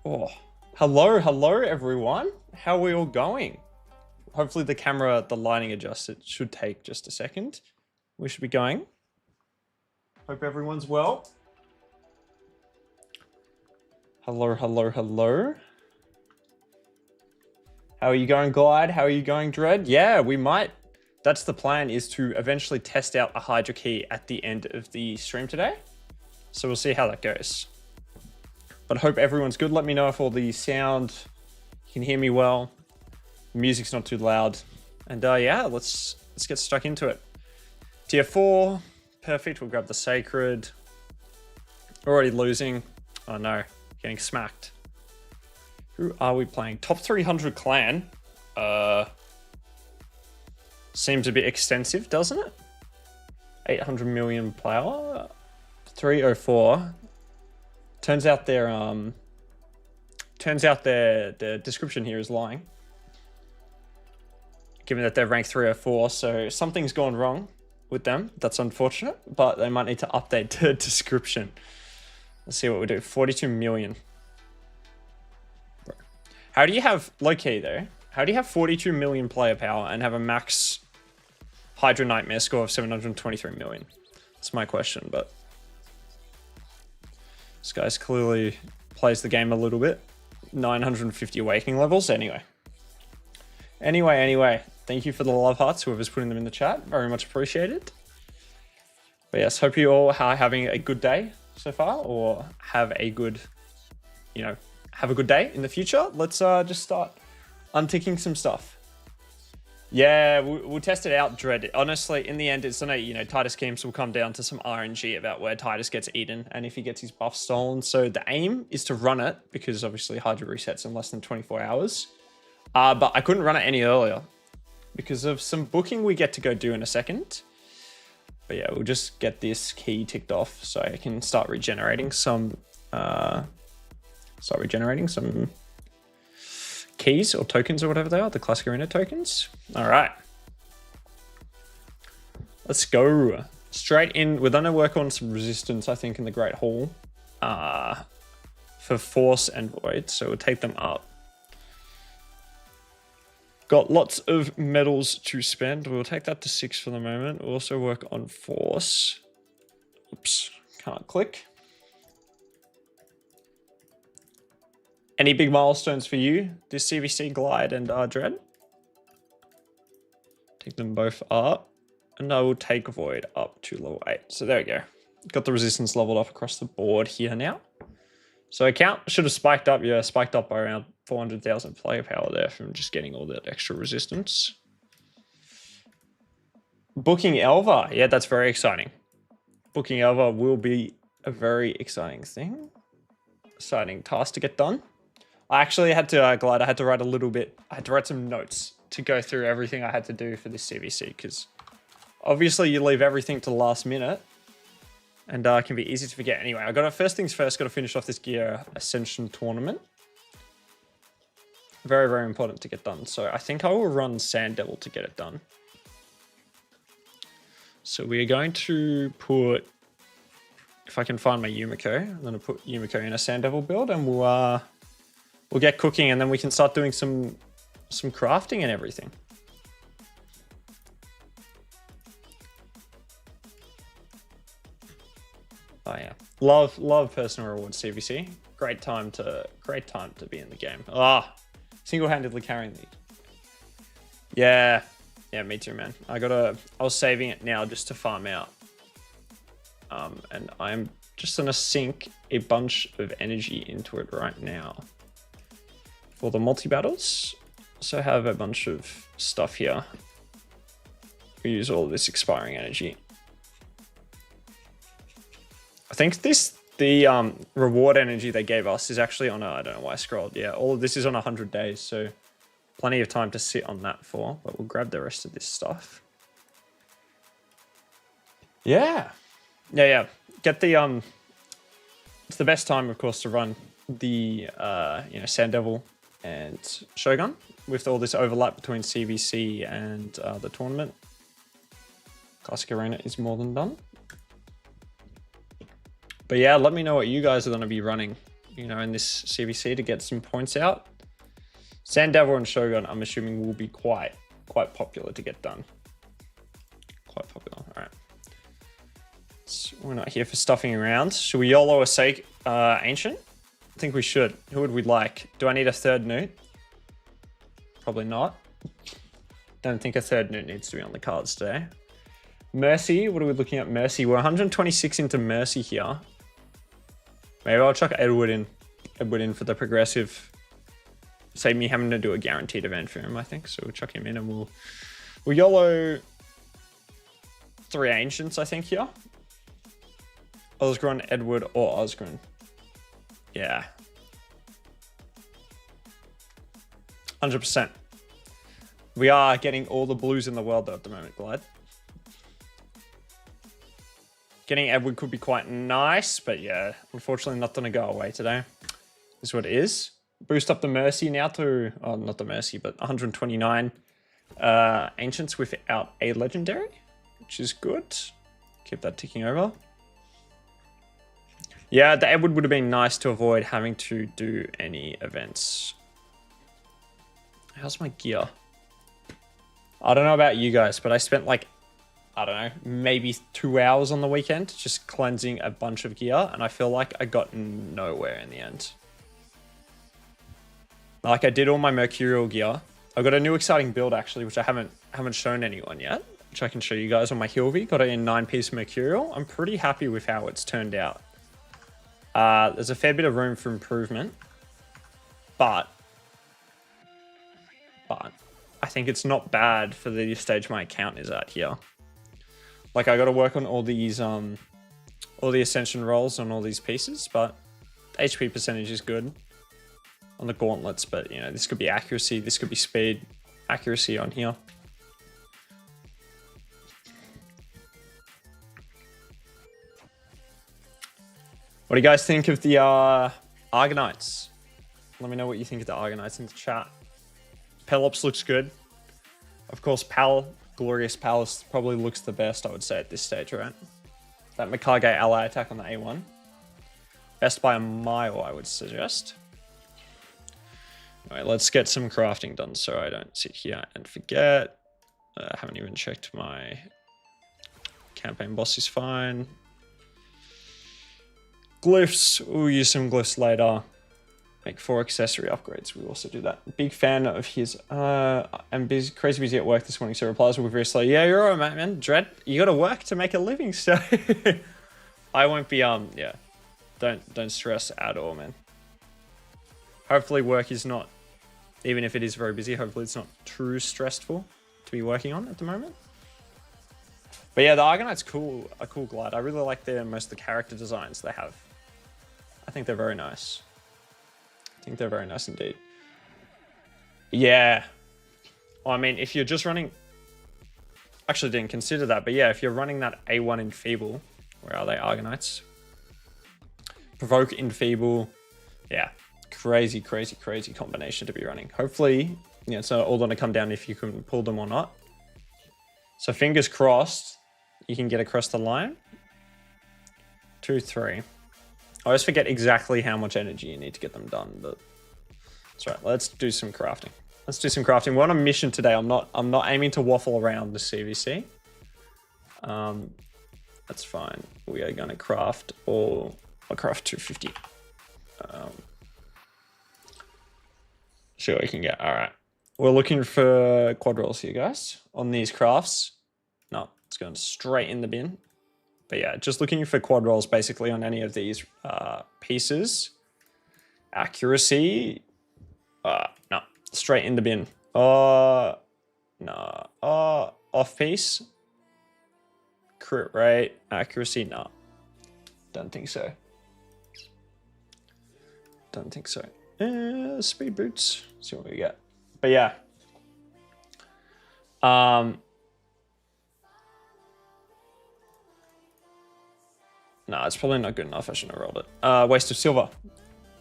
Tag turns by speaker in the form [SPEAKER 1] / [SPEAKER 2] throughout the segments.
[SPEAKER 1] Oh, hello everyone. How are we all going? Hopefully the lighting adjusts. It should take just a second. We should be going. Hope everyone's well. Hello. How are you going, Glide? How are you going, Dread? Yeah, we might. That's the plan, is to eventually test out a Hydra key at the end of the stream today. So we'll see how that goes. But I hope everyone's good. Let me know if all the sound, you can hear me well. The music's not too loud. And yeah, let's get stuck into it. Tier 4, perfect. We'll grab the Sacred. Already losing. Oh no, getting smacked. Who are we playing? Top 300 clan. Seems a bit extensive, doesn't it? 800 million player. 304. Turns out their description here is lying. Given that they're ranked 304, so something's gone wrong with them. That's unfortunate, but they might need to update the description. Let's see what we do. 42 million. How do you have, low key though, how do you have 42 million player power and have a max Hydra Nightmare score of 723 million? That's my question, but this guy's clearly plays the game a little bit. 950 awakening levels. Anyway. Thank you for the love hearts, whoever's putting them in the chat. Very much appreciated. But yes, hope you all are having a good day so far, or have a good, have a good day in the future. Let's just start unticking some stuff. Yeah, we'll test it out, Dread. Honestly, in the end, it's Titus games will come down to some RNG about where Titus gets eaten and if he gets his buff stolen. So the aim is to run it, because obviously Hydra resets in less than 24 hours. But I couldn't run it any earlier because of some booking we get to go do in a second. But yeah, we'll just get this key ticked off so I can start regenerating some keys or tokens or whatever they are, the classic arena tokens. All right, let's go straight in. We're gonna work on some resistance, I think, in the Great Hall for Force and Void, so we'll take them up. Got lots of medals to spend. We'll take that to 6 for the moment. We'll also work on Force. Oops, can't click. Any big milestones for you this CvC, Glide and Dread? Take them both up. And I will take Void up to level 8. So there we go. Got the resistance leveled up across the board here now. So account should have spiked up. Yeah, spiked up by around 400,000 player power there from just getting all that extra resistance. Booking Elva. Yeah, that's very exciting. Booking Elva will be a very exciting thing. Exciting task to get done. I actually had to, Glide, I had to write a little bit. I had to write some notes to go through everything I had to do for this CvC, because obviously you leave everything to the last minute and it can be easy to forget. Anyway, I got to, first things first, got to finish off this Gear Ascension tournament. Very, very important to get done. So I think I will run Sand Devil to get it done. So we are going to put, if I can find my Yumiko, I'm going to put Yumiko in a Sand Devil build, and we'll get cooking, and then we can start doing some crafting and everything. Oh yeah, love Personal Rewards CvC. Great time to be in the game. Single-handedly carrying the. Yeah, me too, man. I was saving it now just to farm out. And I'm just gonna sink a bunch of energy into it right now for the multi-battles. So I have a bunch of stuff here. We use all of this expiring energy. I think the reward energy they gave us is actually on I don't know why I scrolled. Yeah, all of this is on 100 days, so plenty of time to sit on that for, but we'll grab the rest of this stuff. Yeah. Get the it's the best time, of course, to run the Sand Devil and Shogun with all this overlap between CvC and the tournament. Classic Arena is more than done. But yeah, let me know what you guys are going to be running you know, in this CvC to get some points out. Sandover and Shogun, I'm assuming, will be quite popular to get done. Quite popular. All right. So we're not here for stuffing around. Should we YOLO a sake Ancient? I think we should. Who would we like? Do I need a third Newt? Probably not. Don't think a third Newt needs to be on the cards today. Mercy, what are we looking at? Mercy, we're 126 into Mercy here. Maybe I'll chuck Edward in for the progressive. Save me having to do a guaranteed event for him, I think. So we'll chuck him in and we'll YOLO 3 Ancients, I think, here. Osgron, Edward, or Osgron. Yeah. 100%. We are getting all the blues in the world, though, at the moment, Glad. Getting Edward could be quite nice, but yeah, unfortunately not going to go away today. Is what it is. Boost up the Mercy now to, oh, not the Mercy, but 129 Ancients without a Legendary, which is good. Keep that ticking over. Yeah, the Edward would have been nice to avoid having to do any events. How's my gear? I don't know about you guys, but I spent like, I don't know, maybe 2 hours on the weekend just cleansing a bunch of gear, and I feel like I got nowhere in the end. Like, I did all my Mercurial gear. I got a new exciting build actually, which I haven't shown anyone yet, which I can show you guys on my Hilvy. Got it in 9-piece Mercurial. I'm pretty happy with how it's turned out. There's a fair bit of room for improvement, but I think it's not bad for the stage my account is at here. Like, I got to work on all these, all the ascension rolls on all these pieces, but the HP percentage is good on the gauntlets. But you know, this could be accuracy, this could be speed, accuracy on here. What do you guys think of the Argonites? Let me know what you think of the Argonites in the chat. Pelops looks good. Of course, Glorious Palace probably looks the best, I would say, at this stage, right? That Mikage ally attack on the A1. Best by a mile, I would suggest. Alright, let's get some crafting done so I don't sit here and forget. I haven't even checked my campaign boss is fine. Glyphs, we'll use some glyphs later. Make 4 accessory upgrades, we'll also do that. Big fan of his, I'm crazy busy at work this morning, so replies will be very slow. Yeah, you're alright, man. Dread, you gotta work to make a living, so I won't be, yeah. Don't stress at all, man. Hopefully work is not, even if it is very busy, hopefully it's not too stressful to be working on at the moment. But yeah, the Argonite's cool, a cool glide. I really like most of the character designs they have. I think they're very nice. I think they're very nice indeed. Yeah. Well, I mean, if you're just running... Actually didn't consider that, but yeah, if you're running that A1 Enfeeble, where are they, Argonites? Provoke Enfeeble. Yeah. Crazy, crazy, crazy combination to be running. Hopefully, you know, it's not all going to come down if you can pull them or not. So fingers crossed, you can get across the line. 2, 3. I always forget exactly how much energy you need to get them done, but that's right. Let's do some crafting. Let's do some crafting. We're on a mission today. I'm not aiming to waffle around the CvC. That's fine. We are going to craft all. I'll craft 250. See what we can get. All right. We're looking for quad rolls here, guys, on these crafts. No, it's going straight in the bin. But yeah, just looking for quad rolls basically on any of these pieces. Accuracy. No, straight in the bin. No. Off piece. Crit rate. Accuracy. No. Don't think so. Don't think so. Speed boots. See what we get. But yeah. No, it's probably not good enough. I shouldn't have rolled it. Waste of silver.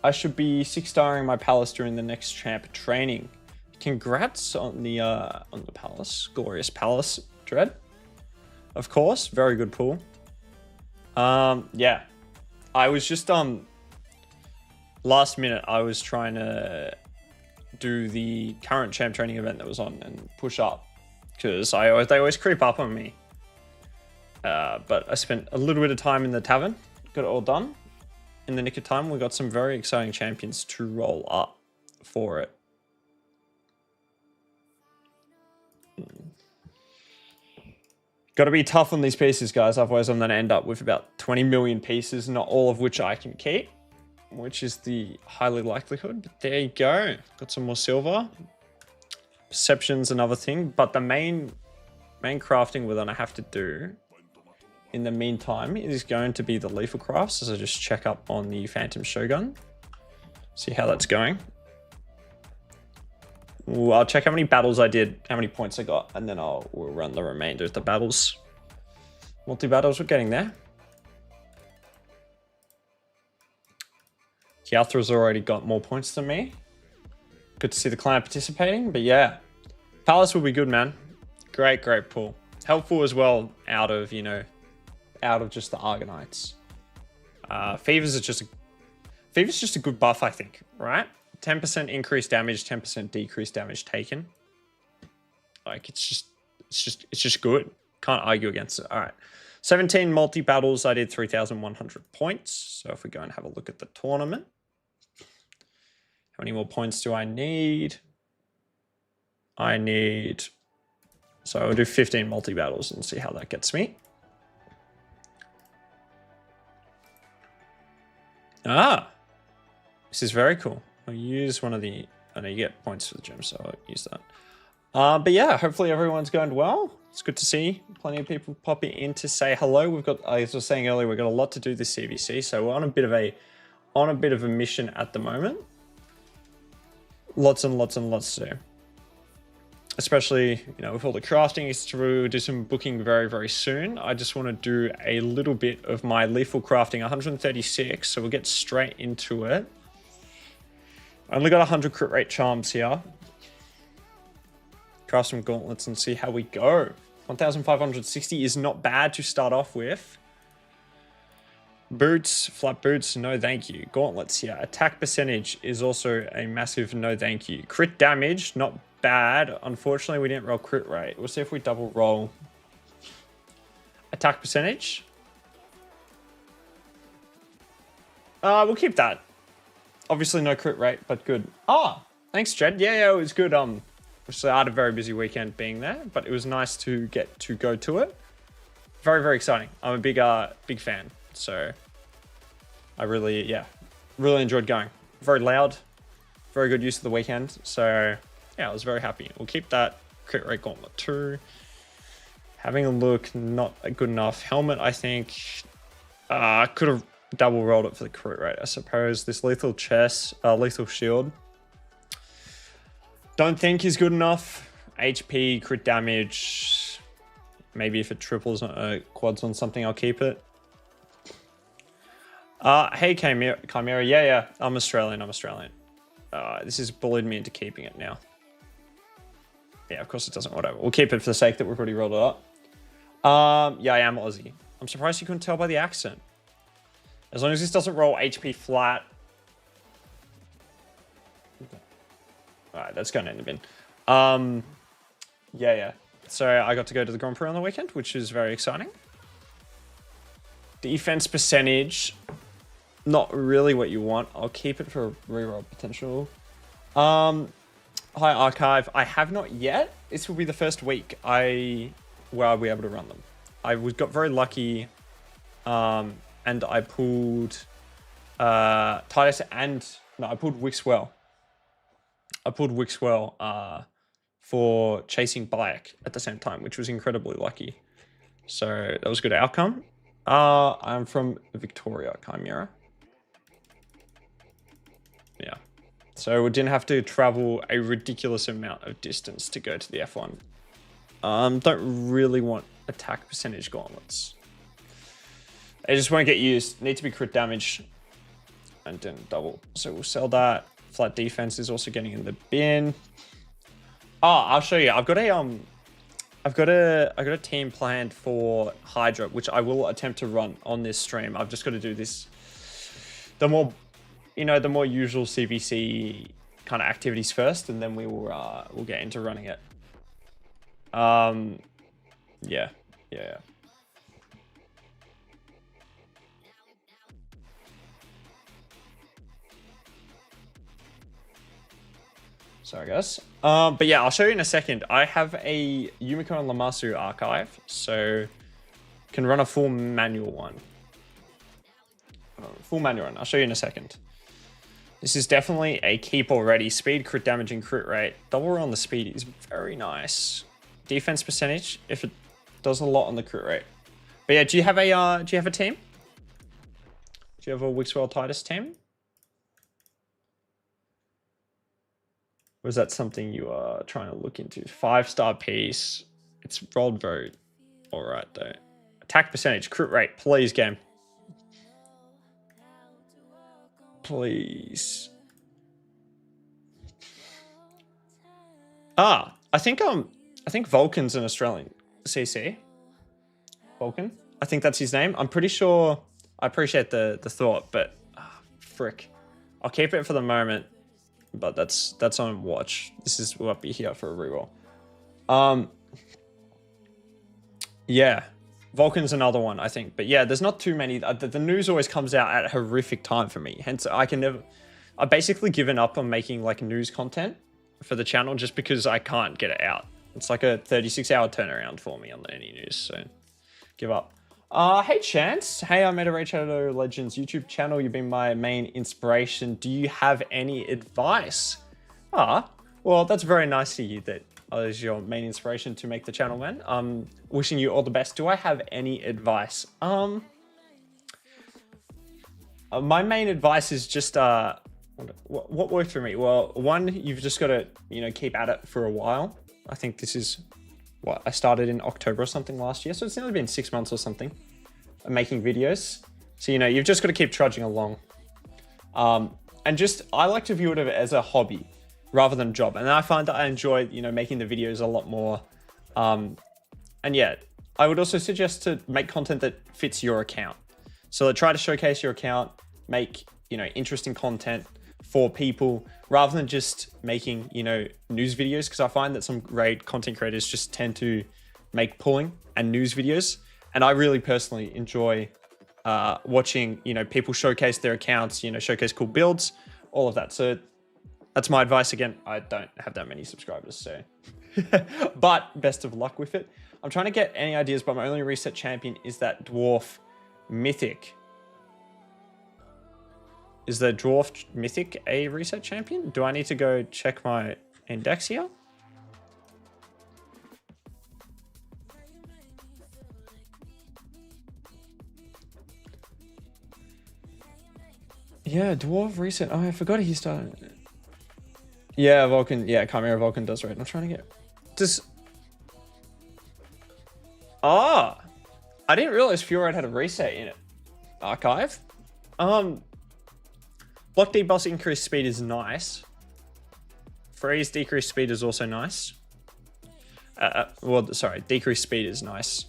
[SPEAKER 1] I should be 6-starring my palace during the next champ training. Congrats on the palace. Glorious Palace, Dread. Of course, very good pool. Yeah. I was just last minute I was trying to do the current champ training event that was on and push up because they always creep up on me. But I spent a little bit of time in the tavern, got it all done. In the nick of time, we got some very exciting champions to roll up for it. Got to be tough on these pieces, guys. Otherwise, I'm going to end up with about 20 million pieces, not all of which I can keep, which is the highly likelihood. But there you go. Got some more silver. Perception's another thing, but the main crafting we're going to have to do in the meantime is going to be the lethal crafts, as I just check up on the Phantom Shogun. See how that's going. Ooh, I'll check how many battles I did, how many points I got, and then we'll run the remainder of the battles. Multi-battles, we're getting there. Kiathra's already got more points than me. Good to see the client participating, but yeah. Palace will be good, man. Great pull. Helpful as well out of, you know, out of just the Argonites. Fever's just a good buff, I think, right? 10% increased damage, 10% decreased damage taken. Like it's just good. Can't argue against it. All right. 17 multi-battles. I did 3,100 points. So if we go and have a look at the tournament, how many more points do I need? So I'll do 15 multi-battles and see how that gets me. This is very cool. I'll use one of the, I know you get points for the gym, so I'll use that. But yeah, hopefully everyone's going well. It's good to see plenty of people popping in to say hello. We've got, as I was saying earlier, we've got a lot to do this CvC, so we're on a bit of a mission at the moment. Lots and lots to do. Especially, you know, with all the crafting, is to do some booking very, very soon. I just want to do a little bit of my lethal crafting, 136, so we'll get straight into it. I only got 100 crit rate charms here. Craft some gauntlets and see how we go. 1,560 is not bad to start off with. Boots, flat boots, no thank you. Gauntlets, yeah. Attack percentage is also a massive no thank you. Crit damage, not bad. Unfortunately, we didn't roll crit rate. We'll see if we double roll. Attack percentage. We'll keep that. Obviously no crit rate, but good. Thanks, Jed. Yeah, it was good. So I had a very busy weekend being there, but it was nice to get to go to it. Very, very exciting. I'm a big fan. So I really enjoyed going. Very loud, very good use of the weekend. So yeah, I was very happy. We'll keep that crit rate gauntlet too. Having a look, not good enough. Helmet, I think, I could have double rolled it for the crit rate, I suppose. This lethal chest, lethal shield, don't think is good enough. HP, crit damage, maybe if it triples quads on something, I'll keep it. Hey, Chimera. Yeah, I'm Australian. This has bullied me into keeping it now. Yeah, of course it doesn't, whatever. We'll keep it for the sake that we've already rolled it up. Yeah, I am Aussie. I'm surprised you couldn't tell by the accent. As long as this doesn't roll HP flat. Okay. Alright, that's going in the bin. Yeah. So I got to go to the Grand Prix on the weekend, which is very exciting. Defense percentage, not really what you want. I'll keep it for reroll potential. Hi, Archive. I have not yet. This will be the first week where I'll be able to run them. I got very lucky, and I pulled Titus I pulled Wixwell. For chasing Bayek at the same time, which was incredibly lucky. So that was a good outcome. I'm from Victoria, Chimera. Yeah. So we didn't have to travel a ridiculous amount of distance to go to the F1. Don't really want attack percentage gauntlets. They just won't get used. Need to be crit damage and then double. So we'll sell that. Flat defense is also getting in the bin. I'll show you. I've got a team planned for Hydra, which I will attempt to run on this stream. I've just got to do this. The more you know, the more usual CvC kind of activities first, and then we will we'll get into running it. Yeah. Sorry, guys. But yeah, I'll show you in a second. I have a Yumiko and Lamasu archive, so can run a full manual one. I'll show you in a second. This is definitely a keep already. Speed, crit damage, and crit rate. Double on the speed is very nice. Defense percentage, if it does a lot on the crit rate. But yeah, do you have a team? Do you have a Wixwell Titus team? Or is that something you are trying to look into? 5-star piece. It's rolled very alright though. Attack percentage, crit rate, please game. Please. I think Vulcan's an Australian CC. Vulcan. I think that's his name. I'm pretty sure. I appreciate the thought, but frick. I'll keep it for the moment. But that's on watch. This is what be here for a reroll. Yeah. Vulcan's another one, I think. But yeah, there's not too many. The news always comes out at a horrific time for me. Hence, I've basically given up on making like news content for the channel just because I can't get it out. It's like a 36-hour turnaround for me on any news, so give up. Hey Chance. Hey, I made a Raid Shadow Legends YouTube channel. You've been my main inspiration. Do you have any advice? Well, that's very nice to you that is your main inspiration to make the channel, man. Wishing you all the best. Do I have any advice? My main advice is just what worked for me. Well, one, you've just got to keep at it for a while. I think this is what I started in October or something last year, so it's only been 6 months or something of making videos. So you've just got to keep trudging along. And just I like to view it as a hobby rather than a job, and I find that I enjoy making the videos a lot more. And yeah, I would also suggest to make content that fits your account. So try to showcase your account, make interesting content for people rather than just making news videos, because I find that some raid content creators just tend to make pulling and news videos, and I really personally enjoy watching people showcase their accounts, showcase cool builds, all of that. So that's my advice. Again, I don't have that many subscribers, so but best of luck with it. I'm trying to get any ideas, but my only reset champion is that dwarf mythic. Is the dwarf mythic a reset champion? Do I need to go check my index here? Yeah, dwarf reset. Oh, I forgot he started. Yeah, Vulcan. Yeah, Chimera Vulcan does right. I'm trying to get. I didn't realize Furite had a reset in it. Archive. Block debuff increased speed is nice. Freeze decreased speed is also nice. Decreased speed is nice.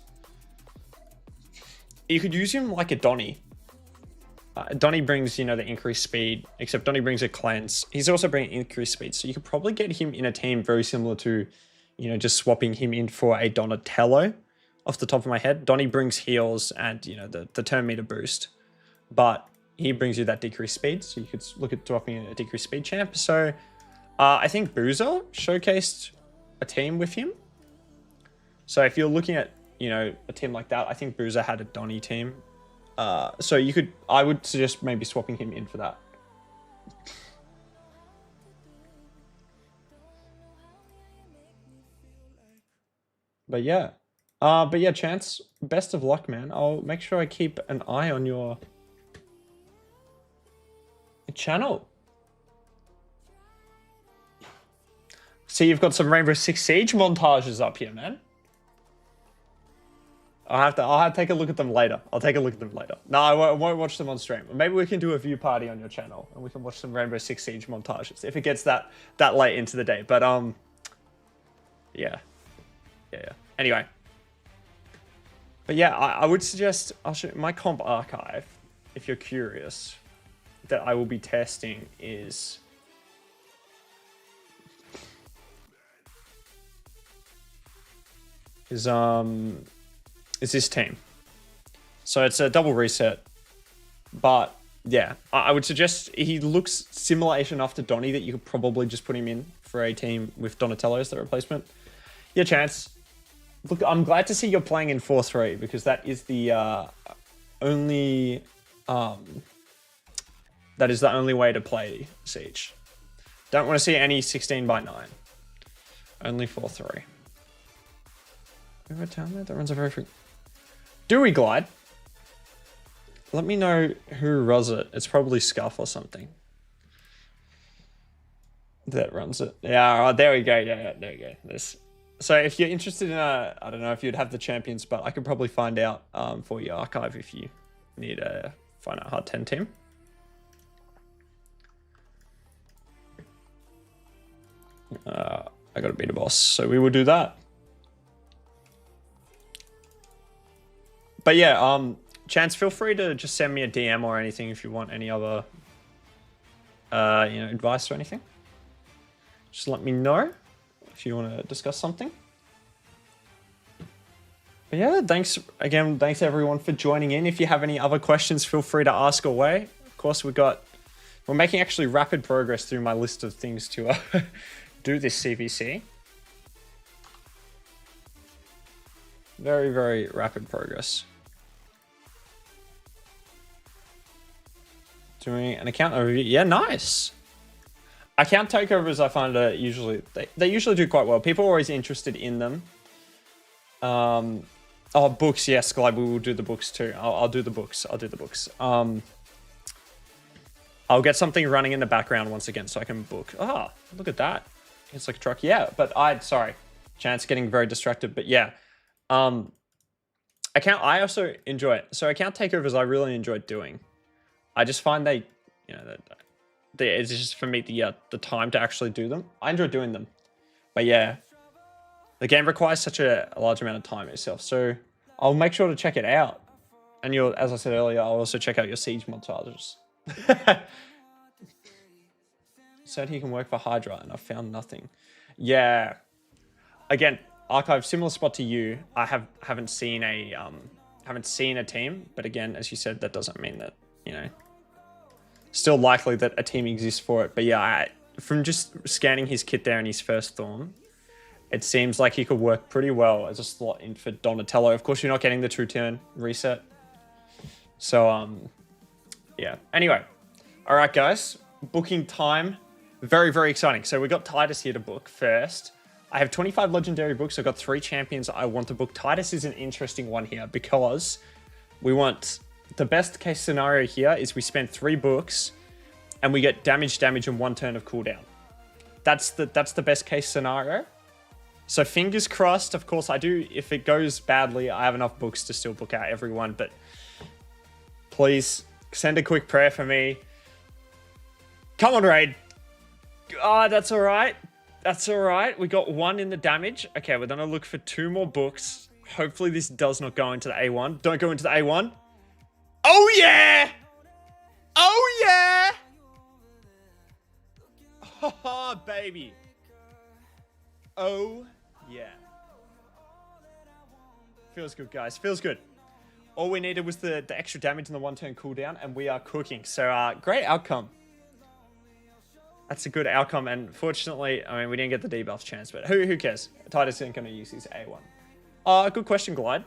[SPEAKER 1] You could use him like a Donny. Donny brings, the increased speed, except Donny brings a cleanse. He's also bringing increased speed, so you could probably get him in a team very similar to, just swapping him in for a Donatello off the top of my head. Donny brings heals and, the turn meter boost, but he brings you that decreased speed, so you could look at dropping a decreased speed champ. So I think Boozer showcased a team with him. So if you're looking at, a team like that, I think Boozer had a Donny team. So I would suggest maybe swapping him in for that. But yeah, Chance, best of luck, man. I'll make sure I keep an eye on your channel. See, you've got some Rainbow Six Siege montages up here, man. I'll have to take a look at them later. No, I won't watch them on stream. Maybe we can do a view party on your channel and we can watch some Rainbow Six Siege montages if it gets that late into the day. But yeah. Anyway. But yeah, I would suggest I'll show my comp archive if you're curious. that I will be testing is this team. So it's a double reset, but yeah, I would suggest he looks similar-ish enough to Donny that you could probably just put him in for a team with Donatello as the replacement. Yeah, Chance. Look, I'm glad to see you're playing in 4-3 because that is the only way to play Siege. Don't want to see any 16x9. Only 4-3. We have a town there that runs a very free. Do we glide? Let me know who runs it. It's probably Scuff or something that runs it. Yeah, all right, there we go. Yeah, there we go. This. So if you're interested in I don't know if you'd have the champions, but I could probably find out for your archive if you need a find out hard 10 team. I gotta beat a boss, so we will do that. But yeah, Chance, feel free to just send me a DM or anything if you want any other, advice or anything. Just let me know if you want to discuss something. But yeah, thanks everyone for joining in. If you have any other questions, feel free to ask away. Of course, we're making actually rapid progress through my list of things to do this CvC. Very, very rapid progress. Doing an account overview. Yeah, nice. Account takeovers, I find they usually do quite well. People are always interested in them. Oh, books, yes, Glide, we will do the books too. I'll do the books. I'll get something running in the background once again so I can book. Ah, look at that. It's like a truck. Yeah, but sorry. Chance getting very distracted, but yeah. I also enjoy it. So account takeovers I really enjoy doing. I just find it's just for me the time to actually do them. I enjoy doing them. But yeah, the game requires such a large amount of time itself. So I'll make sure to check it out. And as I said earlier, I'll also check out your Siege montages. Said he can work for Hydra and I found nothing. Yeah. Again, Archive, similar spot to you. I haven't seen a team, but again, as you said, that doesn't mean that, still likely that a team exists for it. But yeah, from just scanning his kit there in his first Thorn, it seems like he could work pretty well as a slot in for Donatello. Of course, you're not getting the 2-turn reset. So, yeah. Anyway, all right, guys, booking time. Very, very exciting. So we got Titus here to book first. I have 25 legendary books. I've got 3 champions I want to book. Titus is an interesting one here because we want the best case scenario here is we spend 3 books and we get damage, and 1 turn of cooldown. That's the best case scenario. So fingers crossed. Of course, I do. If it goes badly, I have enough books to still book out everyone. But please send a quick prayer for me. Come on, Raid. Ah, that's all right. That's all right. We got 1 in the damage. Okay, we're going to look for 2 more books. Hopefully this does not go into the A1. Don't go into the A1. Oh, yeah! Oh, yeah! Oh, baby. Oh, yeah. Feels good, guys. Feels good. All we needed was the extra damage and the 1-turn cooldown, and we are cooking. So, great outcome. That's a good outcome, and fortunately, I mean, we didn't get the debuff chance, but who cares? Titus isn't going to use his A1. Good question, Glide.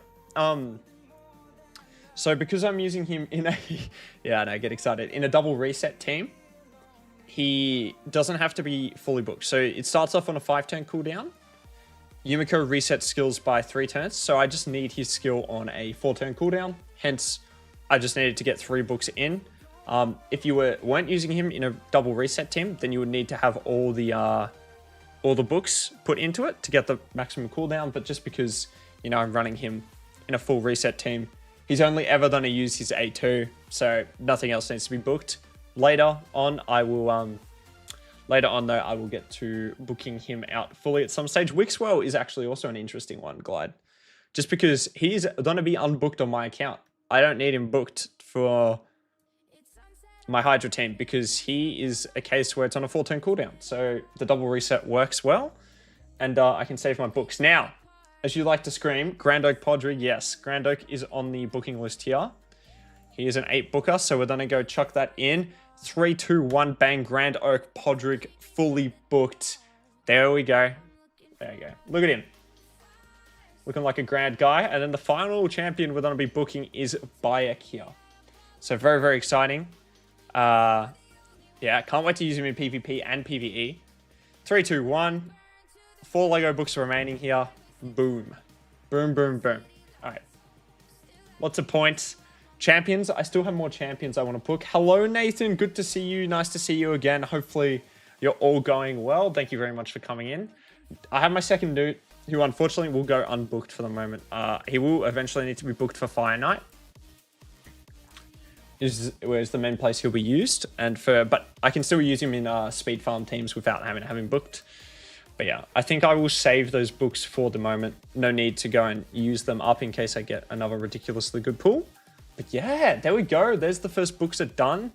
[SPEAKER 1] So because I'm using him in a... yeah, I know, get excited. In a double reset team, he doesn't have to be fully booked. So it starts off on a 5-turn cooldown. Yumiko resets skills by 3 turns, so I just need his skill on a 4-turn cooldown. Hence, I just needed to get 3 books in. If you weren't using him in a double reset team, then you would need to have all the books put into it to get the maximum cooldown. But just because, I'm running him in a full reset team, he's only ever going to use his A2, so nothing else needs to be booked. Later on, I will get to booking him out fully at some stage. Wixwell is actually also an interesting one, Glide. Just because he's going to be unbooked on my account. I don't need him booked for my Hydra team, because he is a case where it's on a 4-turn cooldown. So the double reset works well, and I can save my books. Now, as you like to scream, Grand Oak Podrick, yes, Grand Oak is on the booking list here. He is an 8 booker, so we're gonna go chuck that in. 3, 2, 1, bang, Grand Oak Podrick fully booked. There we go. There you go. Look at him. Looking like a grand guy. And then the final champion we're going to be booking is Bayek here. So very, very exciting. Yeah, can't wait to use him in PvP and PvE. 3, 2, 1. 4 Lego books remaining here. Boom. Boom, boom, boom. All right. Lots of points. Champions. I still have more champions I want to book. Hello, Nathan. Good to see you. Nice to see you again. Hopefully you're all going well. Thank you very much for coming in. I have my second dude, who unfortunately will go unbooked for the moment. He will eventually need to be booked for Fire Night. Where's the main place he'll be used. But I can still use him in speed farm teams without having to have him booked. But yeah, I think I will save those books for the moment. No need to go and use them up in case I get another ridiculously good pull. But yeah, there we go. There's the first books are done.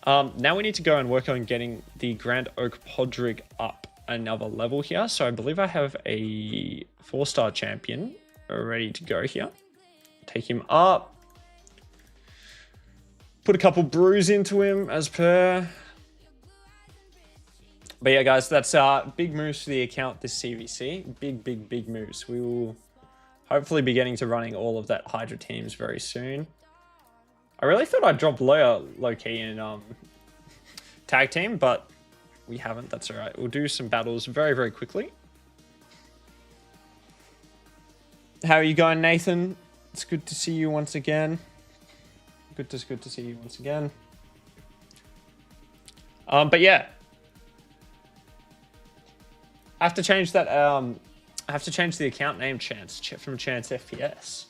[SPEAKER 1] Now we need to go and work on getting the Grand Oak Podrick up another level here. So I believe I have a 4-star champion ready to go here. Take him up. Put a couple brews into him as per. But yeah, guys, that's big moves for the account this CvC. Big moves. We will hopefully be getting to running all of that Hydra teams very soon. I really thought I'd drop low-key in tag team, but we haven't. That's all right. We'll do some battles very, very quickly. How are you going, Nathan? It's good to see you once again. Good to see you once again. But yeah, I have to change that. I have to change the account name from Chance FPS.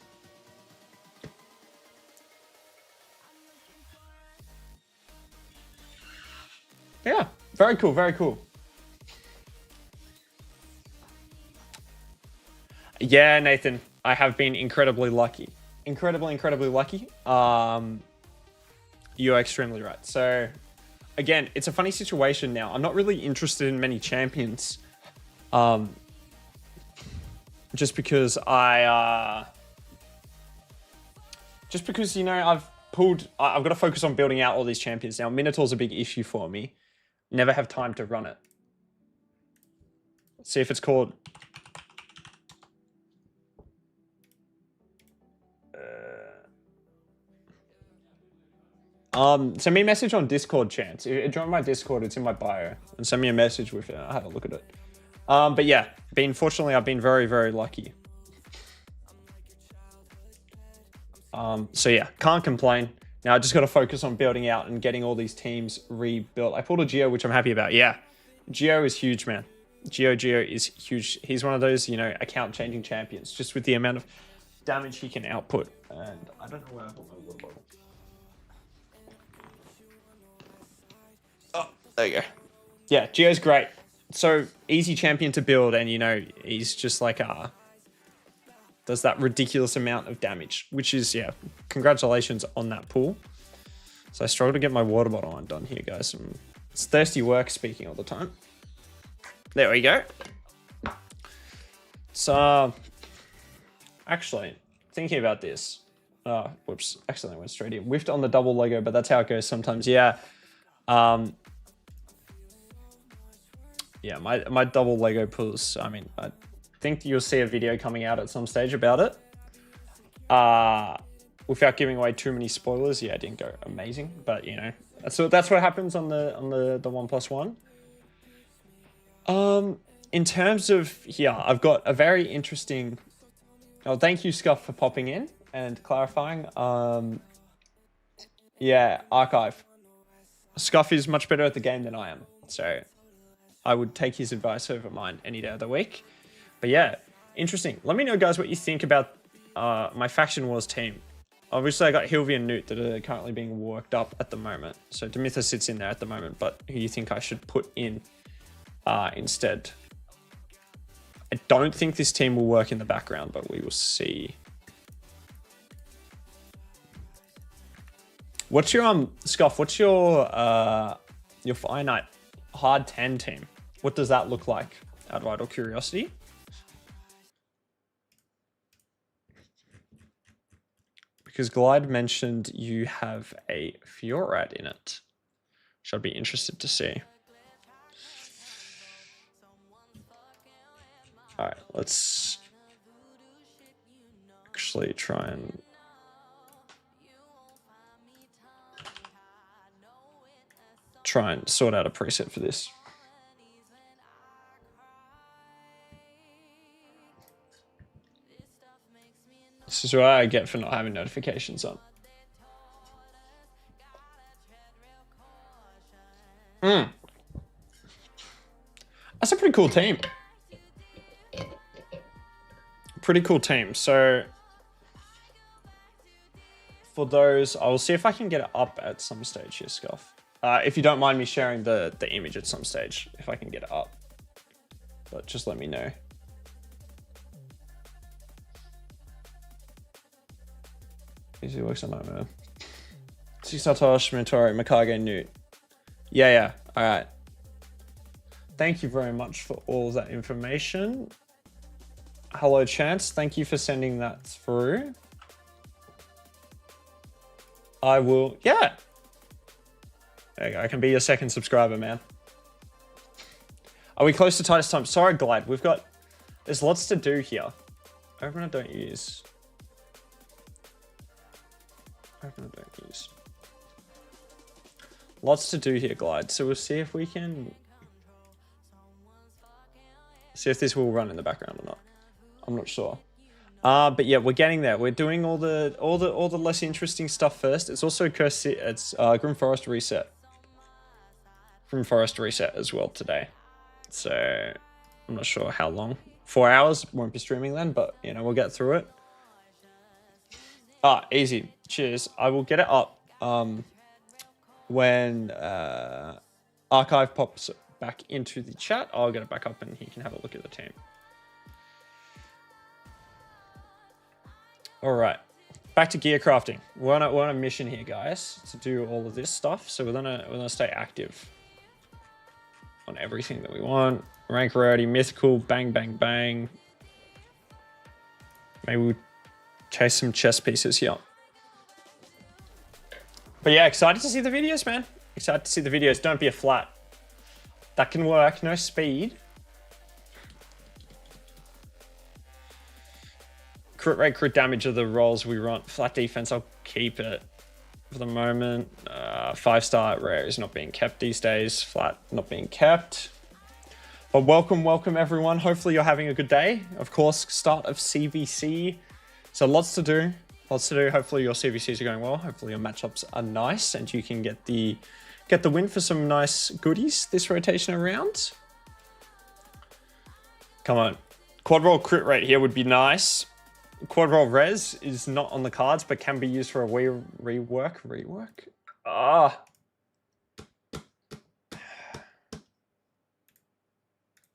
[SPEAKER 1] Yeah, very cool, very cool. Yeah, Nathan, I have been incredibly lucky. Incredibly lucky. You're extremely right. So, again, it's a funny situation now. I'm not really interested in many champions. Just because you know, I've got to focus on building out all these champions now. Minotaur's a big issue for me. Never have time to run it. Let's see if it's called. Send me a message on Discord, Chance. Join my Discord, it's in my bio. And send me a message with it. I'll have a look at it. But yeah, fortunately, I've been very, very lucky. So yeah, can't complain. Now I just got to focus on building out and getting all these teams rebuilt. I pulled a Geo, which I'm happy about. Yeah, Geo is huge, man. Geo is huge. He's one of those, you know, account-changing champions, just with the amount of damage he can output. And I don't know where I put my water bottle. Oh, there you go. Yeah, Geo's great. So easy champion to build, and you know, he's just like does that ridiculous amount of damage, which is, yeah, congratulations on that pull. So I struggle to get my water bottle undone here, guys. It's thirsty work speaking all the time. There we go. So actually thinking about this, whoops, accidentally went straight in. Whiffed on the double Lego, but that's how it goes sometimes. Yeah. Yeah, my double Lego pulls, I mean, I think you'll see a video coming out at some stage about it. Without giving away too many spoilers, yeah, it didn't go amazing, but you know, that's what happens on the 1+1. In terms of here, I've got a very interesting. Oh, thank you, Scuff, for popping in and clarifying. Yeah, Archive. Scuff is much better at the game than I am, so I would take his advice over mine any day of the week. But yeah, interesting. Let me know, guys, what you think about my Faction Wars team. Obviously, I got Hilvy and Newt that are currently being worked up at the moment. So Demitha sits in there at the moment, but who do you think I should put in instead? I don't think this team will work in the background, but we will see. What's your Scuff? What's your finite hard 10 team? What does that look like? Out of idle curiosity. Because Glide mentioned you have a Fiorad in it, which I'd be interested to see. All right, let's actually try and sort out a preset for this. This is what I get for not having notifications on. That's a pretty cool team. Pretty cool team. So for those, I will see if I can get it up at some stage here, Scuff. If you don't mind me sharing the image at some stage, if I can get it up. But just let me know. Easy works on that, man. Satosh, Mentori, Mikage, Newt. Yeah. All right. Thank you very much for all of that information. Hello, Chance. Thank you for sending that through. I will, yeah. There you go. I can be your second subscriber, man. Are we close to tightest time? Sorry, Glide. There's lots to do here. Open or don't use. Open or don't use. Lots to do here, Glide. So we'll see if we can... see if this will run in the background or not. I'm not sure. But yeah, we're getting there. We're doing all the less interesting stuff first. It's also Grim Forest Reset. Grim Forest Reset as well today. So I'm not sure how long. 4 hours. Won't be streaming then, but you know, we'll get through it. Easy. Cheers. I will get it up when Archive pops back into the chat. I'll get it back up and he can have a look at the team. All right, back to gear crafting. We're on a mission here, guys, to do all of this stuff. So we're gonna stay active on everything that we want. Rank rarity, mythical, bang, bang, bang. Maybe we'll chase some chess pieces here. But yeah, excited to see the videos, man. Excited to see the videos. Don't be a flat. That can work. No speed. Crit rate, crit damage are the rolls we run. Flat defense, I'll keep it for the moment. 5-star rare is not being kept these days. Flat not being kept. But welcome everyone. Hopefully you're having a good day. Of course, start of CvC. So lots to do. Hopefully your CvCs are going well. Hopefully your matchups are nice and you can get the win for some nice goodies this rotation around. Come on. Quad roll crit rate here would be nice. Quad roll res is not on the cards, but can be used for a rework.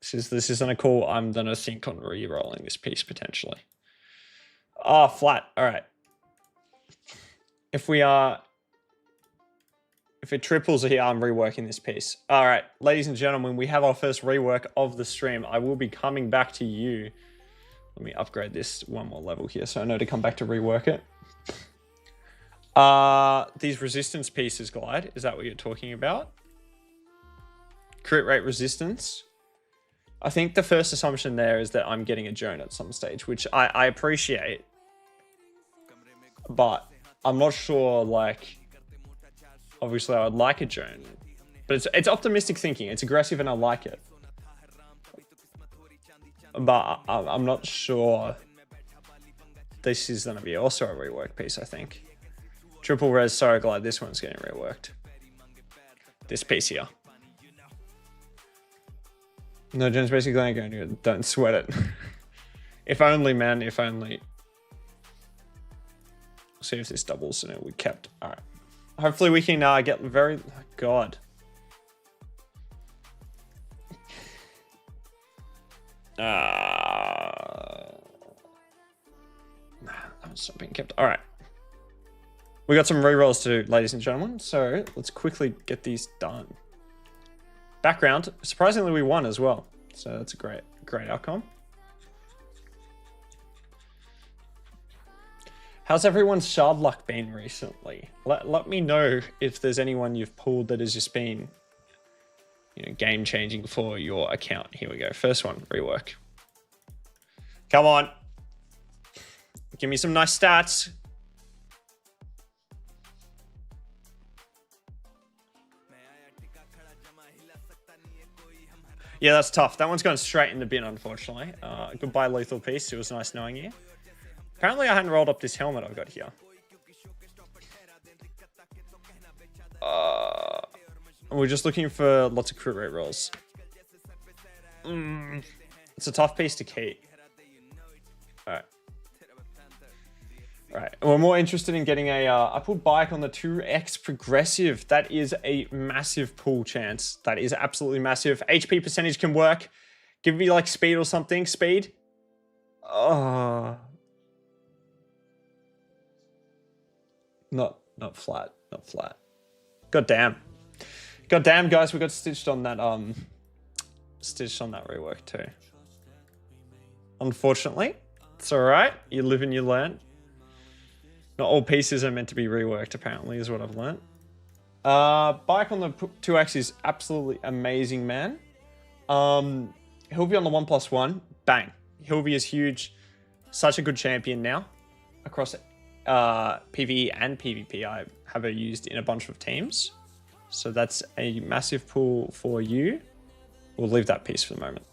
[SPEAKER 1] This isn't a call. I'm gonna think on re-rolling this piece potentially. Flat. All right. If it triples here, I'm reworking this piece. All right, ladies and gentlemen, we have our first rework of the stream. I will be coming back to you. Let me upgrade this one more level here so I know to come back to rework it. These resistance pieces, Glide, is that what you're talking about? Crit rate resistance. I think the first assumption there is that I'm getting a Joan at some stage, which I appreciate. But I'm not sure, like, obviously I would like a Joan. But it's optimistic thinking. It's aggressive and I like it. But I'm not sure this is going to be also a rework piece, I think. Triple res, sorry, Glide, this one's getting reworked. This piece here. No, Jen's basically going to don't sweat it. If only, man, if only. See if this doubles and it will be kept. All right. Hopefully we can get very... Oh, God. That one's not being kept. All right. We got some rerolls to do, ladies and gentlemen. So let's quickly get these done. Background, surprisingly, we won as well. So that's a great outcome. How's everyone's shard luck been recently? Let me know if there's anyone you've pulled that has just been, you know, game changing for your account. Here we go. First one, rework. Come on. Give me some nice stats. Yeah, that's tough. That one's going straight in the bin, unfortunately. Goodbye, Lethal Piece. It was nice knowing you. Apparently, I hadn't rolled up this helmet I've got here. We're just looking for lots of crit rate rolls. It's a tough piece to keep. Alright. Alright. We're more interested in getting a... I pulled bike on the 2x progressive. That is a massive pull chance. That is absolutely massive. HP percentage can work. Give me like speed or something. Speed. Not flat. Not flat. God damn. God damn, guys, we got stitched on that rework too. Unfortunately. It's alright. You live and you learn. Not all pieces are meant to be reworked, apparently, is what I've learned. Bike on the 2x is absolutely amazing, man. He'll be on the 1+1. Bang. Hilby is huge. Such a good champion now. Across PvE and PvP, I have her used in a bunch of teams. So that's a massive pull for you. We'll leave that piece for the moment.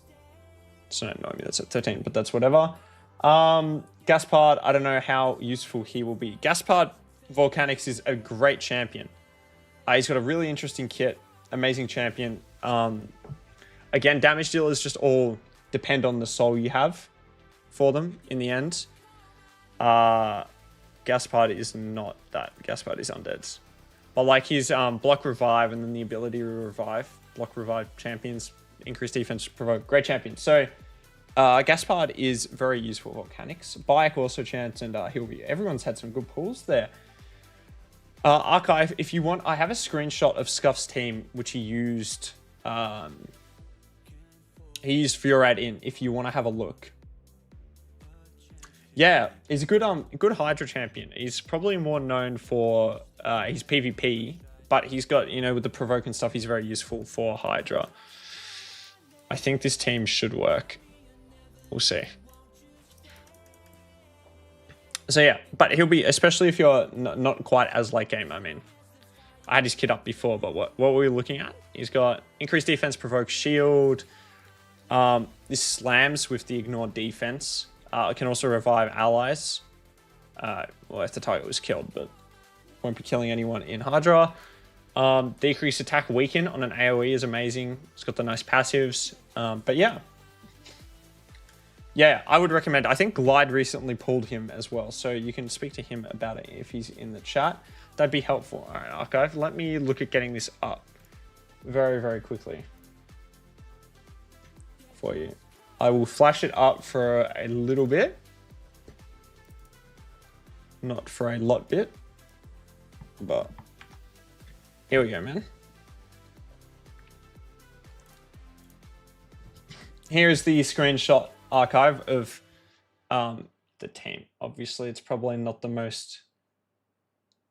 [SPEAKER 1] So no, I mean, that's at 13, but that's whatever. Gaspard, I don't know how useful he will be. Gaspard Volcanics is a great champion. He's got a really interesting kit. Amazing champion. Again, damage dealers just all depend on the soul you have for them in the end. Gaspard is not that. Gaspard is undeads. But like his block revive and then the ability to revive. Block revive champions, increase defense, provoke. Great champion. So Gaspard is very useful volcanics. Bayek also chance and Hilby. Everyone's had some good pulls there. Archive, if you want, I have a screenshot of Scuff's team, which he used Furad in, if you want to have a look. Yeah, he's a good Hydra champion. He's probably more known for his PvP, but he's got, you know, with the provoke and stuff, he's very useful for Hydra. I think this team should work. We'll see. So yeah, but he'll be, especially if you're not quite as late game. I mean, I had his kit up before, but what were we looking at? He's got increased defense, provoke shield. This slams with the ignored defense. It can also revive allies. Well, if the target was killed, but won't be killing anyone in Hydra. Decreased attack weaken on an AoE is amazing. It's got the nice passives. But yeah. Yeah, I would recommend. I think Glide recently pulled him as well, so you can speak to him about it if he's in the chat. That'd be helpful. All right, Archive, let me look at getting this up very, very quickly for you. I will flash it up for a little bit. Not for a lot bit, but here we go, man. Here's the screenshot archive of the team. Obviously, it's probably not the most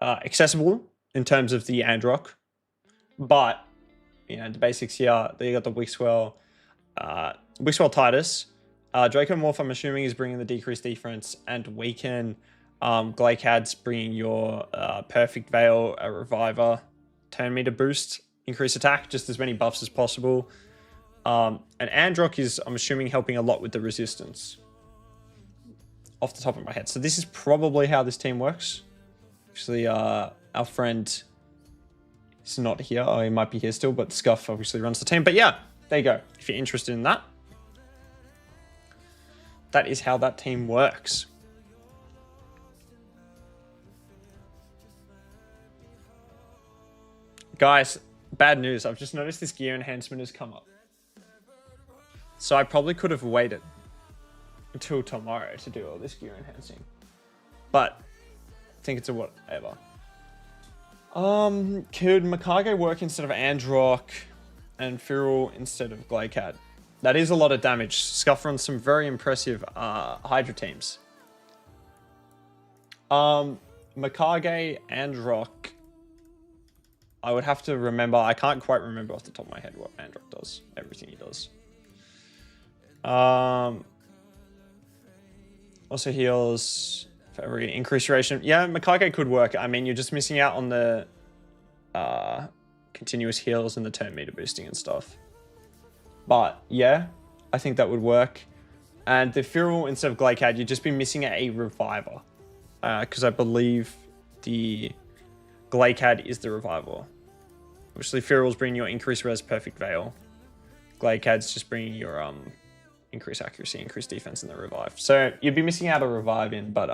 [SPEAKER 1] accessible in terms of the Androck, but you know the basics here. You got the Wixwell, Titus, Draco Morph. I'm assuming is bringing the decreased defense and weaken. Glycad's bringing your perfect veil, a reviver, turn meter boost, increase attack, just as many buffs as possible. And Androck is, I'm assuming, helping a lot with the resistance. Off the top of my head. So this is probably how this team works. Actually, our friend is not here. Oh, he might be here still, but Scuff obviously runs the team. But yeah, there you go. If you're interested in that. That is how that team works. Guys, bad news. I've just noticed this gear enhancement has come up. So I probably could have waited until tomorrow to do all this gear enhancing. But I think it's a whatever. Could Mikage work instead of Androck and Feral instead of Glycad? That is a lot of damage. Scuff runs some very impressive Hydra teams. Mikage, Androck. I would have to remember. I can't quite remember off the top of my head what Androck does. Everything he does. Also heals for every increased duration. Yeah, Mikage could work. I mean, you're just missing out on the continuous heals and the turn meter boosting and stuff. But yeah, I think that would work. And the Feral instead of Glycad, you'd just be missing a Reviver. Because I believe the Glycad is the Reviver. Obviously, Feral's bringing your increased res, perfect veil. Glycad's just bringing your increased accuracy, increased defense, and the revive. So you'd be missing out a revive in, but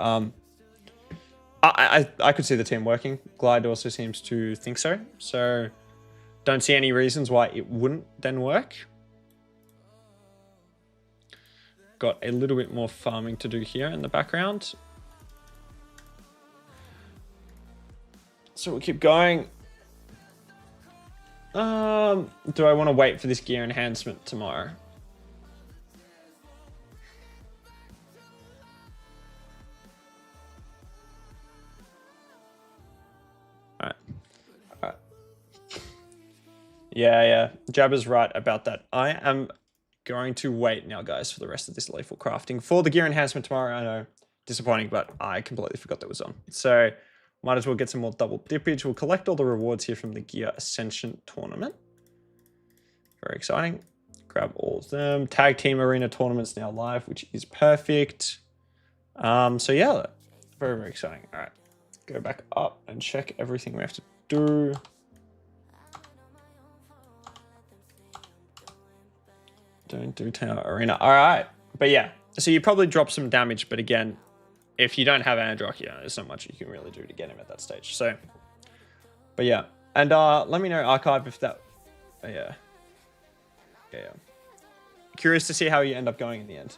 [SPEAKER 1] I could see the team working. Glide also seems to think so. So don't see any reasons why it wouldn't then work. Got a little bit more farming to do here in the background. So we'll keep going. Do I want to wait for this gear enhancement tomorrow? Alright. Yeah. Jabba's right about that. I am going to wait now, guys, for the rest of this lethal crafting for the gear enhancement tomorrow. I know, disappointing, but I completely forgot that was on. So might as well get some more double dippage. We'll collect all the rewards here from the Gear Ascension tournament. Very exciting. Grab all of them. Tag Team Arena tournament's now live, which is perfect. So yeah, very, very exciting. All right, go back up and check everything we have to do. Don't do Tower Arena. All right, but yeah, so you probably drop some damage, but again, if you don't have Androck, yeah, there's not much you can really do to get him at that stage. So, but yeah. And let me know, Archive, if that... Yeah. Curious to see how you end up going in the end.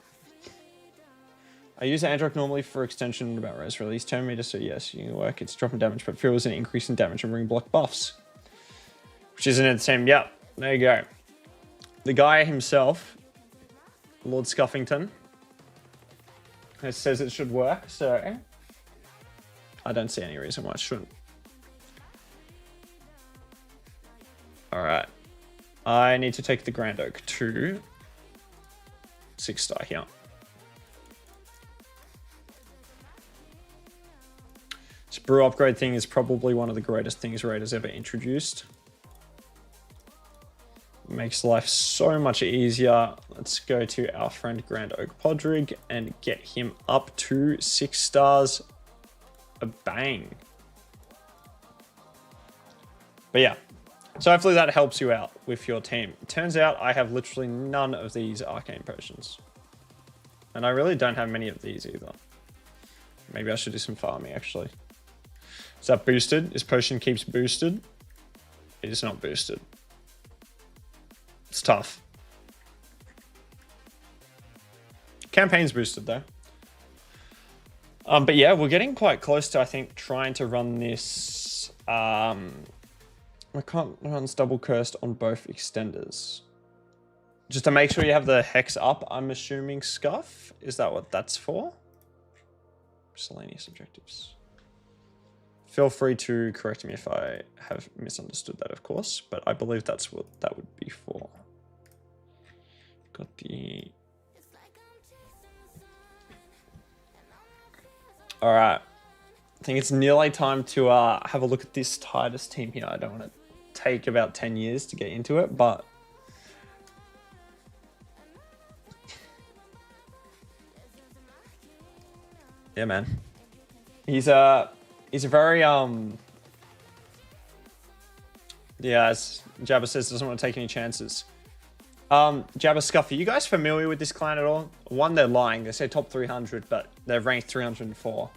[SPEAKER 1] I use Androck normally for extension about res release turn meter, so yes, you can work. It's dropping damage, but feels an increase in damage and ring block buffs. Which isn't it the same? Yeah, there you go. The guy himself, Lord Scuffington, it says it should work, so I don't see any reason why it shouldn't. All right. I need to take the Grand Oak to 6-star here. This brew upgrade thing is probably one of the greatest things Raid has ever introduced. Makes life so much easier. Let's go to our friend Grand Oak Podrick and get him up to 6 stars. A bang. But yeah, so hopefully that helps you out with your team. It turns out I have literally none of these arcane potions. And I really don't have many of these either. Maybe I should do some farming actually. Is that boosted? This potion keeps boosted? It is not boosted. It's tough. Campaign's boosted though. But yeah, we're getting quite close to, I think, trying to run this. I can't run double cursed on both extenders. Just to make sure you have the hex up, I'm assuming Scuff. Is that what that's for? Miscellaneous objectives. Feel free to correct me if I have misunderstood that, of course, but I believe that's what that would be for. Got the... All right. I think it's nearly time to have a look at this Titus team here. I don't want to take about 10 years to get into it, but... Yeah, man. He's a very, yeah, as Jabba says, doesn't want to take any chances. Jabba Scuff, are you guys familiar with this clan at all? One, they're lying. They say top 300, but they're ranked 304.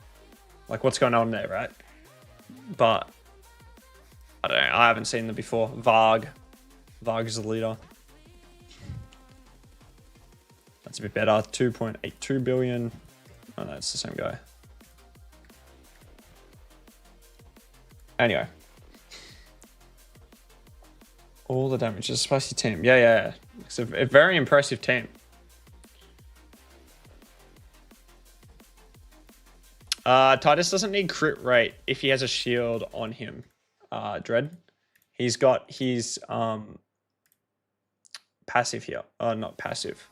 [SPEAKER 1] Like, what's going on there, right? But, I don't know. I haven't seen them before. Varg. Varg is the leader. That's a bit better. 2.82 billion. Oh, no, it's the same guy. Anyway. All the damage. It's a spicy team. Yeah. It's a very impressive team. Titus doesn't need crit rate if he has a shield on him. Dread. He's got his passive here. Not passive.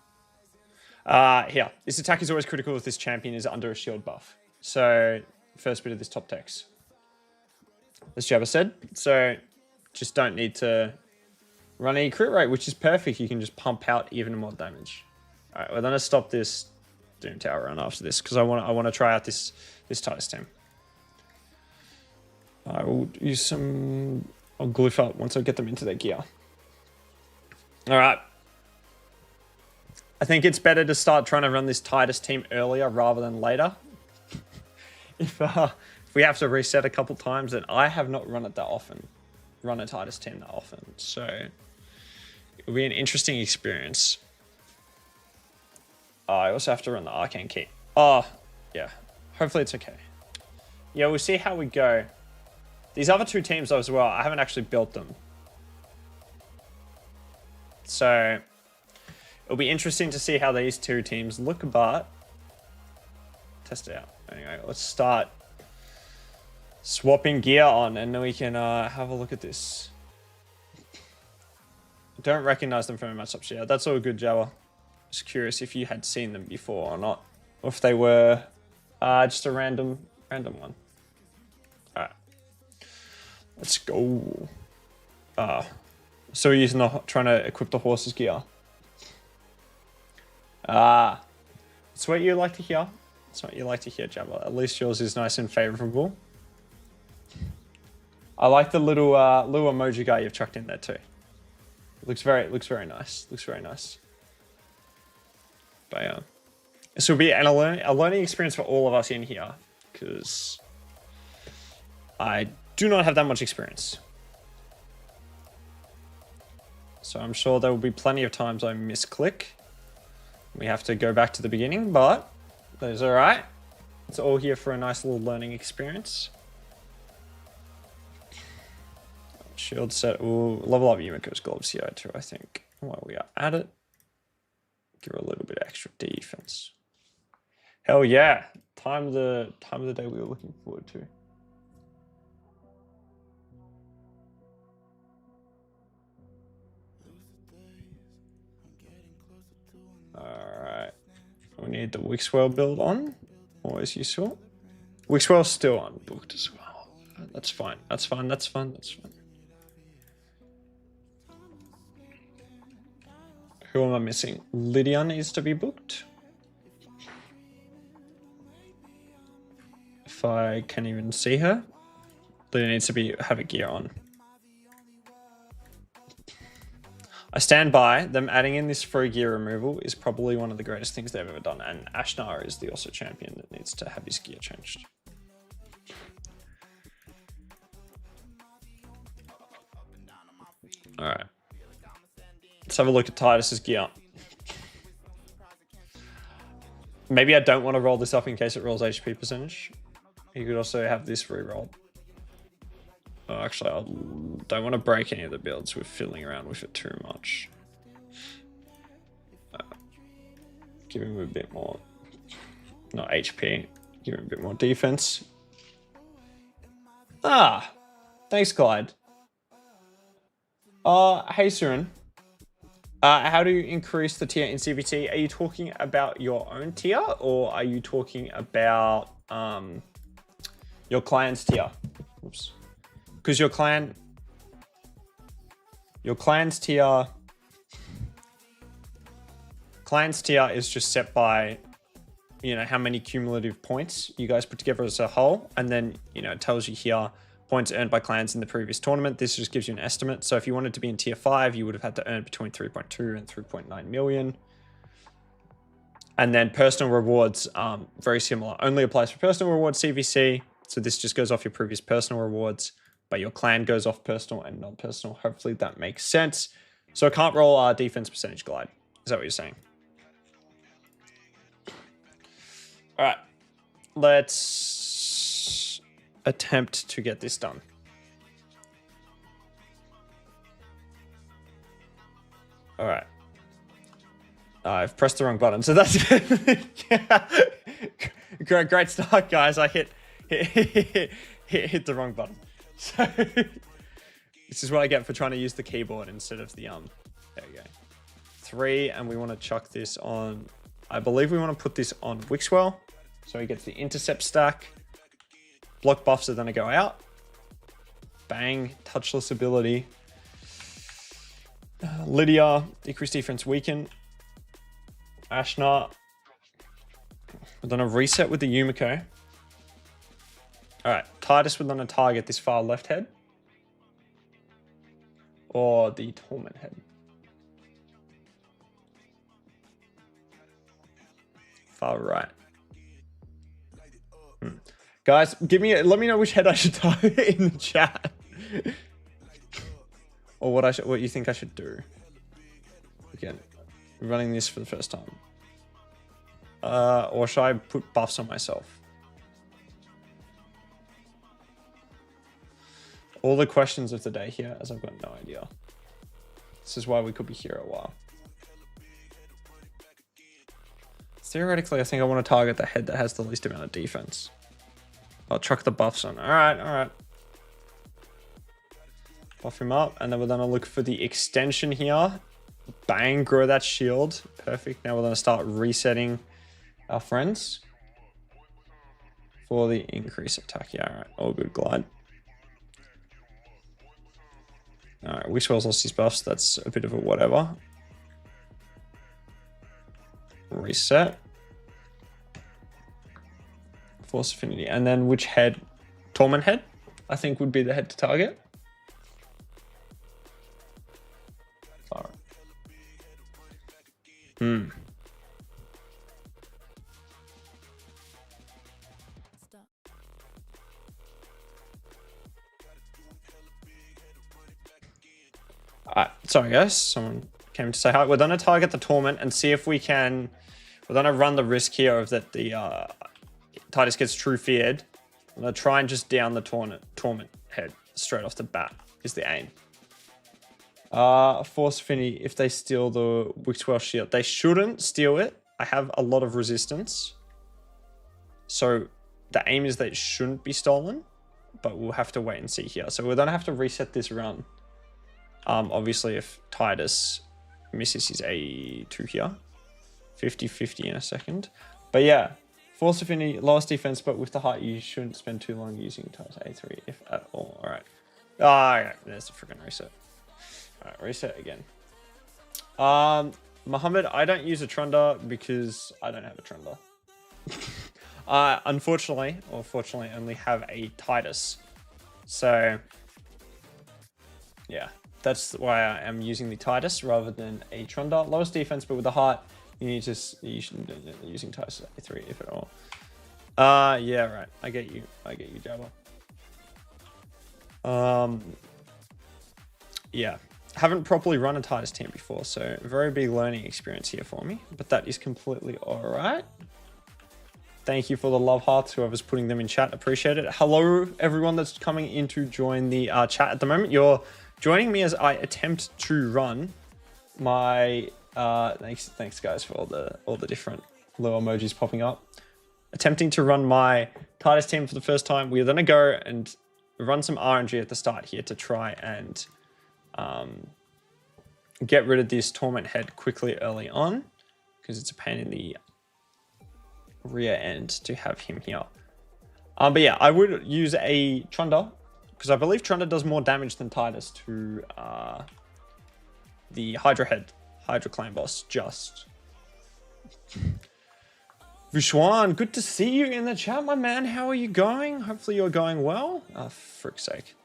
[SPEAKER 1] Here. This attack is always critical if this champion is under a shield buff. So, first bit of this top text. As Jabba said. So, just don't need to run any crit rate, which is perfect. You can just pump out even more damage. All right, we're gonna stop this Doom Tower run after this because I want to try out this Titus team. I will use some. I'll glyph up once I get them into their gear. All right. I think it's better to start trying to run this Titus team earlier rather than later. If we have to reset a couple times, then I have not run it that often. Run a Titus team that often, so it'll be an interesting experience. I also have to run the Arcane Key. Oh, yeah. Hopefully it's okay. Yeah, we'll see how we go. These other two teams as well, I haven't actually built them. So it'll be interesting to see how these two teams look, but test it out. Anyway, let's start swapping gear on and then we can have a look at this. I don't recognize them from a matchup. Yeah, that's all good, Jawa. Just curious if you had seen them before or not, or if they were just a random one. All right, let's go. So we're using trying to equip the horse's gear. It's what you like to hear. It's what you like to hear, Jabba. At least yours is nice and favorable. I like the little emoji guy you've chucked in there too. It looks very nice. Looks very nice. But yeah, this will be a learning experience for all of us in here because I do not have that much experience. So I'm sure there will be plenty of times I misclick. We have to go back to the beginning, but that's all right. It's all here for a nice little learning experience. Shield set. We'll level up Yumiko's gloves here too, I think, while we are at it. Give her a little bit of extra defense. Hell yeah. Time of the day we were looking forward to. Alright. We need the Wixwell build on. Always useful. Wixwell's still unbooked as well. That's fine. That's fine. Who am I missing? Lydia needs to be booked. If I can even see her. Lydia needs to have a gear on. I stand by them adding in this free gear removal is probably one of the greatest things they've ever done. And Ashnar is the also champion that needs to have his gear changed. All right. Let's have a look at Titus's gear. Maybe I don't want to roll this up in case it rolls HP percentage. You could also have this re-rolled. Oh, actually, I don't want to break any of the builds with fiddling around with it too much. Give him a bit more, not HP, give him a bit more defense. Thanks, Clyde. Hey, Surin. How do you increase the tier in CvT? Are you talking about your own tier or are you talking about your clan's tier? Oops. Because your clan's tier is just set by, you know, how many cumulative points you guys put together as a whole, and then, you know, it tells you here points earned by clans in the previous tournament. This just gives you an estimate. So if you wanted to be in tier 5, you would have had to earn between 3.2 and 3.9 million. And then personal rewards, very similar. Only applies for personal rewards CvC. So this just goes off your previous personal rewards, but your clan goes off personal and non-personal. Hopefully that makes sense. So I can't roll our defense percentage glide. Is that what you're saying? All right, let's attempt to get this done. All right. I've pressed the wrong button, so that's yeah. Great start, guys. I hit the wrong button. So this is what I get for trying to use the keyboard instead of the There we go. 3, and we want to chuck this on. I believe we want to put this on Wixwell, so he gets the intercept stack. Block buffs are going to go out. Bang, touchless ability. Lydia, decreased defense, weaken. Ashna. We're going to reset with the Yumiko. All right, Titus, we're going to target this far left head. Or the Torment head. Far right. Guys, let me know which head I should target in the chat. Or what you think I should do. Again, running this for the first time. Or should I put buffs on myself? All the questions of the day here, as I've got no idea. This is why we could be here a while. Theoretically, I think I want to target the head that has the least amount of defense. I'll chuck the buffs on. All right. Buff him up, and then we're going to look for the extension here. Bang, grow that shield. Perfect. Now we're going to start resetting our friends for the increase attack. Yeah, all right. All good, glide. All right, Wixwell's lost his buffs. That's a bit of a whatever. Reset. Force affinity. And then which head? Torment head, I think, would be the head to target. All right. Sorry, guys. Someone came to say hi. We're going to target the Torment and see if we can... We're going to run the risk here of that the Titus gets true feared. I'm going to try and just down the Torment head straight off the bat is the aim. Force affinity, if they steal the Wixwell shield. They shouldn't steal it. I have a lot of resistance. So the aim is that it shouldn't be stolen, but we'll have to wait and see here. So we're going to have to reset this run. Obviously, if Titus misses his A2 here, 50-50 in a second. But yeah, force affinity, lowest defense, but with the height, you shouldn't spend too long using Titus A3, if at all. All right. Yeah, there's the freaking reset. All right, reset again. Muhammad, I don't use a Trunda because I don't have a Trunda. Unfortunately, or fortunately, I only have a Titus. So, yeah. That's why I am using the Titus rather than a Trunda. Lowest defense, but with the heart, you shouldn't be using Titus A3 if at all. Yeah, right. I get you, Jabba. Yeah. Haven't properly run a Titus team before, so very big learning experience here for me. But that is completely alright. Thank you for the love hearts, whoever's putting them in chat. Appreciate it. Hello, everyone that's coming in to join the chat at the moment. You're joining me as I attempt to run my thanks guys for all the different little emojis popping up. Attempting to run my Titus team for the first time. We're gonna go and run some RNG at the start here to try and get rid of this Torment head quickly early on, because it's a pain in the rear end to have him here. But yeah, I would use a Trunda, because I believe Trunda does more damage than Titus to the Hydra head, Hydra clan boss. Just Vishwan, good to see you in the chat, my man. How are you going? Hopefully you're going well. Oh, frick's sake.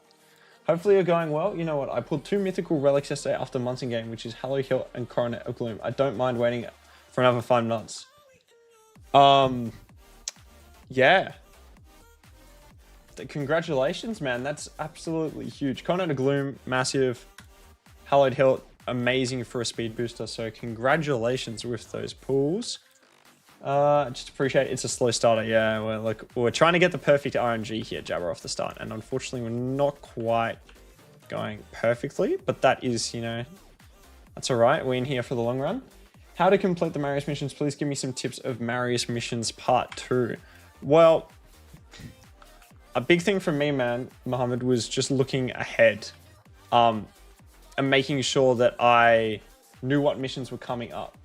[SPEAKER 1] Hopefully you're going well. You know what? I pulled 2 mythical relics yesterday after months in game, which is Hallow Hill and Coronet of Gloom. I don't mind waiting for another 5 months. Yeah. Congratulations, man. That's absolutely huge. Coronet of Gloom, massive. Hallowed Hill, amazing for a speed booster. So congratulations with those pulls. Just appreciate it. It's a slow starter. Yeah, we're trying to get the perfect RNG here, Jabber, off the start. And unfortunately, we're not quite going perfectly. But that is, you know, That's all right. We're in here for the long run. How to complete the Marius missions. Please give me some tips of Marius missions part 2. Well, a big thing for me, man, Mohammed, was just looking ahead and making sure that I knew what missions were coming up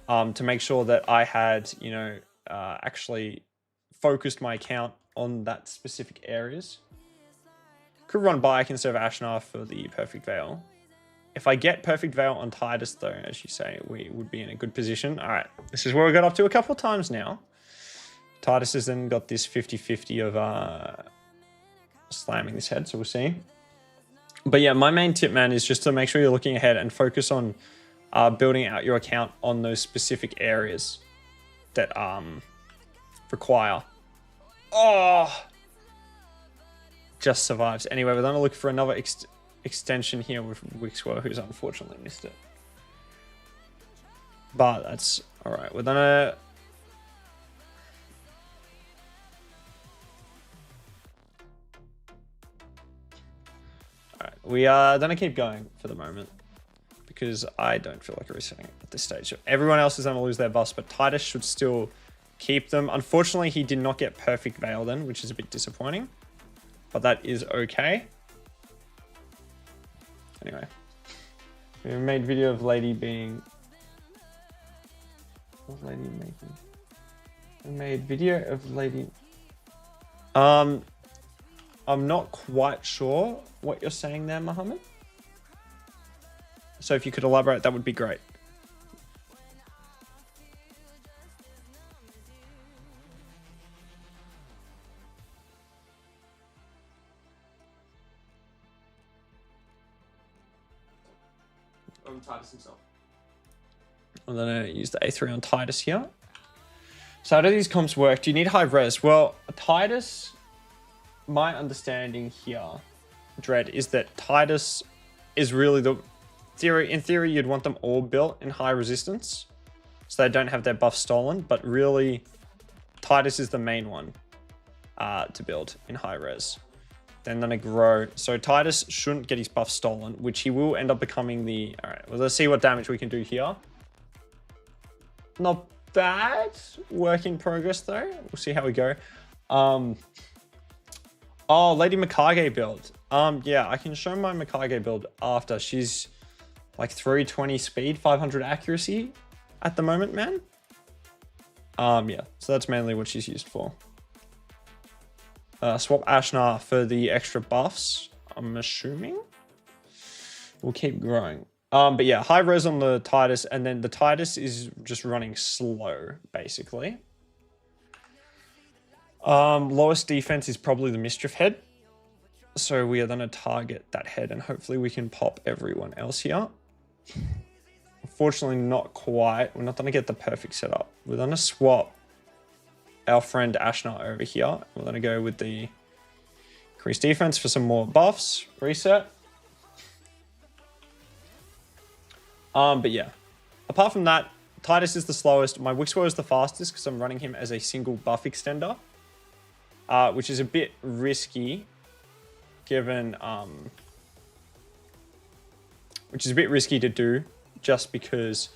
[SPEAKER 1] to make sure that I had, you know, actually focused my account on that specific areas. Could run Bike instead of Ashnar for the Perfect Veil. If I get Perfect Veil on Titus, though, as you say, we would be in a good position. All right, this is where we got up to a couple of times now. Titus has then got this 50-50 of slamming this head, so we'll see. But yeah, my main tip, man, is just to make sure you're looking ahead and focus on building out your account on those specific areas that require. Oh! Just survives. Anyway, we're going to look for another extension here with Wixwell, who's unfortunately missed it. But that's all right. We're gonna we are gonna keep going for the moment because I don't feel like resetting at this stage. Everyone else is gonna lose their buffs, but Titus should still keep them. Unfortunately, he did not get Perfect Veil then, which is a bit disappointing, but that is okay. Anyway, we made video of lady being. What lady making? We made video of lady. I'm not quite sure what you're saying there, Mohammed. So if you could elaborate, that would be great. Titus himself. I'm gonna use the A3 on Titus here. So how do these comps work? Do you need high res? Well, Titus, my understanding here, Dread, is that Titus is really the theory. In theory, you'd want them all built in high resistance, so they don't have their buff stolen. But really, Titus is the main one to build in high res. Then gonna grow. So Titus shouldn't get his buff stolen, which he will end up becoming the... All right, well, let's see what damage we can do here. Not bad. Work in progress, though. We'll see how we go. Oh, Lady Mikage build. Yeah, I can show my Mikage build after. She's like 320 speed, 500 accuracy at the moment, man. Yeah, so that's mainly what she's used for. Swap Ashnar for the extra buffs, I'm assuming. We'll keep growing. But yeah, high res on the Titus, and then the Titus is just running slow, basically. Lowest defense is probably the Mischief head. So we are going to target that head, and hopefully we can pop everyone else here. Unfortunately, not quite. We're not going to get the perfect setup. We're going to swap our friend Ashnar over here. We're going to go with the increased defense for some more buffs. Reset. But yeah, apart from that, Titus is the slowest. My Wixwell is the fastest because I'm running him as a single buff extender, which is a bit risky given, which is a bit risky to do just because,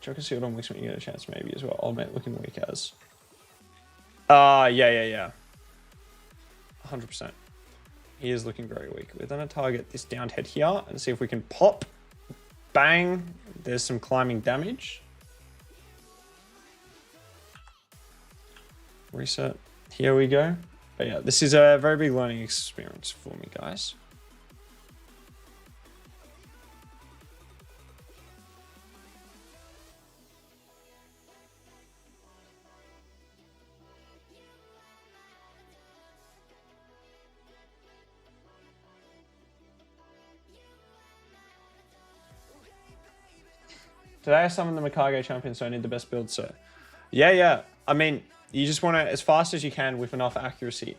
[SPEAKER 1] Chuck a shield on Wix when you get a chance, maybe as well. Old mate looking weak as. Yeah. 100%. He is looking very weak. We're going to target this downed head here and see if we can pop. Bang. There's some climbing damage. Reset. Here we go. But yeah, this is a very big learning experience for me, guys. Today I summoned the Mikage champion, so I need the best build, so... Yeah. I mean, you just want to, as fast as you can with enough accuracy.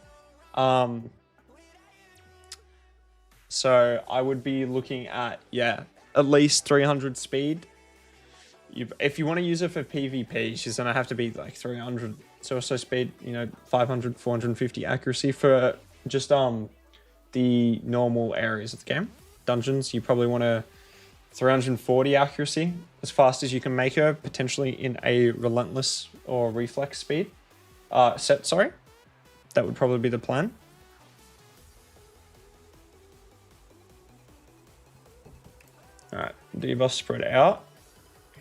[SPEAKER 1] So I would be looking at, yeah, at least 300 speed. If you want to use it for PvP, she's going to have to be like 300 so speed, 500, 450 accuracy for just the normal areas of the game. dungeons, you probably want to 340 accuracy as fast as you can make her, potentially in a relentless or reflex speed set. Sorry, that would probably be the plan. All right, debuff spread out.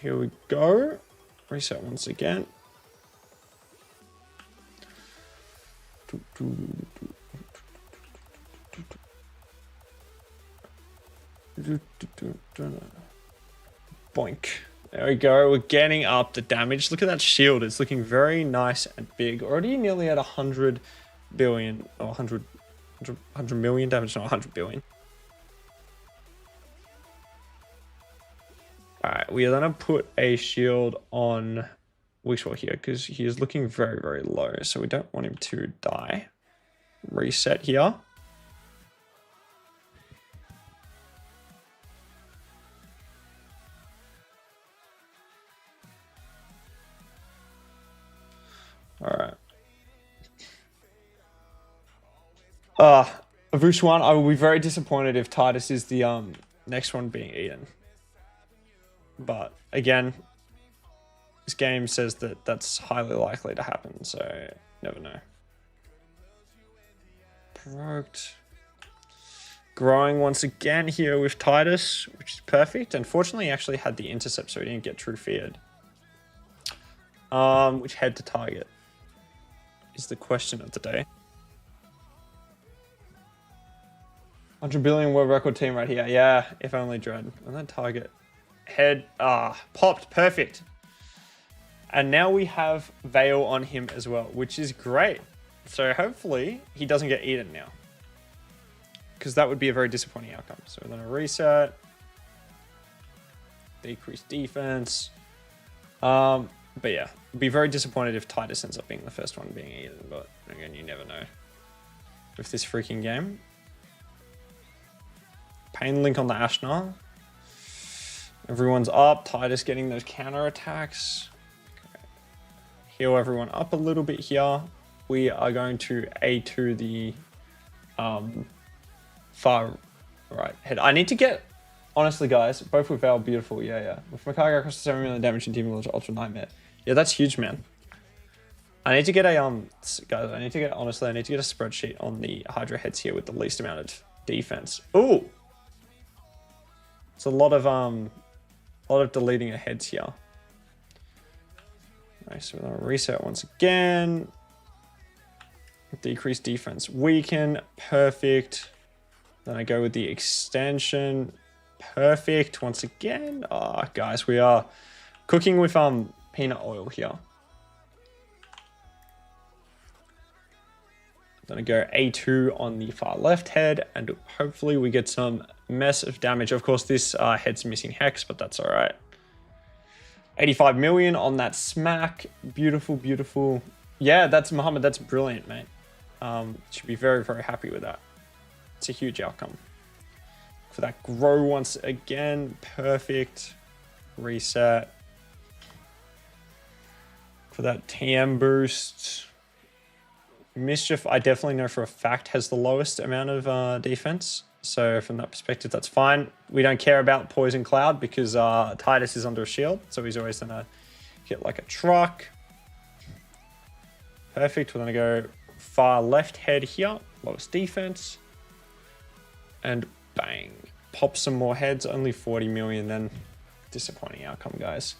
[SPEAKER 1] Here we go. Reset once again. Boink. There we go. We're getting up the damage. Look at that shield. It's looking very nice and big. Already nearly at 100 billion or 100 million damage, not 100 billion. All right, we are going to put a shield on Wishwa here because he is looking very, very low. So we don't want him to die. Reset here. All right. Avush one, I will be very disappointed if Titus is the next one being eaten. But again, this game says that that's highly likely to happen, so never know. Provoked. Growing once again here with Titus, which is perfect. Unfortunately, he actually had the intercept, so he didn't get true feared. Which head to target is the question of the day. 100 billion world record team right here. Yeah, if only Dread. And then target. Head, popped, perfect. And now we have Veil on him as well, which is great. So hopefully he doesn't get eaten now, because that would be a very disappointing outcome. So we're going to reset, decrease defense. But yeah, be very disappointed if Titus ends up being the first one being eaten, but again, you never know with this freaking game. Pain link on the Ashnar. Everyone's up. Titus getting those counter attacks. Okay. Heal everyone up a little bit here. We are going to A2 the far right head. I need to get, honestly, guys, both with Veil, beautiful. Yeah. With Macaga across the 7 million damage and Team Village Ultra Nightmare. Yeah, that's huge, man. I need to get a guys. I need to get a spreadsheet on the Hydra heads here with the least amount of defense. Ooh, it's a lot of deleting of heads here. Nice. So we're gonna reset once again. Decrease defense, weaken, perfect. Then I go with the extension, perfect. Once again, guys, we are cooking with peanut oil here. Then I go A2 on the far left head, and hopefully we get some mess of damage. Of course, this head's missing Hex, but that's all right. 85 million on that smack. Beautiful, beautiful. Yeah, that's Muhammad. That's brilliant, mate. Should be very, very happy with that. It's a huge outcome. For that grow once again, perfect. Reset. For that TM boost. Mischief, I definitely know for a fact, has the lowest amount of defense. So from that perspective, that's fine. We don't care about Poison Cloud because Titus is under a shield. So he's always going to get like a truck. Perfect. We're going to go far left head here. Lowest defense. And bang. Pop some more heads. Only 40 million then. Disappointing outcome, guys.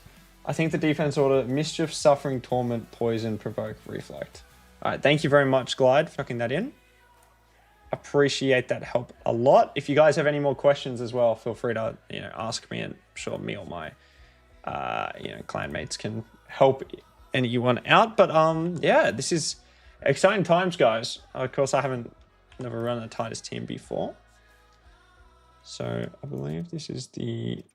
[SPEAKER 1] I think the defense order: Mischief, Suffering, Torment, Poison, Provoke, Reflect. All right, thank you very much, Glide, for knocking that in. Appreciate that help a lot. If you guys have any more questions as well, feel free to ask me, and I'm sure me or my clan mates can help anyone out. But yeah, this is exciting times, guys. Of course, I never run a Titus team before, so I believe this is the.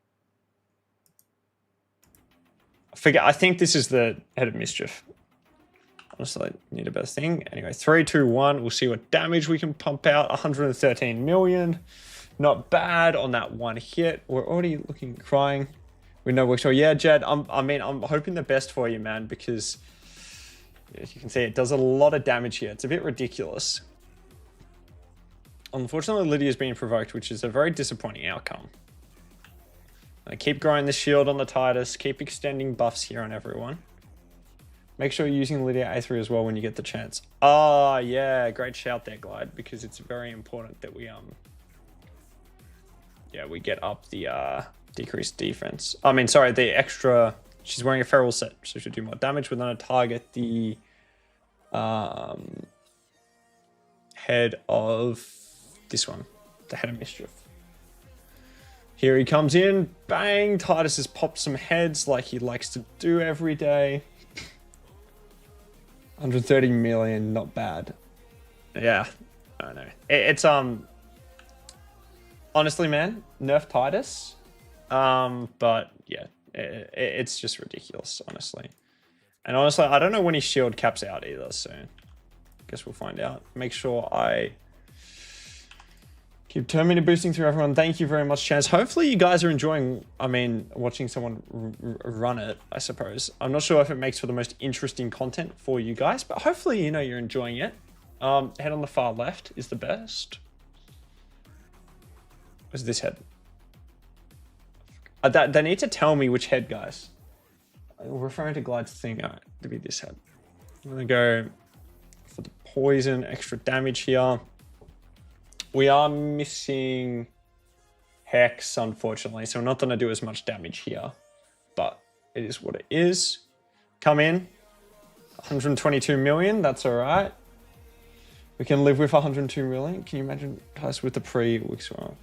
[SPEAKER 1] I think this is the head of Mischief. Honestly, I need a better thing. Anyway, 3, 2, 1. We'll see what damage we can pump out. 113 million. Not bad on that one hit. We're already looking crying. We know we're sure. Yeah, Jed, I'm hoping the best for you, man, because as you can see, it does a lot of damage here. It's a bit ridiculous. Unfortunately, Lydia's being provoked, which is a very disappointing outcome. I keep growing the shield on the Titus, keep extending buffs here on everyone. Make sure you're using Lydia A3 as well when you get the chance. Oh, yeah, great shout there, Glide, because it's very important that we we get up the decreased defense. I mean, sorry, the extra. She's wearing a feral set, so she'll do more damage within a target. The head of this one, the head of mischief. Here he comes in, bang! Titus has popped some heads like he likes to do every day. 130 million, not bad. Yeah, I don't know. It's honestly, man, nerf Titus. But yeah, it's just ridiculous, honestly. And honestly, I don't know when his shield caps out either, so I guess we'll find out. Make sure I keep turn meter boosting through everyone. Thank you very much, Chance. Hopefully you guys are enjoying, watching someone run it, I suppose. I'm not sure if it makes for the most interesting content for you guys, but hopefully, you're enjoying it. Head on the far left is the best. Where's this head? They need to tell me which head, guys. I'm referring to Glide's thing to be this head. I'm going to go for the poison, extra damage here. We are missing Hex, unfortunately, so we're not going to do as much damage here. But it is what it is. Come in. 122 million, that's all right. We can live with 102 million. Can you imagine us with the pre-Wixwell?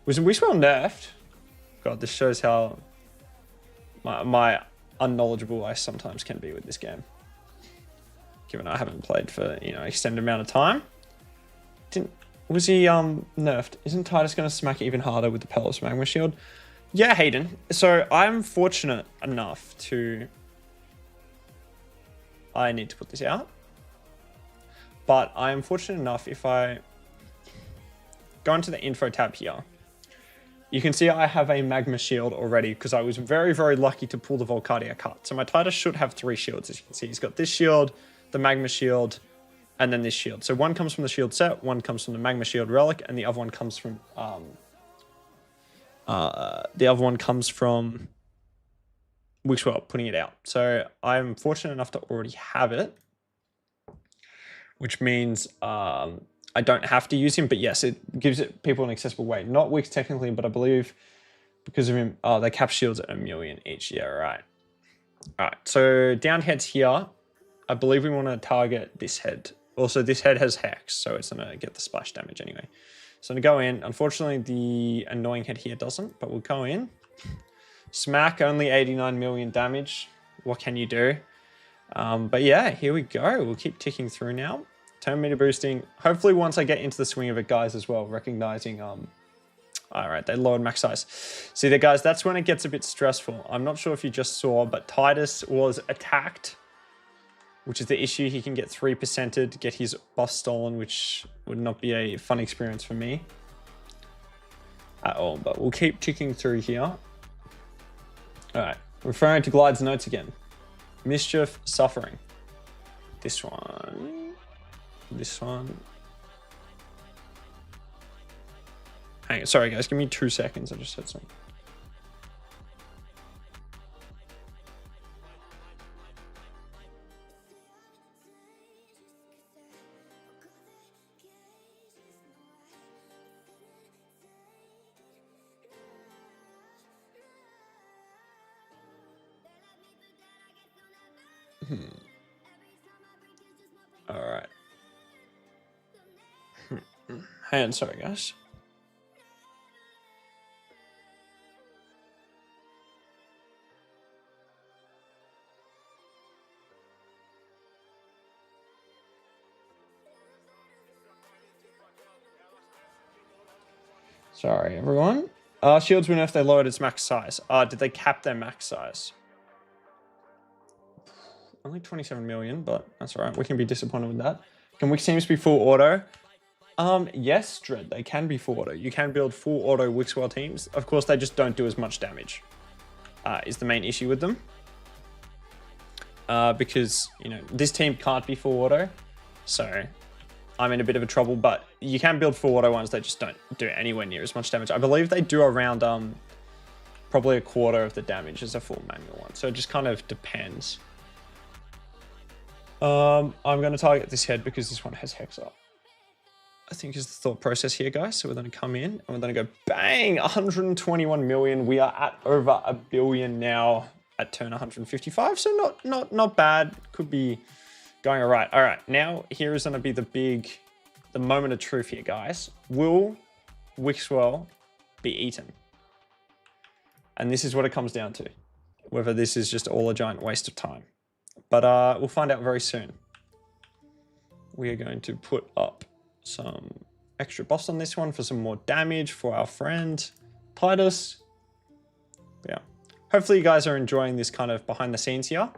[SPEAKER 1] Was Wixwell nerfed? God, this shows how my unknowledgeable I sometimes can be with this game. Given I haven't played for, extended amount of time. Was he nerfed? Isn't Titus going to smack even harder with the Pelos Magma Shield? Yeah, Hayden. So I'm fortunate enough to... I need to put this out. But I am fortunate enough if I go into the info tab here. You can see I have a Magma Shield already because I was very, very lucky to pull the Volcardia cut. So my Titus should have 3 shields, as you can see. He's got this shield, the Magma Shield, and then this shield. So one comes from the shield set, one comes from the Magma Shield relic, and the other one comes from Wixwell putting it out. So I'm fortunate enough to already have it, which means I don't have to use him. But yes, it gives it people an accessible way. Not Wix technically, but I believe because of him, they cap shields at 1 million each. Yeah, right. All right. So down heads here, I believe we want to target this head. Also, this head has Hex, so it's going to get the splash damage anyway. So I'm going to go in. Unfortunately, the annoying head here doesn't, but we'll go in. Smack, only 89 million damage. What can you do? But yeah, here we go. We'll keep ticking through now. Turn meter boosting. Hopefully once I get into the swing of it, guys, as well, recognizing... all right, they lowered max size. See there, guys, that's when it gets a bit stressful. I'm not sure if you just saw, but Titus was attacked, which is the issue. He can get 3%ed, get his buff stolen, which would not be a fun experience for me at all. But we'll keep ticking through here. All right, referring to Glide's notes again. Mischief, Suffering. This one. This one. Hang on, sorry guys, give me 2 seconds. I just said something. All right. Hang on, sorry guys. Sorry, everyone. Shields win if they lowered its max size. Did they cap their max size? Only 27 million, but that's all right. We can be disappointed with that. Can Wix teams be full auto? Yes, Dread, they can be full auto. You can build full auto Wixwell teams. Of course, they just don't do as much damage, is the main issue with them. Because, this team can't be full auto. So, I'm in a bit of a trouble, but you can build full auto ones that just don't do anywhere near as much damage. I believe they do around probably a quarter of the damage as a full manual one. So it just kind of depends. I'm going to target this head because this one has Hex up, I think is the thought process here, guys. So we're going to come in and we're going to go bang, 121 million. We are at over a billion now at turn 155. So not bad. Could be going all right. All right, now here is going to be the moment of truth here, guys. Will Wixwell be eaten? And this is what it comes down to, whether this is just all a giant waste of time. But we'll find out very soon. We are going to put up some extra buffs on this one for some more damage for our friend Titus. Yeah. Hopefully you guys are enjoying this kind of behind the scenes here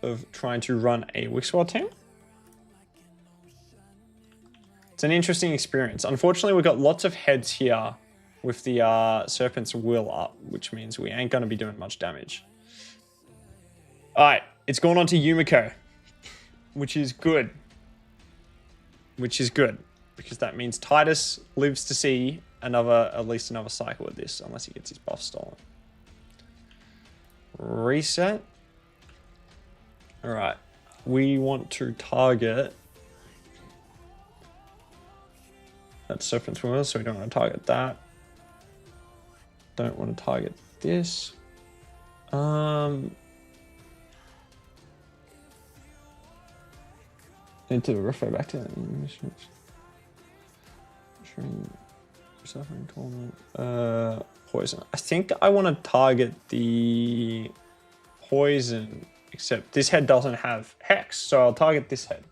[SPEAKER 1] of trying to run a Wixwell team. It's an interesting experience. Unfortunately, we've got lots of heads here with the Serpent's Will up, which means we ain't going to be doing much damage. All right, it's gone on to Yumiko, which is good. Which is good, because that means Titus lives to see at least another cycle of this, unless he gets his buff stolen. Reset. All right, we want to target that Serpent's Will, so we don't want to target that. Don't want to target this. Need to refer back to suffering torment. Poison. I think I want to target the poison, except this head doesn't have Hex, so I'll target this head.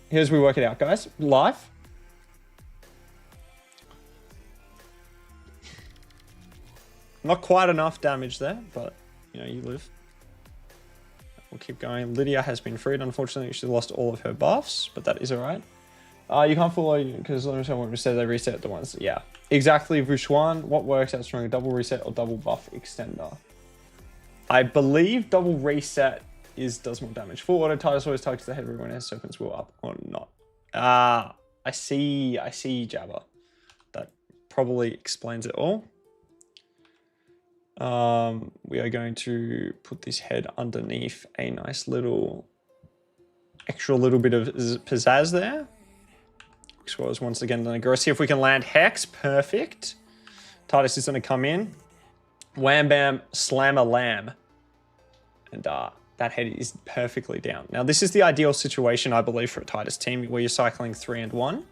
[SPEAKER 1] Here's we work it out, guys. Live. Not quite enough damage there, but you know, you live. We'll keep going. Lydia has been freed. Unfortunately, she lost all of her buffs, but that is all right. You can't follow because let me show what we said. They reset the ones. Yeah, exactly. Vushwan, what works out stronger, double reset or double buff extender? I believe double reset does more damage. Full auto Titus always targets the head of everyone has Serpent's Will up or not. I see Jabba. That probably explains it all. We are going to put this head underneath a nice little extra little bit of pizzazz there. Explores once again. Then go see if we can land Hex. Perfect. Titus is going to come in. Wham bam, slam a lamb. And that head is perfectly down. Now this is the ideal situation, I believe, for a Titus team where you're cycling 3 and 1.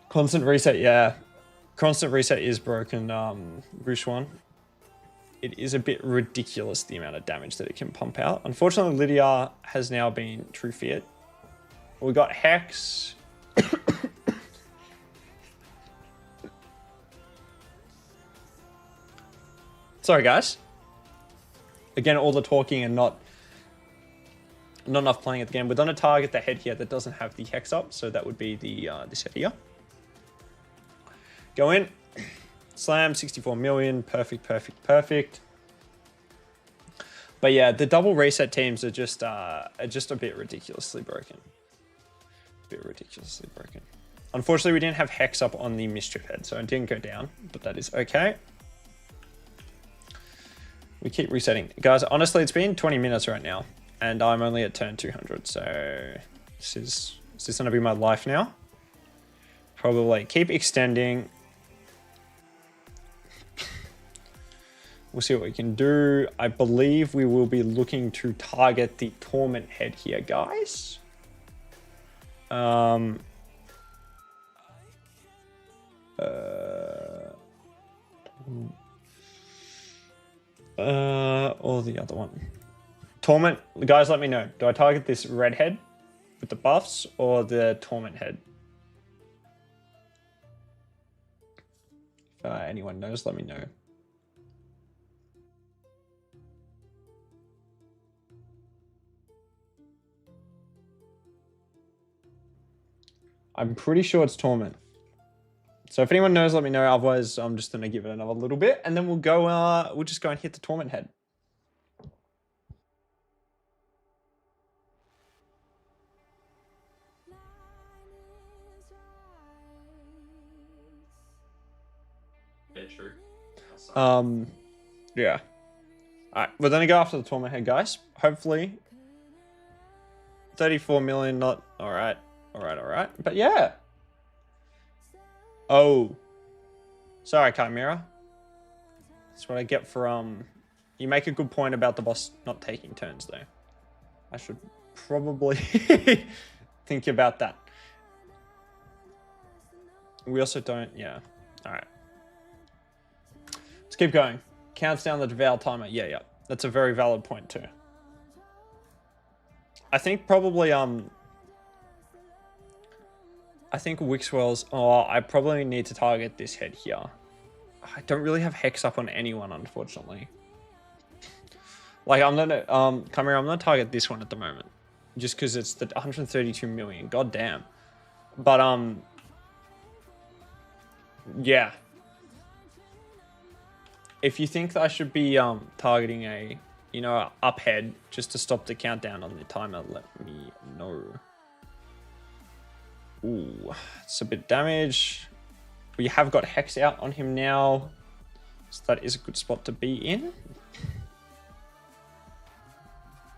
[SPEAKER 1] Constant reset, yeah. Constant reset is broken, Bruce one. It is a bit ridiculous the amount of damage that it can pump out. Unfortunately, Lydia has now been true feared. We got Hex. Sorry, guys. Again, all the talking and not enough playing at the game. We're going to target the head here that doesn't have the Hex up, so that would be the this head here. Go in, slam, 64 million, perfect. But yeah, the double reset teams are just a bit ridiculously broken. Unfortunately, we didn't have Hex up on the Mischief head, so it didn't go down, but that is okay. We keep resetting. Guys, honestly, it's been 20 minutes right now, and I'm only at turn 200, so this is going to be my life now. Probably keep extending. We'll see what we can do. I believe we will be looking to target the Torment head here, guys. Or the other one. Torment, guys, let me know. Do I target this red head with the buffs or the Torment head? If anyone knows, let me know. I'm pretty sure it's Torment. So if anyone knows, let me know. Otherwise, I'm just going to give it another little bit. And then we'll go, we'll just go and hit the Torment head.
[SPEAKER 2] Yeah, true.
[SPEAKER 1] Yeah. Alright, we're gonna go after the tournament head, guys. Hopefully 34 million, not alright. But yeah. Oh. Sorry, Chimera. That's what I get for you make a good point about the boss not taking turns though. I should probably think about that. We also don't, yeah. Alright. Let's keep going. Counts down the devour timer. Yeah. That's a very valid point too. I think probably I think Wixwell's I probably need to target this head here. I don't really have Hex up on anyone, unfortunately. Like I'm gonna come here, I'm gonna target this one at the moment. Just because it's the 132 million. God damn. But yeah. If you think that I should be targeting a, you know, up head just to stop the countdown on the timer, let me know. Ooh, it's a bit damage. We have got Hex out on him now, so that is a good spot to be in.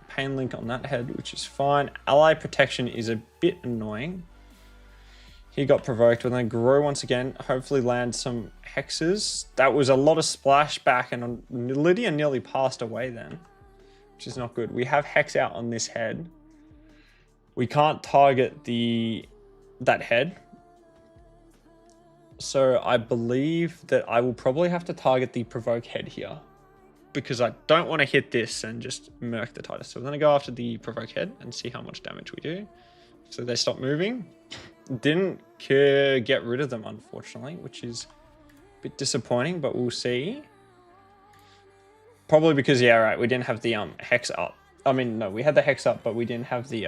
[SPEAKER 1] Pain Link on that head, which is fine. Ally Protection is a bit annoying. He got provoked. We're going to grow once again. Hopefully land some hexes. That was a lot of splashback, and Lydia nearly passed away then, which is not good. We have Hex out on this head. We can't target that head. So I believe that I will probably have to target the provoke head here, because I don't want to hit this and just murk the Titus. So we're going to go after the provoke head and see how much damage we do. So they stop moving. Didn't get rid of them, unfortunately, which is a bit disappointing, but we'll see. Probably because, yeah, right, we didn't have the hex up. I mean, no, we had the hex up, but we didn't have the...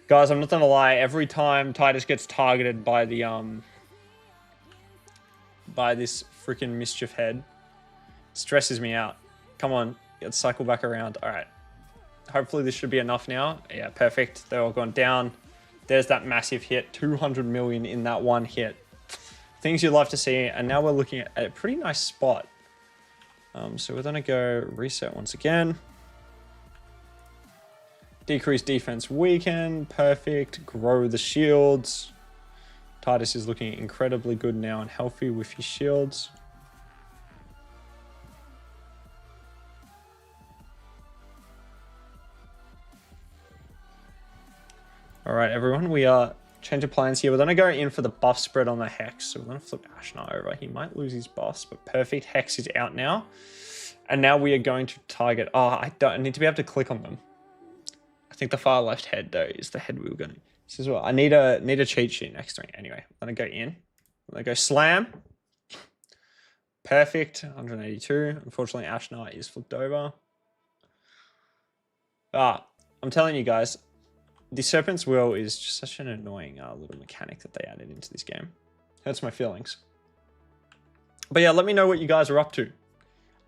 [SPEAKER 1] Guys, I'm not gonna lie, every time Titus gets targeted by the by this freaking mischief head, it stresses me out. Come on, let's cycle back around. All right. Hopefully this should be enough now. Yeah, perfect. They're all gone down. There's that massive hit. 200 million in that one hit. Things you'd love to see. And now we're looking at a pretty nice spot. So we're going to go reset once again. Decrease defense weaken. Perfect. Grow the shields. Titus is looking incredibly good now and healthy with his shields. All right, everyone, we are changing plans here. We're going to go in for the buff spread on the Hex. So we're going to flip Ashnar over. He might lose his buffs, but perfect. Hex is out now. And now we are going to target... Oh, I need to be able to click on them. I think the far left head, though, is the head we were going to... This is what... I need a cheat sheet next to me. Anyway, I'm going to go in. I'm going to go slam. Perfect. 182. Unfortunately, Ashnar is flipped over. I'm telling you guys... The Serpent's Will is just such an annoying little mechanic that they added into this game. Hurts my feelings. But yeah, let me know what you guys are up to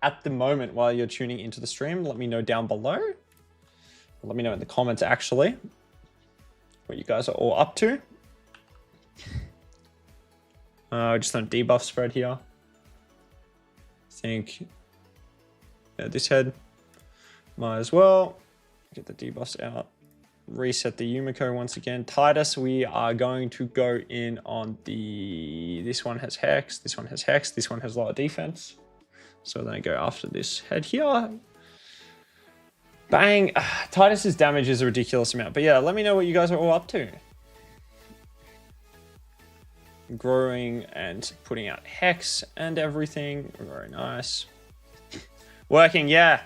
[SPEAKER 1] at the moment while you're tuning into the stream. Let me know down below. Let me know in the comments, actually, what you guys are all up to. Just on debuff spread here. I think this head might as well get the debuffs out. Reset the Yumiko once again. Titus, we are going to go in on the... This one has Hex, this one has Hex, this one has lower defense. So then I go after this head here. Bang! Titus's damage is a ridiculous amount. But yeah, let me know what you guys are all up to. Growing and putting out Hex and everything. Very nice. Working, yeah.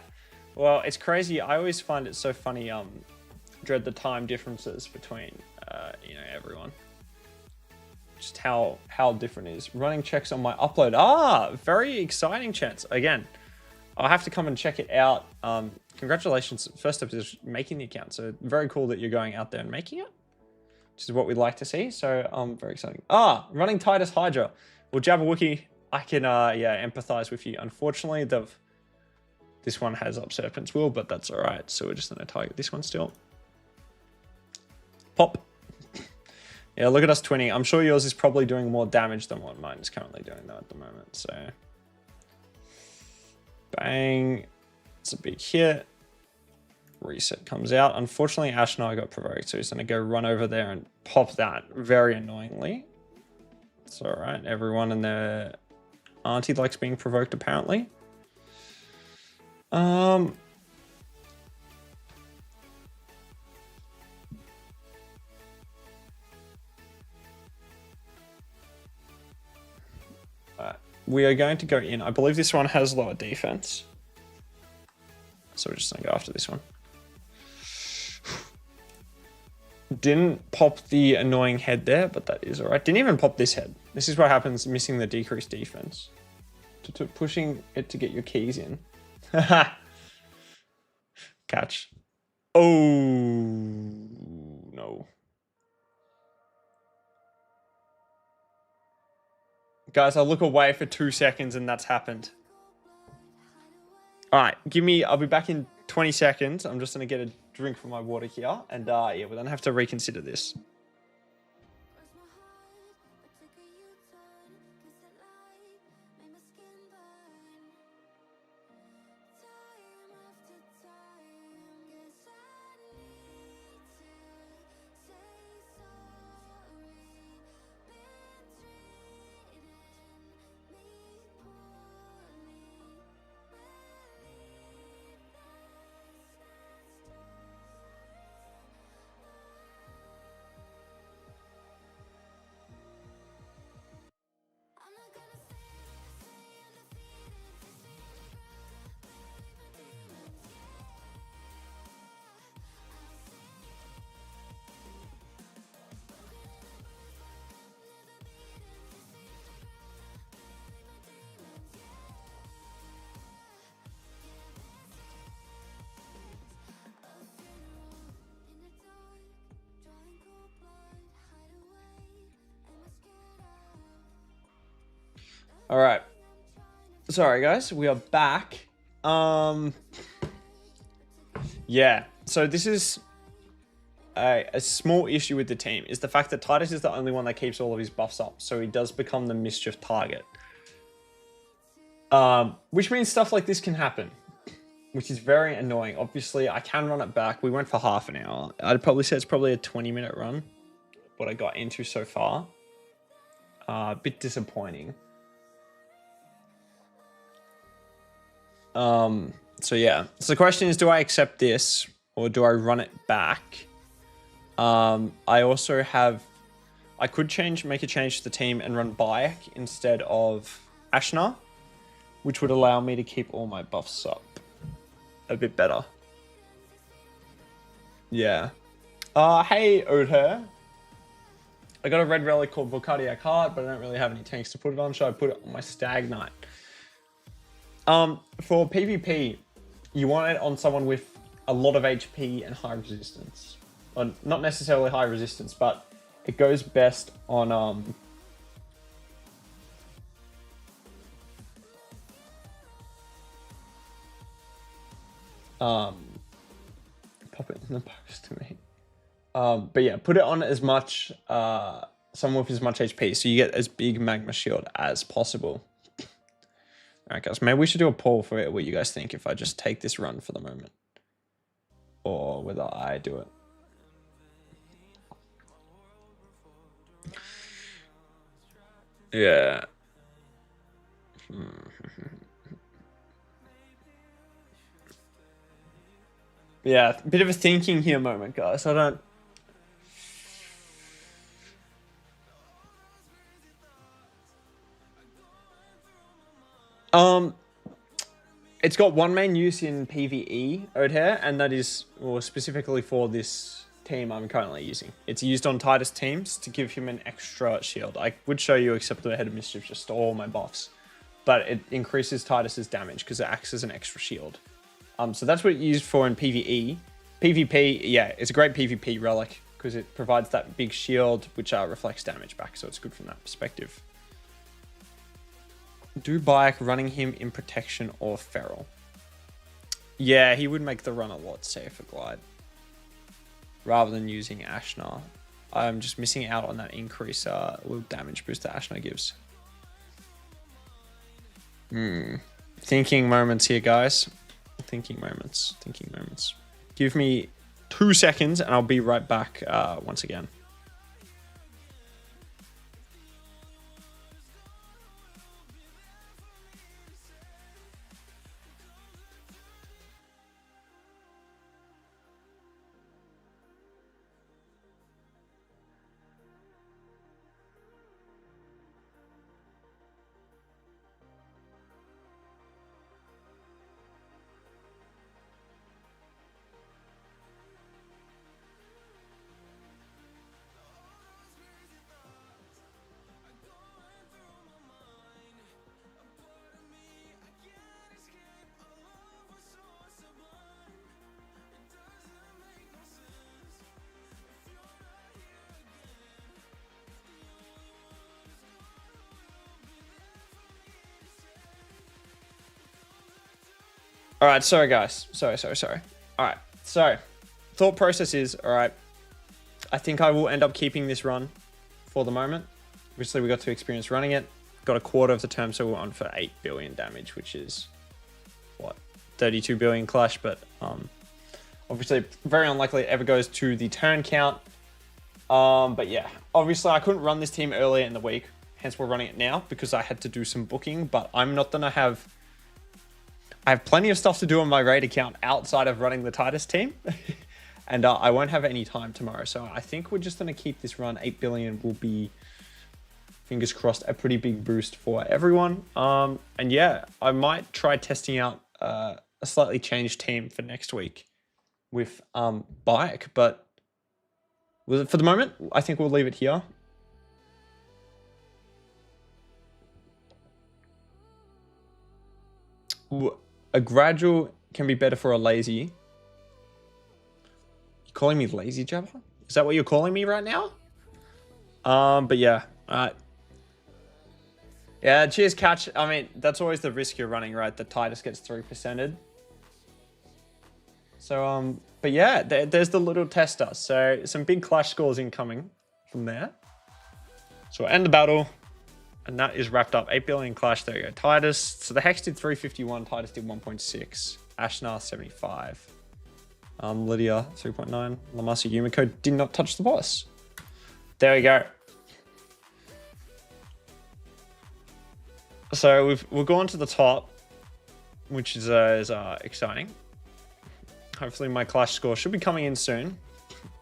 [SPEAKER 1] Well, it's crazy. I always find it so funny, dread the time differences between everyone, just how different it is. Running checks on my upload. Very exciting, chats. Again, I'll have to come and check it out. Congratulations, first step is making the account, so very cool that you're going out there and making it, which is what we'd like to see. So very exciting. Running Titus Hydra. Well, Jabberwocky, I can empathize with you. Unfortunately, this one has up Serpent's Will, but that's all right. So we're just going to target this one still. Pop. Yeah, look at us twinning. I'm sure yours is probably doing more damage than what mine is currently doing though at the moment. So bang. It's a big hit. Reset comes out. Unfortunately, Ashnar got provoked, so he's going to go run over there and pop that very annoyingly. It's all right. Everyone and their auntie likes being provoked, apparently. We are going to go in. I believe this one has lower defense. So we're just going to go after this one. Didn't pop the annoying head there, but that is all right. Didn't even pop this head. This is what happens missing the decreased defense. To pushing it to get your keys in. Catch. Oh, no. Guys, I look away for 2 seconds and that's happened. All right, I'll be back in 20 seconds. I'm just going to get a drink from my water here. And yeah, we're going to have to reconsider this. All right. Sorry, guys. We are back. Yeah. So this is a small issue with the team is the fact that Titus is the only one that keeps all of his buffs up. So he does become the mischief target. Which means stuff like this can happen, which is very annoying. Obviously, I can run it back. We went for half an hour. I'd probably say it's probably a 20-minute run, what I got into so far. A bit disappointing. So yeah. So the question is, do I accept this or do I run it back? I also have, I could make a change to the team and run Bayek instead of Ashnar, which would allow me to keep all my buffs up a bit better. Yeah. Hey, Odher. I got a red relic called Volcardiac Heart, but I don't really have any tanks to put it on. Should I put it on my Stag Knight? For PvP, you want it on someone with a lot of HP and high resistance. Or not necessarily high resistance, but it goes best on pop it in the post to me. But yeah, put it on as much someone with as much HP, so you get as big magma shield as possible. Alright guys, maybe we should do a poll for it, what you guys think if I just take this run for the moment. Or whether I do it. Yeah. Yeah, a bit of a thinking here moment, guys. I don't... It's got one main use in PvE, Odhair, and that is specifically for this team I'm currently using. It's used on Titus teams to give him an extra shield. I would show you, except the Head of Mischief just stole all my buffs. But it increases Titus's damage because it acts as an extra shield. So that's what it's used for in PvE. PvP, yeah, it's a great PvP relic because it provides that big shield which reflects damage back, so it's good from that perspective. Do Bayek running him in protection or feral? Yeah, he would make the run a lot safer, Glide. Rather than using Ashnar. I'm just missing out on that increase little damage boost that Ashna gives. Thinking moments here, guys. Thinking moments. Give me 2 seconds and I'll be right back once again. All right, sorry guys. Sorry. All right, so thought process is, all right, I think I will end up keeping this run for the moment. Obviously, we got to experience running it. Got a quarter of the term, so we're on for 8 billion damage, which is, what, 32 billion clash, but obviously very unlikely it ever goes to the turn count. But yeah, obviously I couldn't run this team earlier in the week, hence we're running it now because I had to do some booking, but I'm not going to have... I have plenty of stuff to do on my raid account outside of running the Titus team. And I won't have any time tomorrow. So I think we're just going to keep this run. 8 billion will be, fingers crossed, a pretty big boost for everyone. And yeah, I might try testing out a slightly changed team for next week with Bike. But for the moment, I think we'll leave it here. A gradual can be better for a lazy. You calling me lazy, Jabba? Is that what you're calling me right now? But yeah, yeah, cheers, catch. I mean, that's always the risk you're running, right? The Titus gets 3%ed. So, but yeah, there's the little tester. So some big clash scores incoming from there. So we'll end the battle. And that is wrapped up. 8 billion clash. There you go. Titus. So the Hex did 351. Titus did 1.6. Ashnar 75. Lydia 3.9. Lamasa Yumiko did not touch the boss. There we go. So we'll go on to the top, which is exciting. Hopefully my clash score should be coming in soon.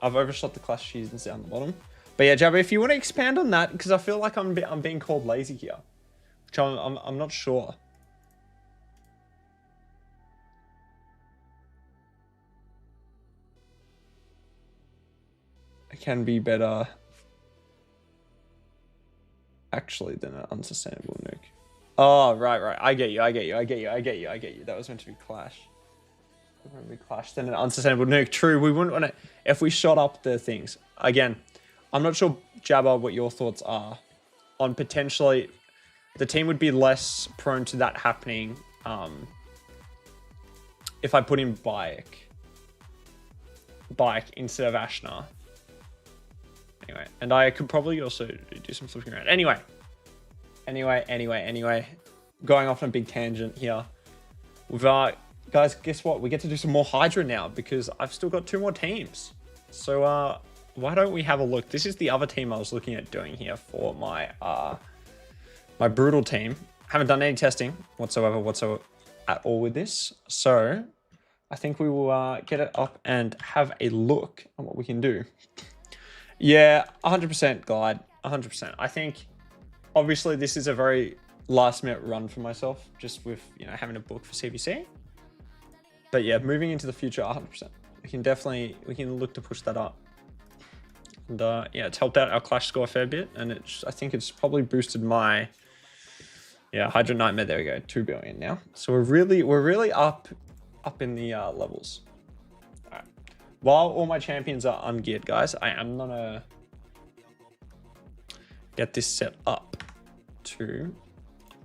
[SPEAKER 1] I've overshot the clash seasons down the bottom. But yeah, Jabba, if you want to expand on that, because I feel like I'm being called lazy here, which I'm not sure. It can be better, actually, than an unsustainable nuke. Oh, right. I get you. That was meant to be clash. When we clash, then an unsustainable nuke. True, we wouldn't want to, if we shot up the things. Again, I'm not sure, Jabba, what your thoughts are on potentially the team would be less prone to that happening if I put in Bike instead of Ashnar. Anyway, and I could probably also do some flipping around. Anyway. Going off on a big tangent here. We've guys, guess what? We get to do some more Hydra now because I've still got 2 more teams. So why don't we have a look? This is the other team I was looking at doing here for my my brutal team. Haven't done any testing whatsoever at all with this. So I think we will get it up and have a look at what we can do. Yeah, 100% glide, 100%. I think obviously this is a very last minute run for myself, just with having a book for CvC. But yeah, moving into the future, 100%. We can look to push that up. And yeah, it's helped out our clash score a fair bit, and I think it's probably boosted my Hydra Nightmare. There we go, 2 billion now. So we're really up in the levels. All right. While all my champions are ungeared, guys, I am gonna get this set up to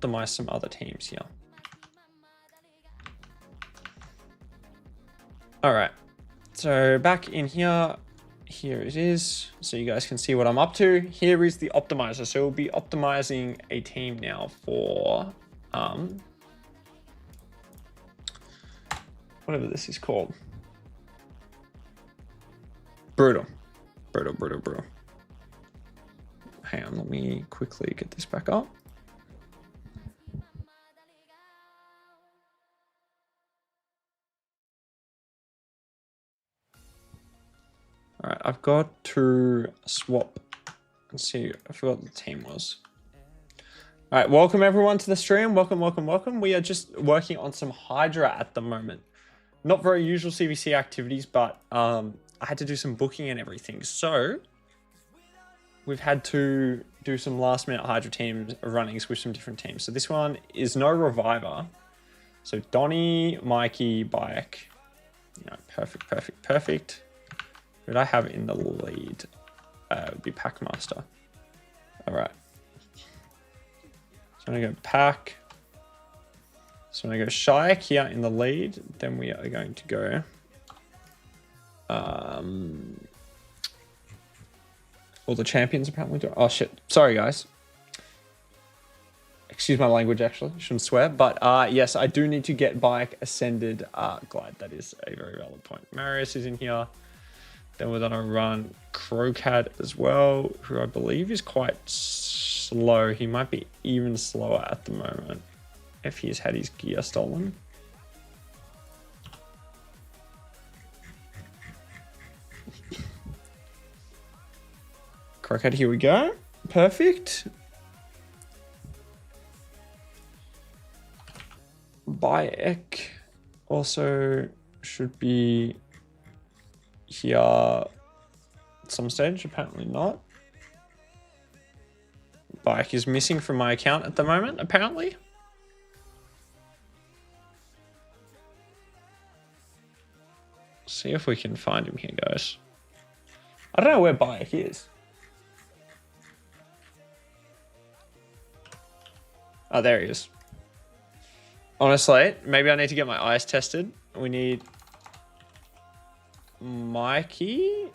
[SPEAKER 1] optimize some other teams here. All right, so back in here, here it is, so you guys can see what I'm up to. Here is the optimizer. So we'll be optimizing a team now for whatever this is called. Brutal. Hang on, let me quickly get this back up. All right, I've got to swap. Let's see, I forgot what the team was. All right, welcome everyone to the stream. Welcome. We are just working on some Hydra at the moment. Not very usual CvC activities, but I had to do some booking and everything. So we've had to do some last minute Hydra teams runnings with some different teams. So this one is no reviver. So Donnie, Mikey, Bike. You know, perfect. Who did I have in the lead? It would be Packmaster. All right. So I'm gonna go Pack. So I'm gonna go Shayak here in the lead. Then we are going to go. All the champions apparently do. Oh shit! Sorry guys. Excuse my language. Actually, shouldn't swear. But yes, I do need to get Bike Ascended Glide. That is a very valid point. Marius is in here. Then we're gonna run Crocat as well, who I believe is quite slow. He might be even slower at the moment if he's had his gear stolen. Crocat, here we go. Perfect. Bayek also should be here at some stage, apparently not. Bike is missing from my account at the moment, apparently. See if we can find him here, guys. I don't know where Bike is. Oh, there he is. Honestly, maybe I need to get my eyes tested. We need Mikey.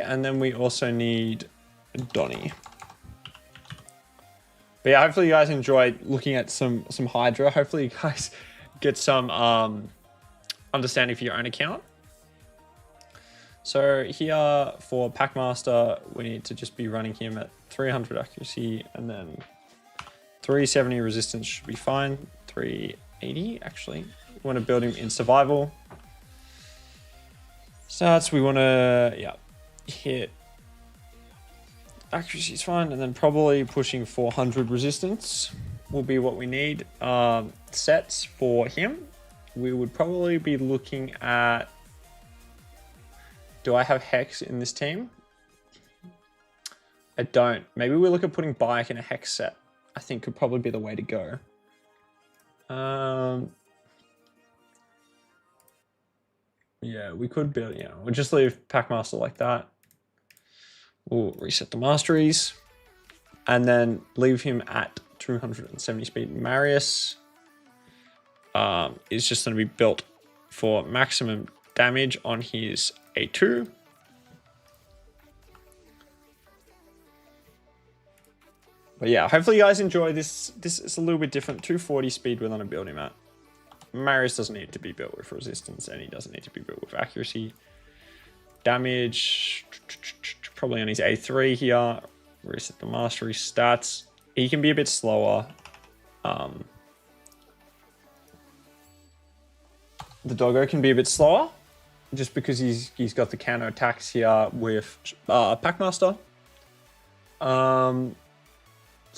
[SPEAKER 1] And then we also need Donnie. But yeah, hopefully you guys enjoyed looking at some Hydra. Hopefully you guys get some understanding for your own account. So here for Packmaster, we need to just be running him at 300 accuracy and then 370 resistance should be fine. 380 actually. We want to build him in survival. Stats, we want to, hit accuracy is fine, and then probably pushing 400 resistance will be what we need. Sets for him, we would probably be looking at, do I have Hex in this team? I don't. Maybe we look at putting Bike in a Hex set. I think could probably be the way to go. Yeah, we could build, we'll just leave Packmaster like that. We'll reset the masteries and then leave him at 270 speed. Marius is just going to be built for maximum damage on his A2. But yeah, hopefully you guys enjoy this. This is a little bit different. 240 speed we're going to build him at. Marius doesn't need to be built with resistance and he doesn't need to be built with accuracy. Damage, probably on his A3 here. Reset the mastery stats. He can be a bit slower. The doggo can be a bit slower just because he's got the counter attacks here with Packmaster. So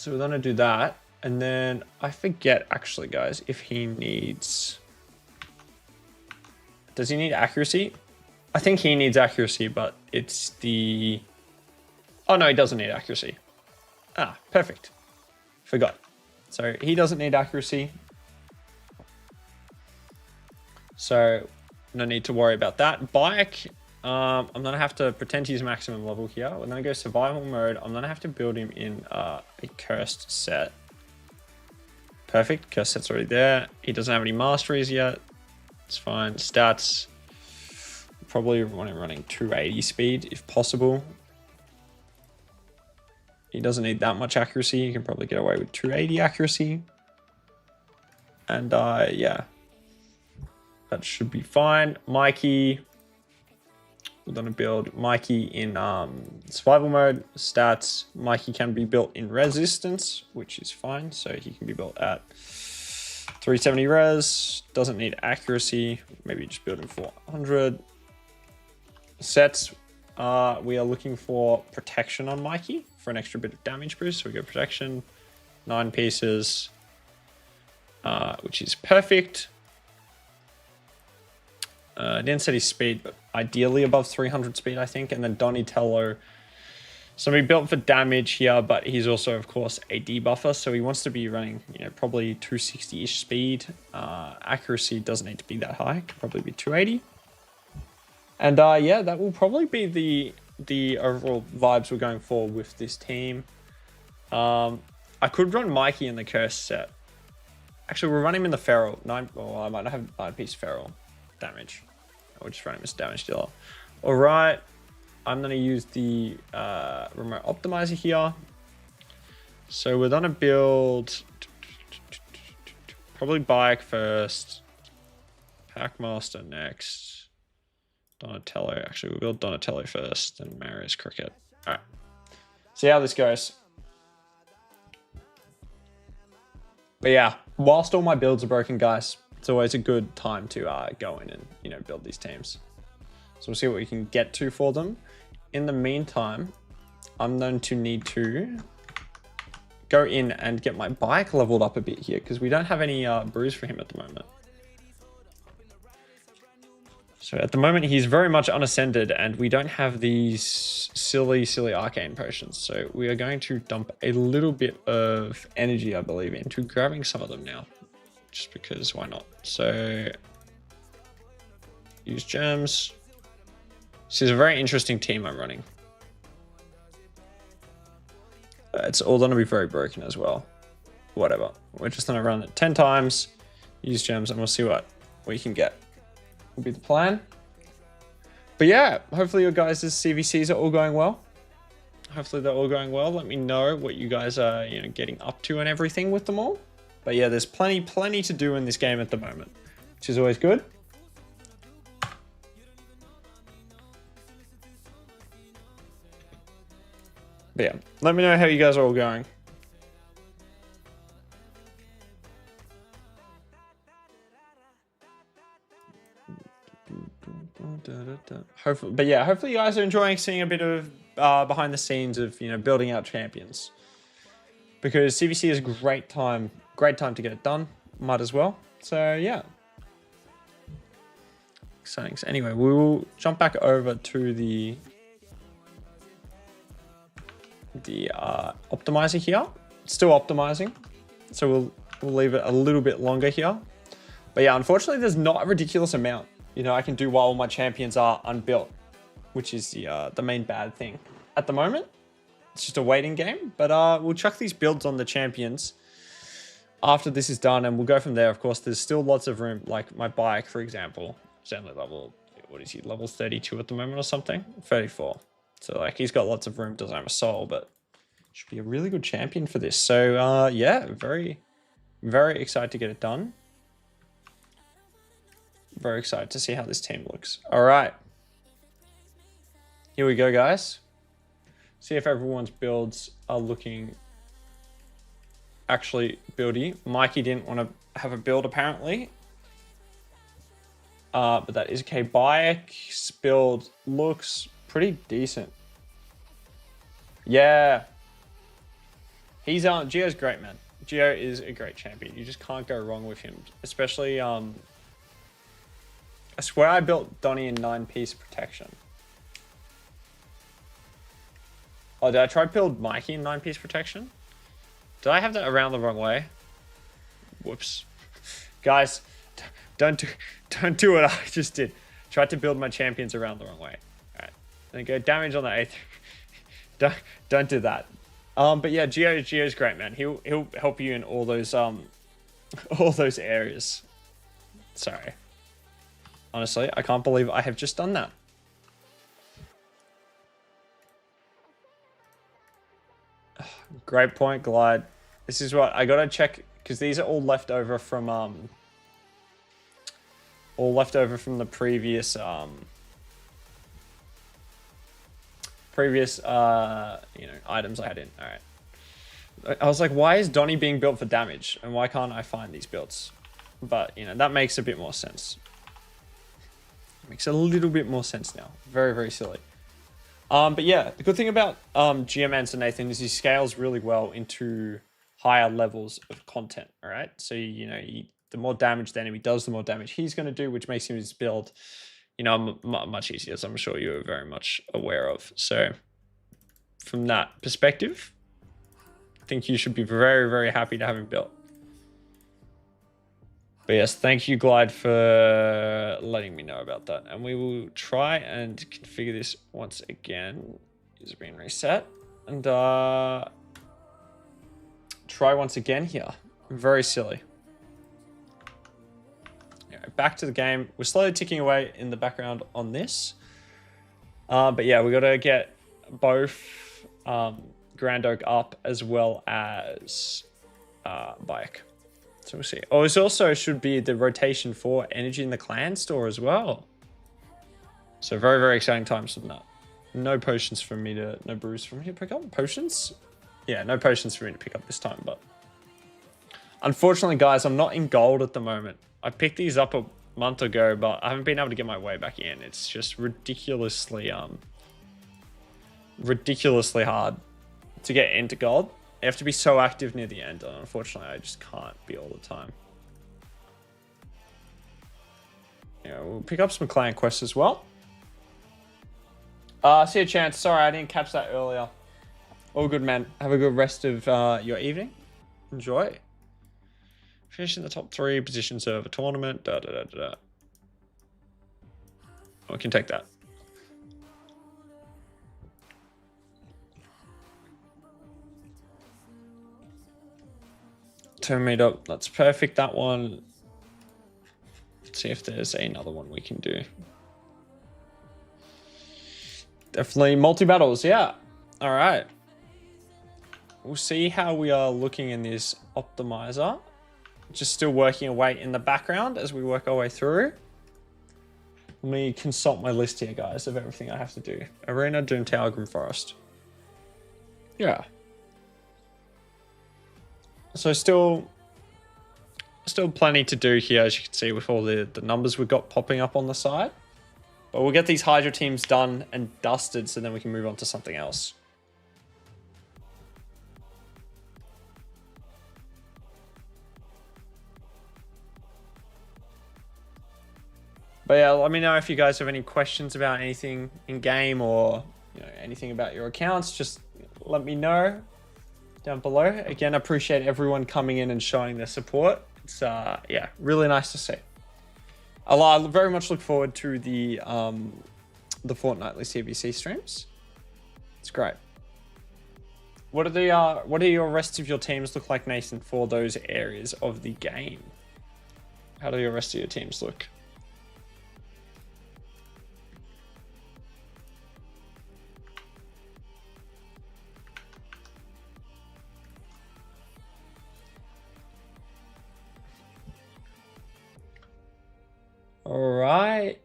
[SPEAKER 1] we're gonna do that. And then I forget actually, guys, if he needs, does he need accuracy? I think he needs accuracy, but it's the, oh no, he doesn't need accuracy. Ah, perfect. Forgot. So he doesn't need accuracy. So no need to worry about that. Bike, I'm gonna have to pretend he's maximum level here. We're gonna go survival mode. I'm gonna have to build him in a cursed set. Perfect. Curse set's already there. He doesn't have any masteries yet. It's fine. Stats. Probably running 280 speed if possible. He doesn't need that much accuracy. You can probably get away with 280 accuracy. And yeah, that should be fine. Mikey. We're going to build Mikey in survival mode. Stats. Mikey can be built in resistance, which is fine. So he can be built at 370 res. Doesn't need accuracy. Maybe just build him 400. Sets. We are looking for protection on Mikey for an extra bit of damage boost. So we go protection. 9 pieces. Which is perfect. Didn't set his speed, but ideally above 300 speed, I think. And then Donatello. Somebody built for damage here, but he's also, of course, a debuffer. So he wants to be running, probably 260-ish speed. Accuracy doesn't need to be that high. It could probably be 280. And yeah, that will probably be the overall vibes we're going for with this team. I could run Mikey in the curse set. Actually, we'll run him in the feral. I might have 9-piece feral damage. I'll just run him as damage dealer. All right. I'm going to use the remote optimizer here. So we're going to build probably bike first. Packmaster next. Donatello. Actually, we'll build Donatello first. Then Mario's Cricket. All right. See how this goes. But yeah, whilst all my builds are broken, guys, it's always a good time to go in and, build these teams. So we'll see what we can get to for them. In the meantime, I'm going to need to go in and get my bike leveled up a bit here because we don't have any brews for him at the moment. So at the moment, he's very much unascended and we don't have these silly arcane potions. So we are going to dump a little bit of energy, I believe, into grabbing some of them now. Just because, why not? So use gems. This is a very interesting team I'm running. It's all going to be very broken as well. Whatever. We're just going to run it 10 times, use gems, and we'll see what we can get. Will be the plan. But yeah, hopefully your guys' CVCs are all going well. Hopefully they're all going well. Let me know what you guys are, getting up to and everything with them all. But yeah, there's plenty to do in this game at the moment, which is always good. But yeah, let me know how you guys are all going. Hopefully you guys are enjoying seeing a bit of behind the scenes of building out champions, because CvC is a great time to get it done. Might as well. So yeah, exciting. So anyway, we will jump back over to the optimizer here. It's still optimizing, so we'll leave it a little bit longer here. But yeah, unfortunately, there's not a ridiculous amount I can do while my champions are unbuilt, which is the main bad thing at the moment. It's just a waiting game, but we'll chuck these builds on the champions after this is done, and we'll go from there. Of course, there's still lots of room, like my bike, for example, is only level, what is he, level 32 at the moment or something? 34. So like he's got lots of room, doesn't have a soul, but should be a really good champion for this. So yeah, very, very excited to get it done. Very excited to see how this team looks. All right. Here we go, guys. See if everyone's builds are looking actually buildy. Mikey didn't want to have a build, apparently. But that is okay. Bike's build looks pretty decent. Yeah. He's Gio's great, man. Gio is a great champion. You just can't go wrong with him. Especially I swear I built Donnie in 9-piece protection. Oh, did I try to build Mikey in 9-piece protection? Did I have that around the wrong way? Whoops. Guys, don't do what I just did. Tried to build my champions around the wrong way. Alright. Then go damage on the 8th. Don't do that. But yeah, Gio's great, man. He'll help you in all those All those areas. Sorry. Honestly, I can't believe I have just done that. Great point, Glide. This is what I gotta check, because these are all left over from the previous you know, items I had in. All right. I was like, why is Donnie being built for damage, and why can't I find these builds? But you know, that makes a bit more sense. It makes a little bit more sense now. Very, very silly. But yeah, the good thing about GM Answer Nathan is he scales really well into higher levels of content. All right, so you know, the more damage the enemy does, the more damage he's going to do, which makes his build, you know, much easier, as I'm sure you're very much aware of. So from that perspective, I think you should be very, very happy to have him built. But yes, thank you, Glide, for letting me know about that. And we will try and configure this once again. User being reset. And try once again here. Very silly. Anyway, back to the game. We're slowly ticking away in the background on this. But yeah, we got to get both Grand Oak up as well as Bike. So we'll see. Oh, this also should be the rotation for energy in the clan store as well. So very, very exciting times from that. No potions for me to, no brews for me to pick up. Potions? Yeah, no potions for me to pick up this time, but unfortunately, guys, I'm not in gold at the moment. I picked these up a month ago, but I haven't been able to get my way back in. It's just ridiculously hard to get into gold. You have to be so active near the end, and unfortunately, I just can't be all the time. Yeah, we'll pick up some clan quests as well. See you, Chance. Sorry, I didn't catch that earlier. All good, man. Have a good rest of your evening. Enjoy. Finish in the top 3 positions of a tournament. Da da da da. Oh, we can take that. Turn meet up. That's perfect. That one. Let's see if there's another one we can do. Definitely multi-battles. Yeah. All right. We'll see how we are looking in this optimizer. Just still working away in the background as we work our way through. Let me consult my list here, guys, of everything I have to do. Arena, Doom Tower, Grim Forest. Yeah. So still plenty to do here, as you can see, with all the numbers we've got popping up on the side. But we'll get these Hydra teams done and dusted, so then we can move on to something else. But yeah, let me know if you guys have any questions about anything in game, or you know, anything about your accounts. Just let me know down below. Again, I appreciate everyone coming in and showing their support. It's yeah, really nice to see. I very much look forward to the fortnightly CvC streams. It's great. What do your rest of your teams look like, Nathan, for those areas of the game? How do your rest of your teams look? All right,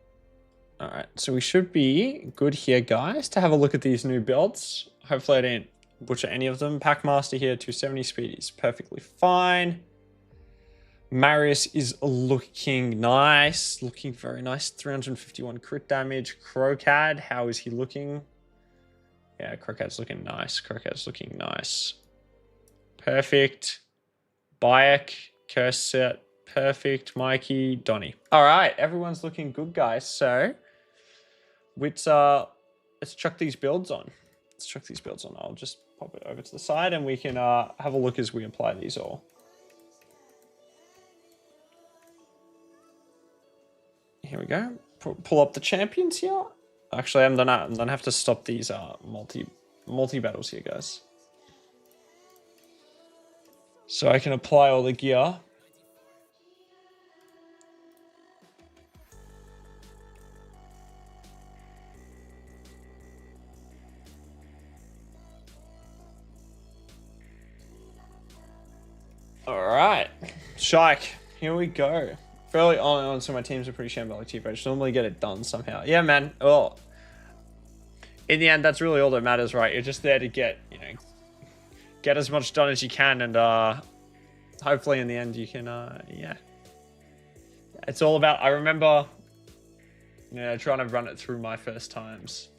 [SPEAKER 1] so we should be good here, guys, to have a look at these new builds. Hopefully I didn't butcher any of them. Packmaster here, 270 speed is perfectly fine. Marius is looking nice, looking very nice. 351 crit damage. Crocad, how is he looking? Yeah, Crocad's looking nice. Crocad's looking nice. Perfect. Bayek, curse set. Perfect. Mikey, Donnie. All right, everyone's looking good, guys. So let's chuck these builds on. Let's chuck these builds on. I'll just pop it over to the side and we can have a look as we apply these all. Here we go. Pull up the champions here. Actually, I'm gonna have to stop these multi battles here, guys. So I can apply all the gear. All right, Shike, here we go. Fairly on, so my teams are pretty shambolic too, but I just normally get it done somehow. Yeah, man. Oh, in the end, that's really all that matters, right? You're just there to get, get as much done as you can, and hopefully in the end you can, yeah. It's all about. I remember, trying to run it through my first times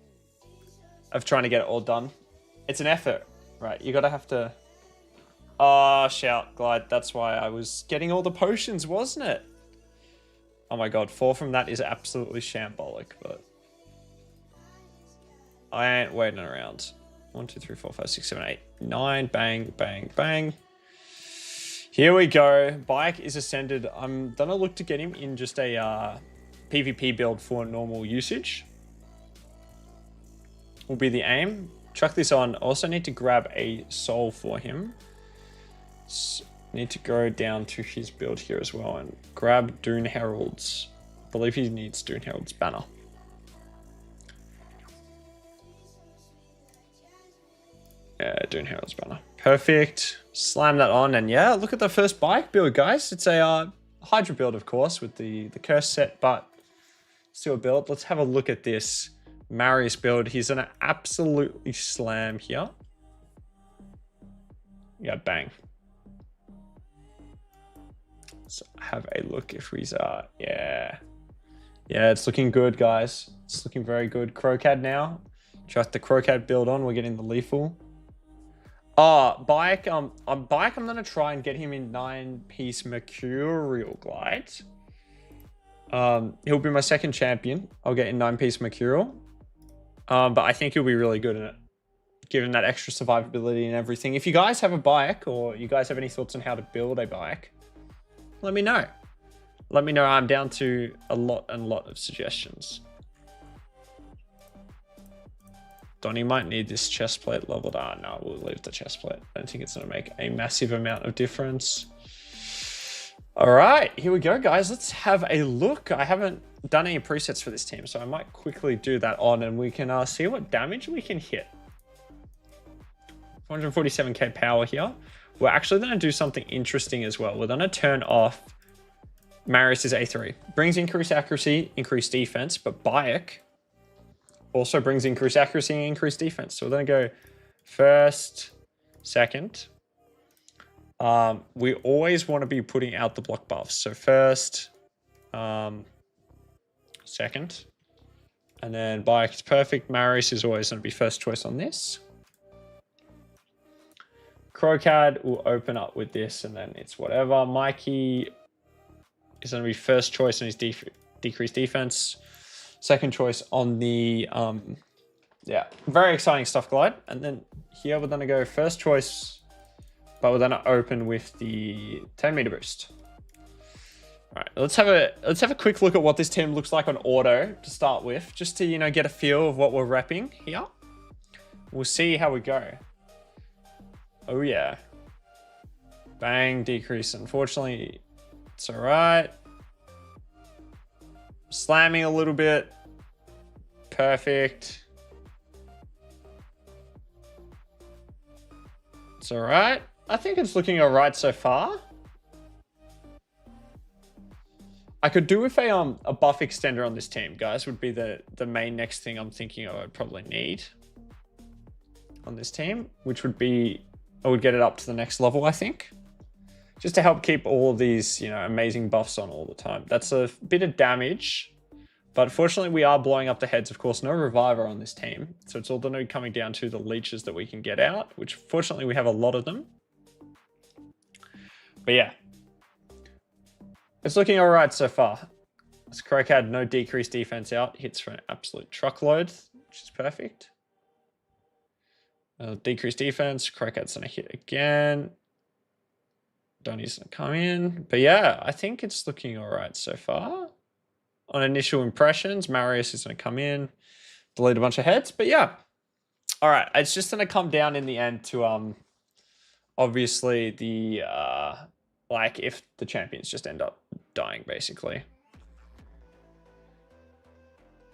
[SPEAKER 1] of trying to get it all done. It's an effort, right? You gotta have to. Oh, shout, glide. That's why I was getting all the potions, wasn't it? Oh my god, 4 from that is absolutely shambolic, but I ain't waiting around. 1, 2, 3, 4, 5, 6, 7, 8, 9. Bang, bang, bang. Here we go. Bike is ascended. I'm gonna look to get him in just a PvP build for normal usage. Will be the aim. Chuck this on. Also need to grab a soul for him. Need to go down to his build here as well and grab Dune Herald's. I believe he needs Dune Herald's banner. Yeah, Dune Herald's banner. Perfect. Slam that on, and yeah, look at the first bike build, guys. It's a Hydra build, of course, with the curse set, but still a build. Let's have a look at this Marius build. He's gonna absolutely slam here. Yeah, bang. So have a look if he's yeah, it's looking good, guys. It's looking very good. Crocad now. Chuck the Crocad build on. We're getting the lethal. Bike. On Bike, I'm gonna try and get him in 9-piece Mercurial Glide. He'll be my second champion. I'll get in 9-piece Mercurial. But I think he'll be really good in it, given that extra survivability and everything. If you guys have a bike, or you guys have any thoughts on how to build a bike, let me know. Let me know. I'm down to a lot of suggestions. Donnie might need this chest plate leveled. No, we'll leave the chest plate. I don't think it's going to make a massive amount of difference. All right, here we go, guys. Let's have a look. I haven't done any presets for this team, so I might quickly do that on, and we can see what damage we can hit. 447k power here. We're actually going to do something interesting as well. We're going to turn off Marius's A3. Brings increased accuracy, increased defense, but Bayek also brings increased accuracy and increased defense. So we're going to go first, second. We always want to be putting out the block buffs. So first, second, and then Bayek is perfect. Marius is always going to be first choice on this. Crocad will open up with this, and then it's whatever. Mikey is going to be first choice on his decreased defense. Second choice on the, yeah, very exciting stuff, Glide. And then here we're going to go first choice, but we're going to open with the 10-meter boost. All right, let's have a quick look at what this team looks like on auto to start with, just to, get a feel of what we're repping here. We'll see how we go. Oh yeah. Bang, decrease. Unfortunately, it's all right. Slamming a little bit. Perfect. It's all right. I think it's looking all right so far. I could do with a buff extender on this team, guys, would be the main next thing I'm thinking I would probably need on this team, which would be, I would get it up to the next level, I think. Just to help keep all of these, amazing buffs on all the time. That's a bit of damage, but fortunately we are blowing up the heads. Of course, no reviver on this team. So it's all coming down to the leeches that we can get out, which fortunately we have a lot of them. But yeah, it's looking all right so far. This Croak had no decreased defense out. Hits for an absolute truckload, which is perfect. Decreased defense. Crocat's gonna hit again. Donnie's gonna come in. But yeah, I think it's looking all right so far. On initial impressions, Marius is gonna come in, delete a bunch of heads. But yeah, all right. It's just gonna come down in the end to obviously the like if the champions just end up dying, basically.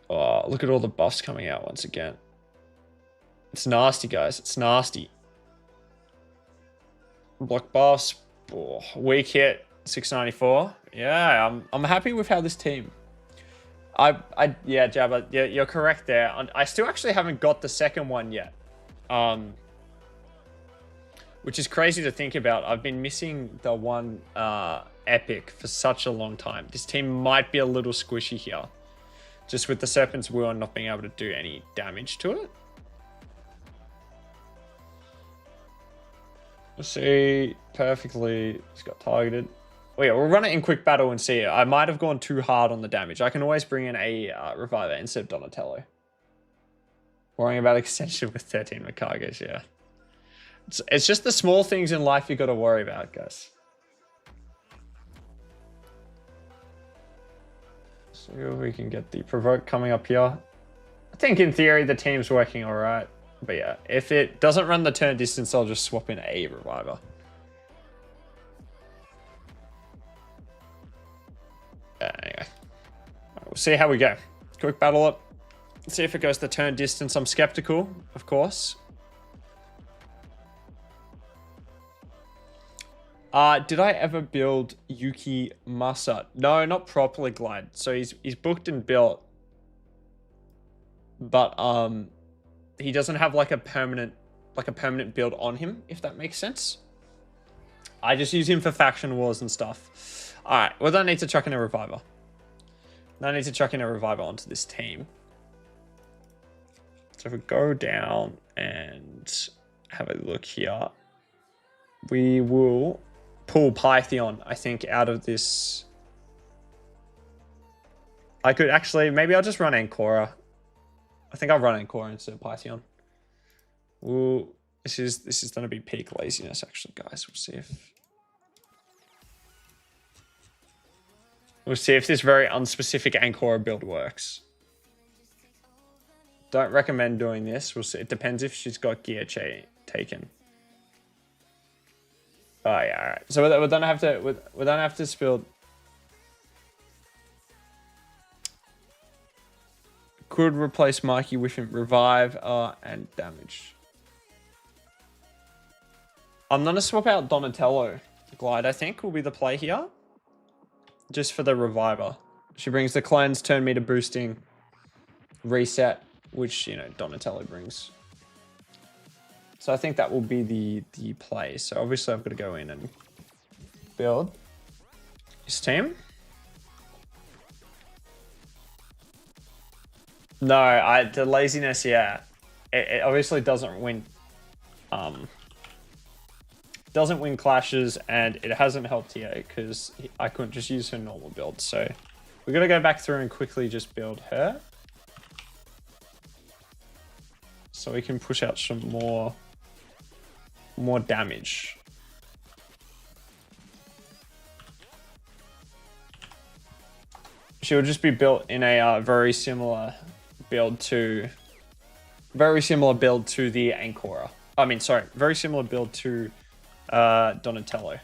[SPEAKER 1] Oh, look at all the buffs coming out once again. It's nasty, guys. It's nasty. Block buffs. Oh, weak hit 694. Yeah, I'm happy with how this team. Yeah, Jabba, yeah, you're correct there. I still actually haven't got the second one yet. Which is crazy to think about. I've been missing the one epic for such a long time. This team might be a little squishy here. Just with the Serpent's Will and not being able to do any damage to it. Let's see. Perfectly. Just got targeted. Oh yeah, we'll run it in quick battle and see. I might have gone too hard on the damage. I can always bring in a Reviver instead of Donatello. Worrying about extension with 13 Makagas, yeah. It's just the small things in life you got to worry about, guys. See if we can get the Provoke coming up here. I think in theory the team's working all right. But yeah, if it doesn't run the turn distance, I'll just swap in a Reviver. Anyway, we'll see how we go. Quick battle up. See if it goes the turn distance. I'm skeptical, of course. Did I ever build Yuki Masa? No, not properly, Glide. So he's booked and built, but he doesn't have like a permanent build on him, if that makes sense. I just use him for faction wars and stuff. All right, well, don't need to chuck in a Reviver. Don't need to chuck in a Reviver onto this team. So if we go down and have a look here, we will pull Pythion, I think, out of this. I could actually, maybe I'll just run Ancora. I think I'll run Ancora instead of Pythion. Ooh, this is going to be peak laziness, actually, guys. We'll see if this very unspecific Ancora build works. Don't recommend doing this. We'll see. It depends if she's got gear taken. Oh yeah, all right. So we don't have to spill. Could replace Mikey with revive and damage. I'm gonna swap out Donatello. Glide, I think, will be the play here. Just for the Reviver. She brings the cleanse, turn meter boosting, reset, which, you know, Donatello brings. So I think that will be the play. So obviously I've got to go in and build his team. No, the laziness, yeah. It obviously doesn't win clashes, and it hasn't helped here because I couldn't just use her normal build. So we're gonna go back through and quickly just build her. So we can push out some more damage. She will just be built in a very similar build to the Ancora. I mean, sorry, very similar build to Donatello.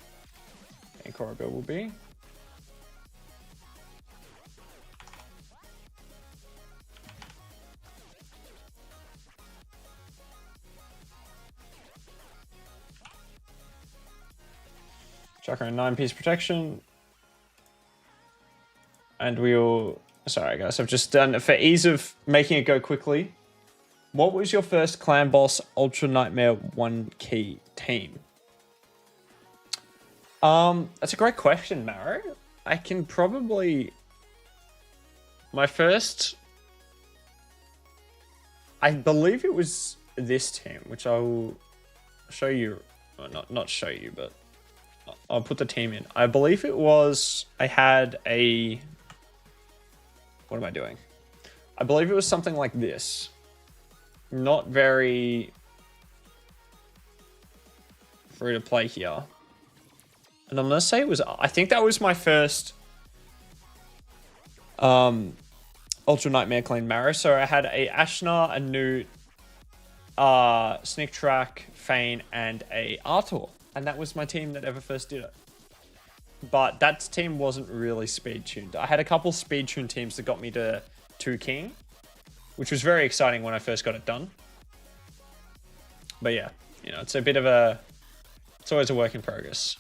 [SPEAKER 1] Ancora build will be. Chakra and 9-piece protection. And we'll... Sorry, guys. I've just done... For ease of making it go quickly, what was your first Clan Boss Ultra Nightmare 1 key team? That's a great question, Maro. I can probably... My first... I believe it was this team, which I will show you... Well, not show you, but... I'll put the team in. I believe it was... I had a... What am I doing? I believe it was something like this. Not very... free to play here. And I'm going to say it was... I think that was my first... Ultra Nightmare Clean Marrow. So I had a Ashnar, a Newt, Sneak Track, Fayne, and a Artor. And that was my team that ever first did it. But that team wasn't really speed tuned. I had a couple speed tuned teams that got me to 2 King, which was very exciting when I first got it done. But yeah, you know, it's a bit of a... It's always a work in progress.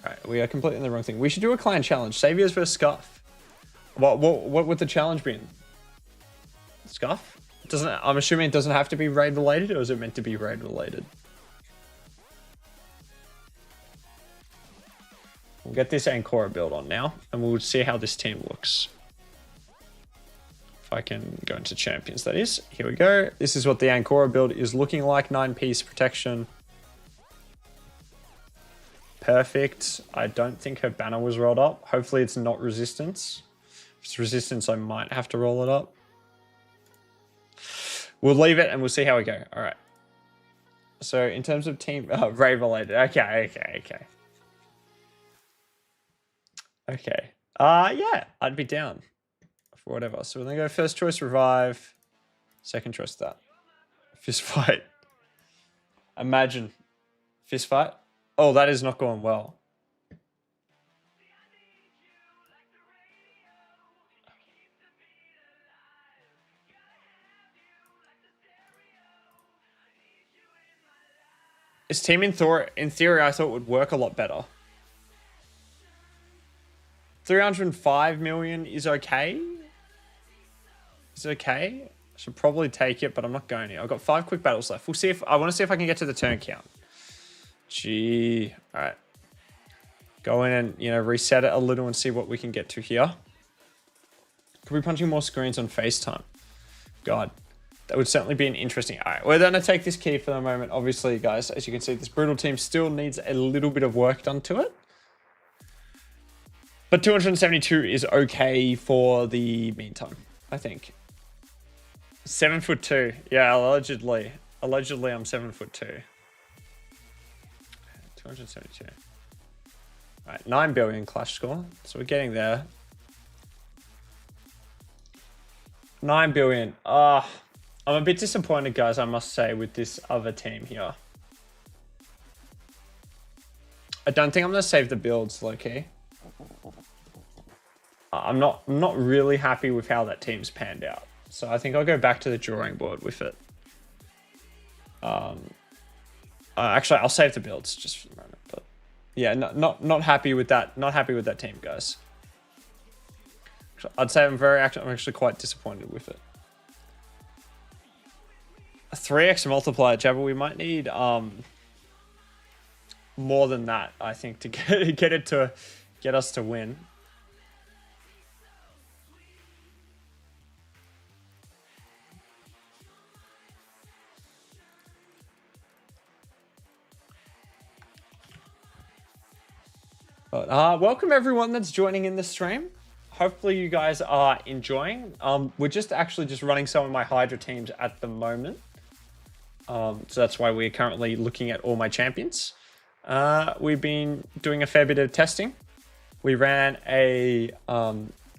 [SPEAKER 1] All right, we are completely in the wrong thing. We should do a client challenge. Saviors versus Scuff. What would the challenge be in? Scuff? I'm assuming it doesn't have to be raid related, or is it meant to be raid related? We'll get this Ancora build on now, and we'll see how this team looks. If I can go into champions, that is. Here we go. This is what the Ancora build is looking like. 9-piece protection. Perfect. I don't think her banner was rolled up. Hopefully it's not resistance. If it's resistance, I might have to roll it up. We'll leave it and we'll see how we go. All right. So in terms of team raid related. Okay. Yeah, I'd be down for whatever. So we're gonna go first choice revive, second choice that. Fist fight. Imagine. Fist fight. Oh, that is not going well. This team in theory I thought would work a lot better. 305 million is okay. It's okay. I should probably take it, but I'm not going to. I've got 5 quick battles left. We'll see if I want to see if I can get to the turn count. Gee. All right. Go in and, reset it a little and see what we can get to here. Could be punching more screens on FaceTime. God, that would certainly be an interesting. All right, we're going to take this key for the moment. Obviously, guys, as you can see, this brutal team still needs a little bit of work done to it. But 272 is okay for the meantime, I think. 7'2". Yeah, allegedly. Allegedly, I'm 7'2". 272. All right, 9 billion clash score. So we're getting there. 9 billion. I'm a bit disappointed, guys, I must say, with this other team here. I don't think I'm going to save the builds, low-key. I'm not really happy with how that team's panned out. So I think I'll go back to the drawing board with it. Actually, I'll save the builds just for the moment. But yeah, not happy with that. Not happy with that team, guys. I'd say I'm actually quite disappointed with it. A 3x multiplier, Jabba. We might need more than that, I think, to get us to win. But, welcome everyone that's joining in the stream. Hopefully you guys are enjoying. We're just running some of my Hydra teams at the moment. So that's why we're currently looking at all my champions. We've been doing a fair bit of testing. We ran a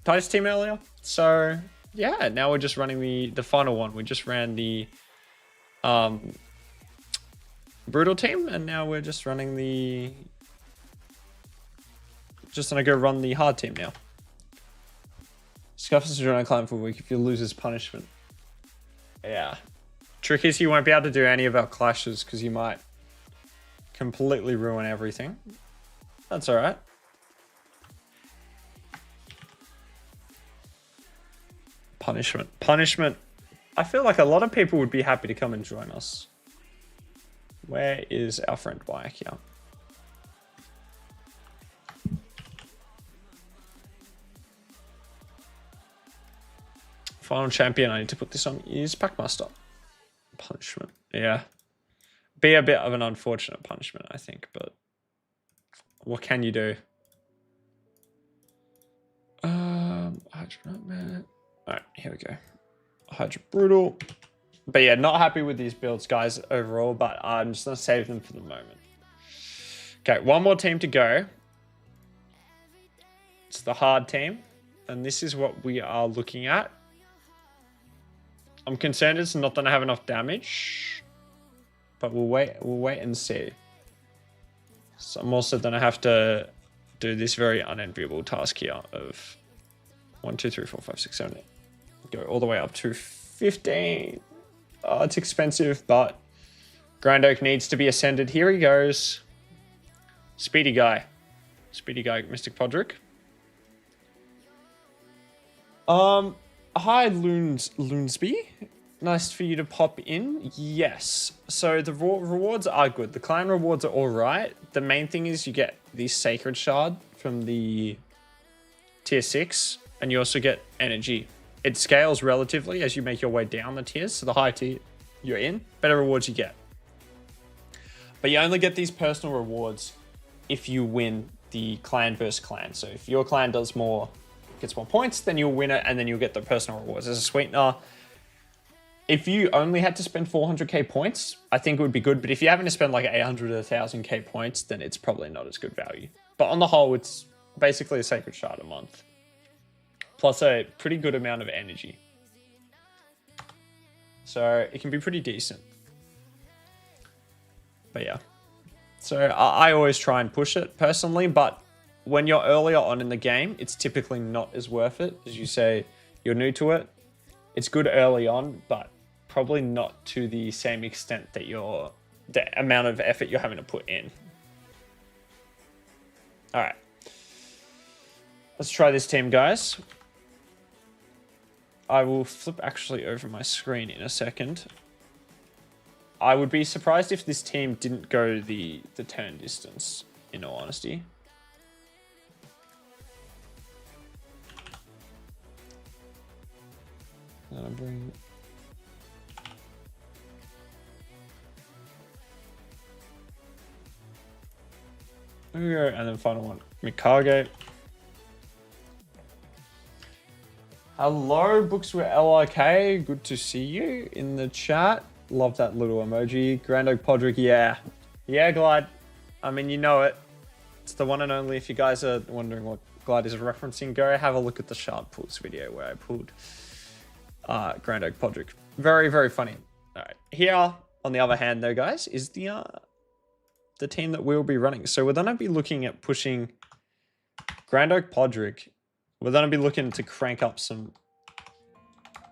[SPEAKER 1] Titus team earlier. So yeah, now we're just running the final one. We just ran the Brutal team, and now we're just running the... Just gonna go run the hard team now. Scuff is join a climb for a week if you lose his punishment. Yeah. Trick is you won't be able to do any of our clashes because you might completely ruin everything. That's alright. Punishment. Punishment. I feel like a lot of people would be happy to come and join us. Where is our friend Mike here? Final champion I need to put this on is Packmaster. Punishment. Yeah. Be a bit of an unfortunate punishment, I think, but what can you do? Hydra man. Alright, here we go. Hydra Brutal. But yeah, not happy with these builds, guys, overall, but I'm just gonna save them for the moment. Okay, one more team to go. It's the hard team, and this is what we are looking at. I'm concerned it's not going to have enough damage, but we'll wait and see. So I'm also going to have to do this very unenviable task here of 1, 2, 3, 4, 5, 6, 7, 8. Go all the way up to 15. Oh, it's expensive, but Grand Oak needs to be ascended. Here he goes. Speedy guy. Speedy guy, Mystic Podrick. Hi, Loonsby. Nice for you to pop in. Yes. So the rewards are good. The clan rewards are all right. The main thing is you get the Sacred Shard from the tier 6, and you also get energy. It scales relatively as you make your way down the tiers. So the higher tier you're in, better rewards you get. But you only get these personal rewards if you win the clan versus clan. So if your clan gets more points, then you'll win it, and then you'll get the personal rewards as a sweetener. If you only had to spend 400k points, I think it would be good. But if you're having to spend like 800 or 1000k points, then it's probably not as good value. But on the whole, it's basically a Sacred Shard a month, plus a pretty good amount of energy. So it can be pretty decent. But yeah, so I always try and push it personally, but when you're earlier on in the game, it's typically not as worth it. As you say, you're new to it. It's good early on, but probably not to the same extent that the amount of effort you're having to put in. All right. Let's try this team, guys. I will flip actually over my screen in a second. I would be surprised if this team didn't go the turn distance, in all honesty. I'll bring... There we go, and then final one, Mikage. Hello, Books with LRK. Good to see you in the chat. Love that little emoji. Grand Oak Podrick, yeah. Yeah, Glide. I mean, you know it. It's the one and only. If you guys are wondering what Glide is referencing, go have a look at the Shard Pulls video where I pulled Grand Oak Podrick. Very, very funny. All right. Here, on the other hand, though, guys, is the team that we'll be running. So we're going to be looking at pushing Grand Oak Podrick. We're going to be looking to crank up some,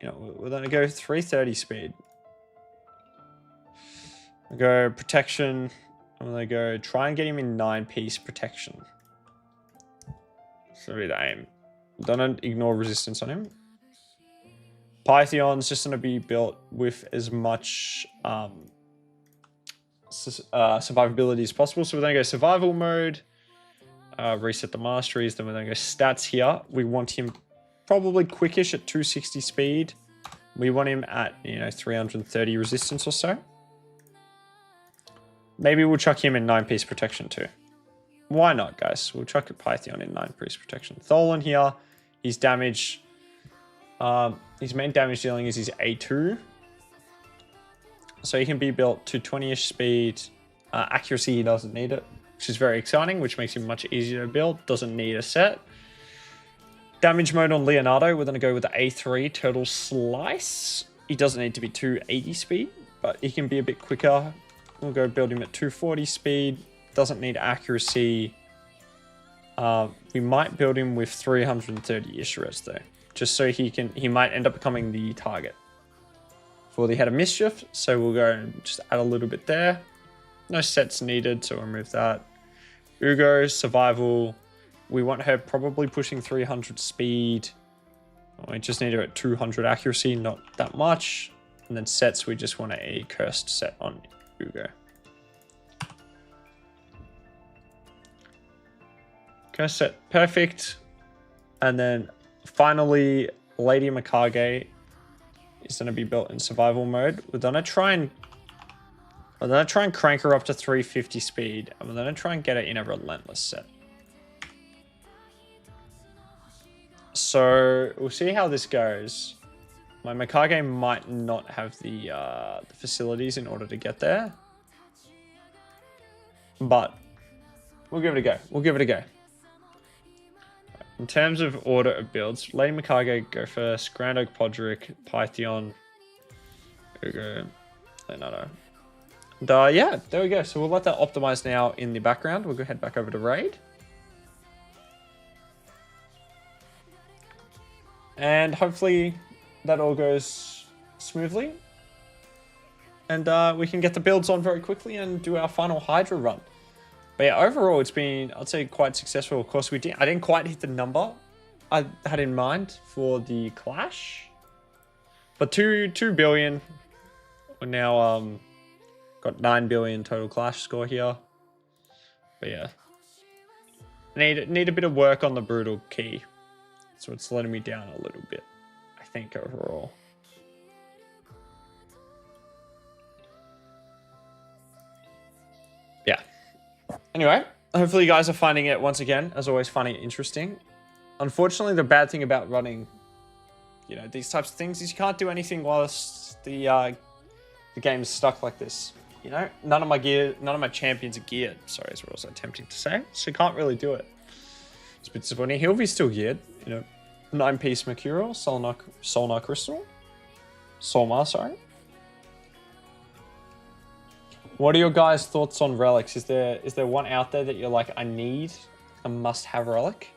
[SPEAKER 1] we're going to go 330 speed. We'll go protection. I'm going to go try and get him in 9-piece protection. So the aim. Don't ignore resistance on him. Pythion's just going to be built with as much survivability as possible. So we're going to go survival mode. Reset the masteries, then we're going to go stats here. We want him probably quickish at 260 speed. We want him at 330 resistance or so. Maybe we'll chuck him in 9-piece protection too. Why not, guys? We'll chuck a Python in 9-piece protection. Tholan here, his damage, his main damage dealing is his A2. So he can be built to 20-ish speed. Accuracy, he doesn't need it, which is very exciting, which makes him much easier to build. Doesn't need a set. Damage mode on Leonardo, we're going to go with the A3 Turtle Slice. He doesn't need to be 280 speed, but he can be a bit quicker. We'll go build him at 240 speed. Doesn't need accuracy. We might build him with 330-ish res though, just so he might end up becoming the target for the Head of Mischief. So we'll go and just add a little bit there. No sets needed, so we'll remove that. Uugo, survival. We want her probably pushing 300 speed. We just need her at 200 accuracy, not that much. And then sets, we just want a cursed set on Uugo. Cursed set, perfect. And then finally, Lady Mikage is going to be built in survival mode. We're going to try and crank her up to 350 speed. And we're going to try and get her in a relentless set. So we'll see how this goes. My Mikage might not have the facilities in order to get there. But we'll give it a go. We'll give it a go. In terms of order of builds, Lady Mikage go first. Grand Oak Podrick, Python, Uugo, Leonardo. And yeah, there we go. So we'll let that optimize now in the background. We'll go head back over to Raid. And hopefully that all goes smoothly. And we can get the builds on very quickly and do our final Hydra run. But yeah, overall, it's been, I'd say, quite successful. Of course, I didn't quite hit the number I had in mind for the Clash. But 2 billion. We're now got 9 billion total Clash score here. But yeah. Need a bit of work on the Brutal Key. So it's letting me down a little bit, I think, overall. Yeah. Anyway, hopefully you guys are finding it, once again, as always, finding it interesting. Unfortunately, the bad thing about running, you know, these types of things is you can't do anything whilst the game's stuck like this. You know, none of my champions are geared. Sorry, as we're also attempting to say. So you can't really do it. It's a bit disappointing. Hilvy's still geared, you know. 9-piece Mercurial, Solnar Crystal. Solmar, sorry. What are your guys' thoughts on relics? Is there one out there that you're like, I need a must-have relic?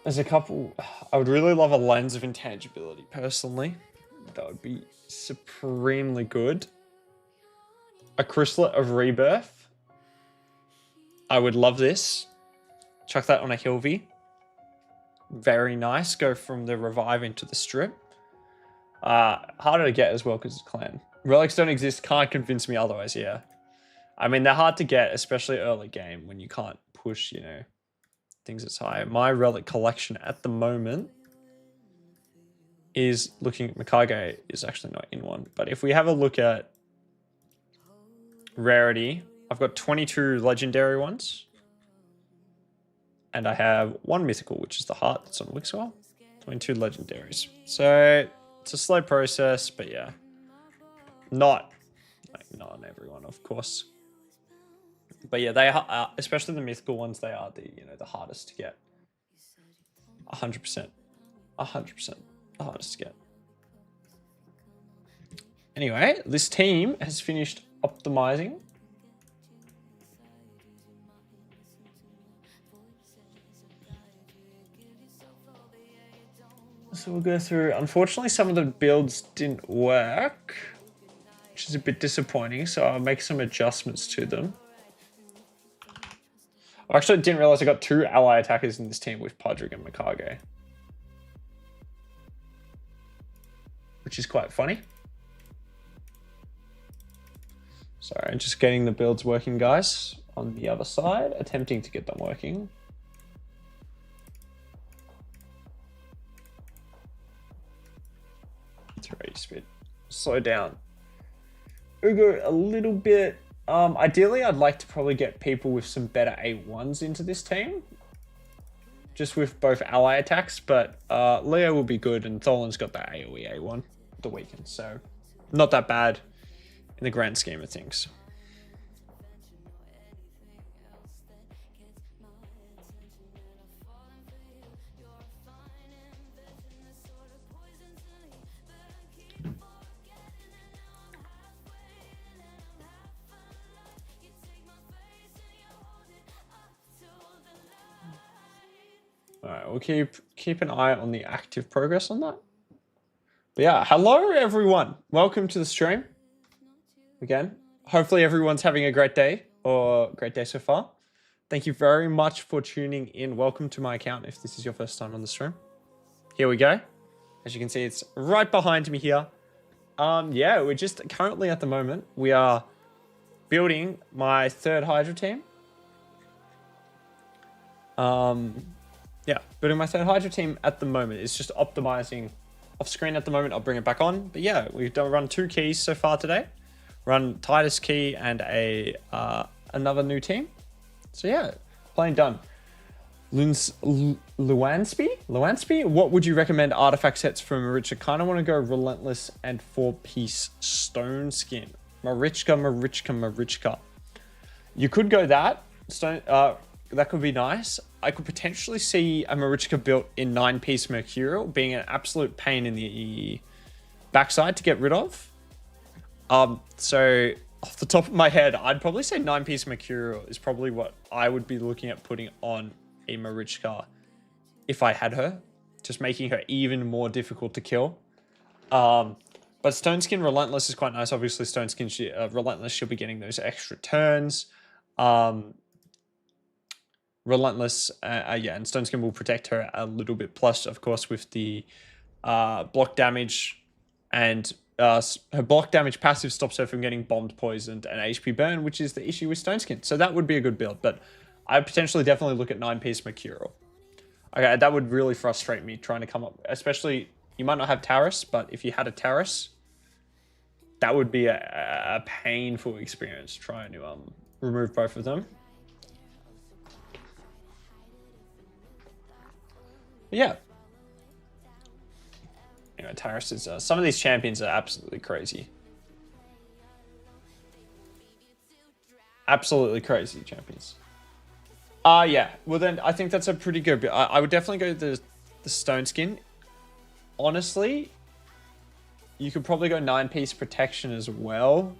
[SPEAKER 1] There's a couple. I would really love a Lens of Intangibility, personally. That would be supremely good. A Chrysalis of Rebirth. I would love this. Chuck that on a Hilvy. Very nice. Go from the Revive into the Strip. Harder to get as well because it's clan. Relics don't exist. Can't convince me otherwise, yeah. I mean, they're hard to get, especially early game when you can't push, you know, things as high. My relic collection at the moment is looking at Mikage is actually not in one. But if we have a look at rarity, I've got 22 legendary ones. And I have 1 mythical, which is the heart that's on Wixwell. 22 legendaries. So it's a slow process, but yeah. Not on everyone, of course. But yeah, they are, especially the mythical ones, they are the hardest to get. 100%. 100% the hardest to get. Anyway, this team has finished optimizing. So we'll go through. Unfortunately, some of the builds didn't work, which is a bit disappointing. So I'll make some adjustments to them. I actually didn't realize I got 2 ally attackers in this team with Podrick and Mikage, which is quite funny. Sorry, I'm just getting the builds working, guys, on the other side, attempting to get them working. Speed. Slow down. Uugo a little bit. Ideally, I'd like to probably get people with some better A1s into this team. Just with both ally attacks, but Leo will be good, and Tholan's got that AoE A1, the weekend, so not that bad in the grand scheme of things. All right, we'll keep an eye on the active progress on that. But yeah, hello everyone. Welcome to the stream. Again, hopefully everyone's having a great day or great day so far. Thank you very much for tuning in. Welcome to my account if this is your first time on the stream. Here we go. As you can see, it's right behind me here. Yeah, we're just currently at the moment, we are building my 3rd Hydra team. Yeah, building my 3rd Hydra team at the moment. It's just optimizing off screen at the moment. I'll bring it back on. But yeah, we've run 2 keys so far today. Run Titus key and another new team. So yeah, playing done. Luansby? What would you recommend artifact sets for Marichka? Kind of want to go Relentless and 4-piece Stone Skin. Marichka. You could go that. That could be nice. I could potentially see a Marichka built in 9-piece Mercurial being an absolute pain in the backside to get rid of. So off the top of my head, I'd probably say 9-piece Mercurial is probably what I would be looking at putting on a Marichka if I had her, just making her even more difficult to kill. But Stone Skin Relentless is quite nice. Obviously, Stone Skin Relentless, she'll be getting those extra turns. Relentless, yeah, and Stone Skin will protect her a little bit. Plus, of course, with the block damage and her block damage passive stops her from getting bombed, poisoned, and HP burn, which is the issue with Stone Skin. So that would be a good build, but I'd potentially definitely look at 9-piece Mercurial. Okay, that would really frustrate me trying to come up, especially, you might not have Taurus, but if you had a Taurus, that would be a painful experience trying to remove both of them. But yeah. Anyway, Taurus is, some of these champions are absolutely crazy. Absolutely crazy champions. Yeah, well then I think that's a pretty good bit. I would definitely go the Stone Skin. Honestly, you could probably go 9-piece protection as well.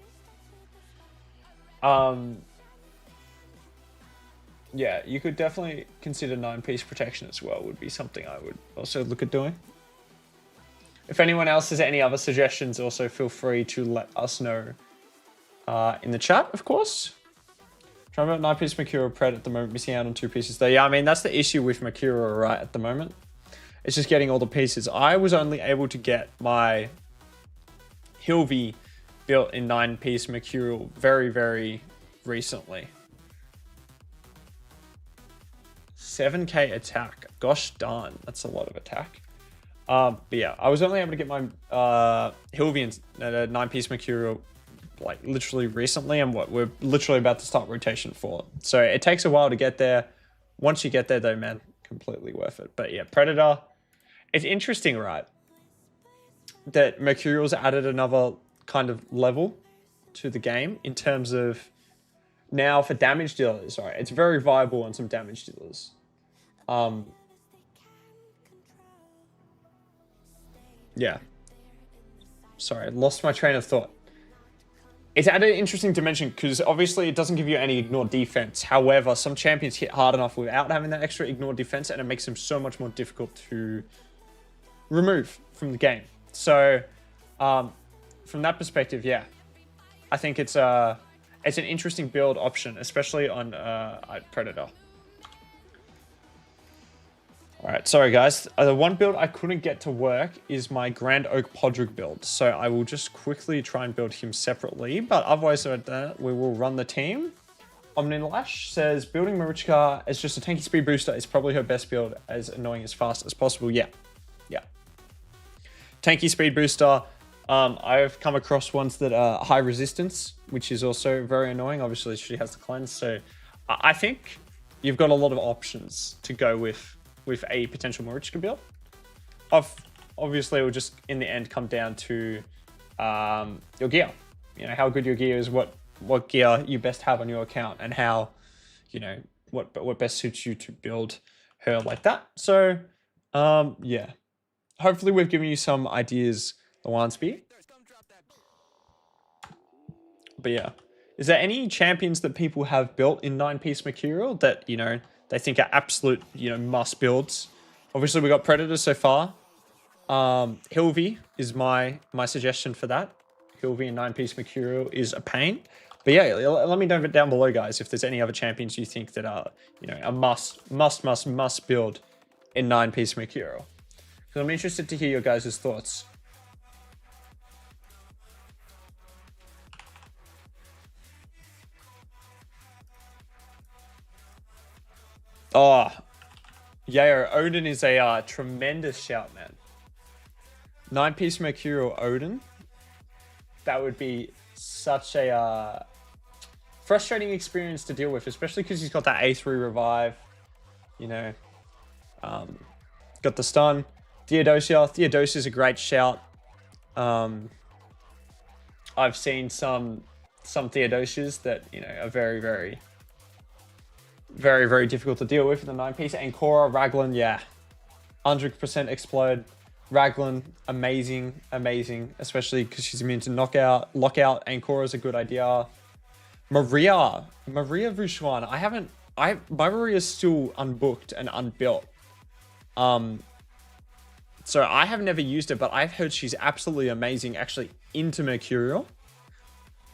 [SPEAKER 1] Yeah, you could definitely consider 9-piece protection as well, would be something I would also look at doing. If anyone else has any other suggestions, also feel free to let us know in the chat, of course. Trying about 9-piece Mercurial Pred at the moment, missing out on 2 pieces though. Yeah, I mean, that's the issue with Mercurial right at the moment. It's just getting all the pieces. I was only able to get my Hilvi built in 9-piece Mercurial very, very recently. 7k attack. Gosh darn, that's a lot of attack. But yeah, I was only able to get my Hilvi in 9-piece Mercurial like literally recently, and we're literally about to start rotation 4. So it takes a while to get there. Once you get there though, man, completely worth it. But yeah, Predator, it's interesting, right, that Mercurial's added another kind of level to the game in terms of now for damage dealers, right? It's very viable on some damage dealers. Yeah. Sorry, I lost my train of thought. It's added an interesting dimension because obviously it doesn't give you any ignore defense. However, some champions hit hard enough without having that extra ignore defense, and it makes them so much more difficult to remove from the game. So, from that perspective, yeah, I think it's an interesting build option, especially on Predator. All right, sorry guys. The one build I couldn't get to work is my Grand Oak Podrick build. So I will just quickly try and build him separately, but otherwise we will run the team. Omnilash says, building Marichka as just a tanky speed booster is probably her best build, as annoying as fast as possible. Yeah, yeah. Tanky speed booster. I've come across ones that are high resistance, which is also very annoying. Obviously she has the cleanse. So I think you've got a lot of options to go with a potential Marichka build. Obviously, it will just in the end come down to your gear. You know, how good your gear is, what gear you best have on your account, and how, you know, what best suits you to build her like that. So, yeah. Hopefully, we've given you some ideas, the Wansby. But yeah, is there any champions that people have built in 9-piece Mercurial that, you know, they think are absolute, you know, must builds? Obviously, we got Predator so far. Hilvi is my suggestion for that. Hilvi and 9-piece Mercurial is a pain. But yeah, let me know down below, guys, if there's any other champions you think that are, you know, a must build in 9-piece Mercurial. Because I'm interested to hear your guys' thoughts. Oh, yeah, Odin is a tremendous shout, man. 9-piece Mercurial Odin. That would be such a frustrating experience to deal with, especially because he's got that A3 revive. You know, got the stun. Theodosia is a great shout. I've seen some Theodosias that, you know, are very, very, very, very difficult to deal with in the 9-piece. Ancora, Raglan, yeah. 100% explode. Raglan, amazing, especially because she's immune to knockout. Lockout, Ancora is a good idea. Maria Vushwan. My Maria is still unbooked and unbuilt. So I have never used it, but I've heard she's absolutely amazing. Actually, into Mercurial,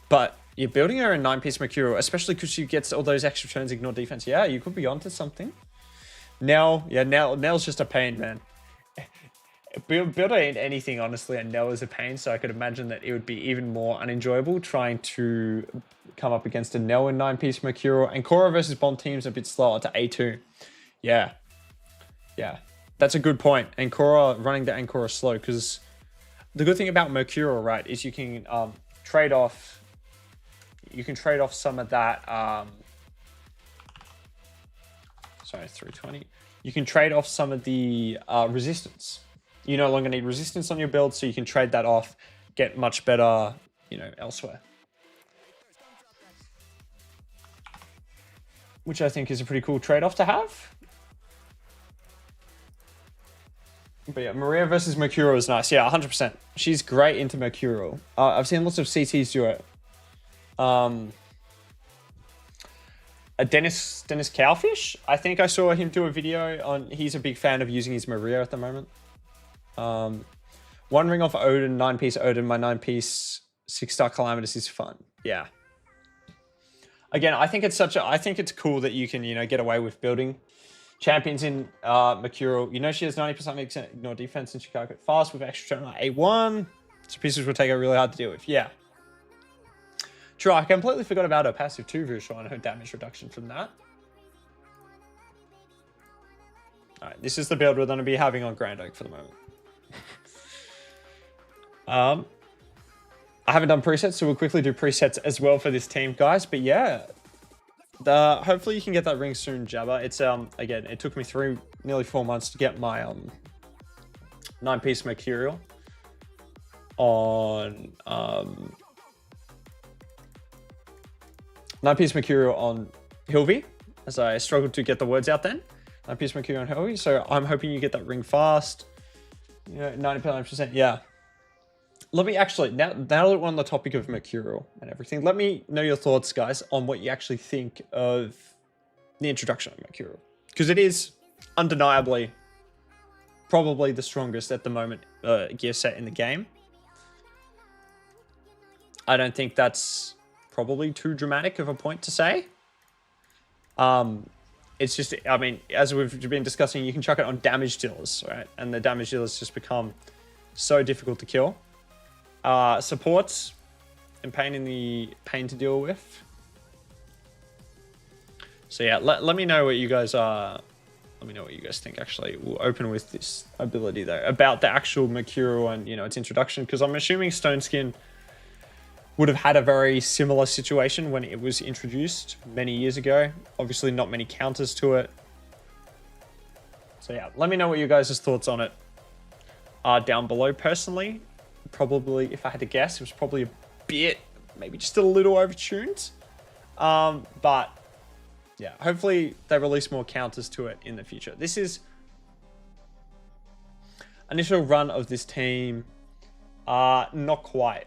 [SPEAKER 1] but you're building her in 9-piece Mercurial, especially because she gets all those extra turns, ignore defense. Yeah, you could be onto something. Nell's just a pain, man. Build ain't anything, honestly, and Nell is a pain, so I could imagine that it would be even more unenjoyable trying to come up against a Nell in 9-piece Mercurial. And Korra versus Bomb team's a bit slower to A2. Yeah. That's a good point. And Korra, running the Ankora slow, because the good thing about Mercurial, right, is you can trade off some of that, sorry, 320. You can trade off some of the resistance. You no longer need resistance on your build, so you can trade that off, get much better, elsewhere. Which I think is a pretty cool trade-off to have. But yeah, Maria versus Mercurial is nice. Yeah, 100%. She's great into Mercurial. I've seen lots of CTs do it. Dennis Cowfish, I think I saw him do a video on, he's a big fan of using his Maria at the moment. One ring off Odin, 9-piece Odin, my 9-piece 6-star Calamitous is fun. Yeah. Again, I think it's cool that you can, get away with building champions in Mercurial. She has 90% ignore defense and she can't get fast with extra turn like A1. So pieces will take her really hard to deal with. Yeah. True, I completely forgot about her passive 2 visual and her damage reduction from that. Alright, this is the build we're going to be having on Grand Oak for the moment. I haven't done presets, so we'll quickly do presets as well for this team, guys. But yeah, hopefully you can get that ring soon, Jabba. It's again, it took me nearly 4 months to get my 9-piece Mercurial on 9-piece Mercurial on Hilvy, as I struggled to get the words out then. 9-piece Mercurial on Hilvy, so I'm hoping you get that ring fast. 99%, yeah. Let me actually, now that we're on the topic of Mercurial and everything, let me know your thoughts, guys, on what you actually think of the introduction of Mercurial. Because it is undeniably probably the strongest at the moment gear set in the game. I don't think that's probably too dramatic of a point to say. It's just, I mean, as we've been discussing, you can chuck it on damage dealers, right? And the damage dealers just become so difficult to kill. Supports and pain to deal with. So yeah, let me know what you guys are. Let me know what you guys think. Actually, we'll open with this ability though about the actual Mercurial and its introduction, because I'm assuming Stone Skin would have had a very similar situation when it was introduced many years ago. Obviously, not many counters to it. So yeah, let me know what you guys' thoughts on it are down below. Personally, probably, if I had to guess, it was probably a bit, maybe just a little overtuned. But yeah, hopefully they release more counters to it in the future. This is initial run of this team. Not quite.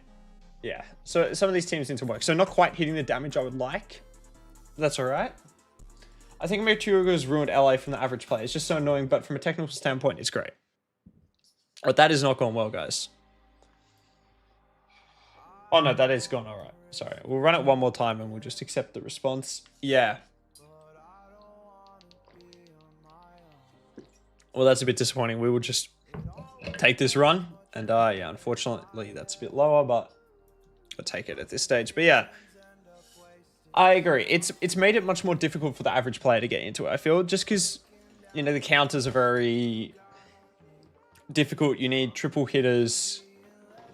[SPEAKER 1] Yeah, so some of these teams need to work. So not quite hitting the damage I would like. That's all right. I think Mercurial's ruined LA from the average player. It's just so annoying, but from a technical standpoint, it's great. But that is not going well, guys. Oh no, that is gone all right. Sorry, we'll run it one more time and we'll just accept the response. Yeah. Well, that's a bit disappointing. We will just take this run. And yeah, unfortunately, that's a bit lower, but I'll take it at this stage. But yeah, I agree. It's made it much more difficult for the average player to get into it, I feel, just because, the counters are very difficult. You need triple hitters,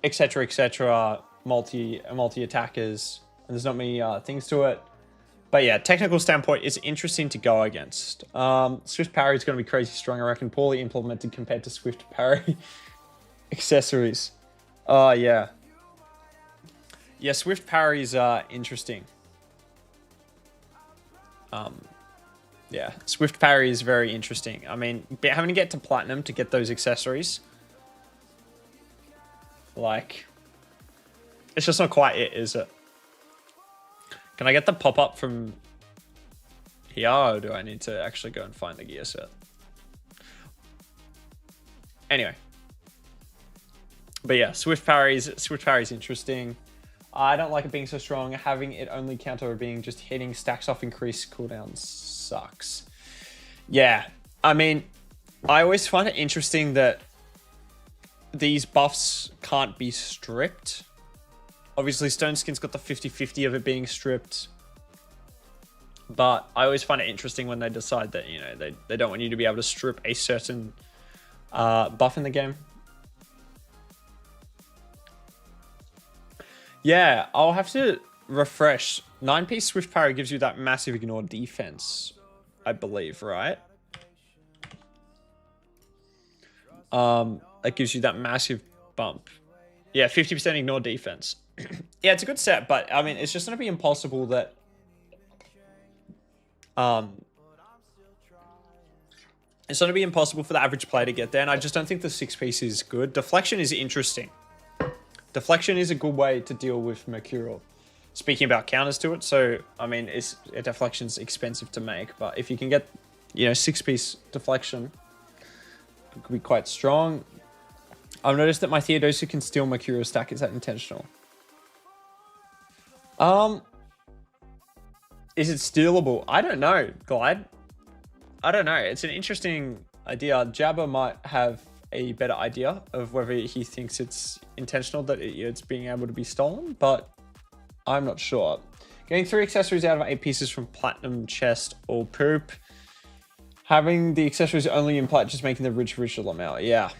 [SPEAKER 1] etc., multi-attackers, and there's not many things to it. But yeah, technical standpoint, it's interesting to go against. Swift parry is going to be crazy strong, I reckon. Poorly implemented compared to Swift parry accessories. Oh, yeah. Yeah, Swift parry is interesting. Yeah, Swift parry is very interesting. I mean, having to get to platinum to get those accessories, like, it's just not quite it, is it? Can I get the pop-up from here, or do I need to actually go and find the gear set? Anyway. But yeah, Swift parries interesting. I don't like it being so strong. Having it only counter being just hitting stacks off increased cooldown sucks. Yeah, I mean, I always find it interesting that these buffs can't be stripped. Obviously, Stone Skin's got the 50-50 of it being stripped. But I always find it interesting when they decide that, you know, they don't want you to be able to strip a certain buff in the game. Yeah, I'll have to refresh. 9-piece Swift Parry gives you that massive ignore defense, I believe, right? That gives you that massive bump. Yeah, 50% ignore defense. Yeah, it's a good set, but I mean, it's just going to be impossible that... It's going to be impossible for the average player to get there, and I just don't think the 6-piece is good. Deflection is interesting. Deflection is a good way to deal with Mercurial. Speaking about counters to it, so, I mean, deflection's expensive to make, but if you can get, you know, 6-piece deflection, it could be quite strong. I've noticed that my Theodosia can steal Mercurial stack. Is that intentional? Is it stealable? I don't know, Glide. I don't know. It's an interesting idea. Jabba might have a better idea of whether he thinks it's intentional that it's being able to be stolen, but I'm not sure. Getting 3 accessories out of 8 pieces from Platinum chest or poop. Having the accessories only in plat, just making the rich amount. Yeah.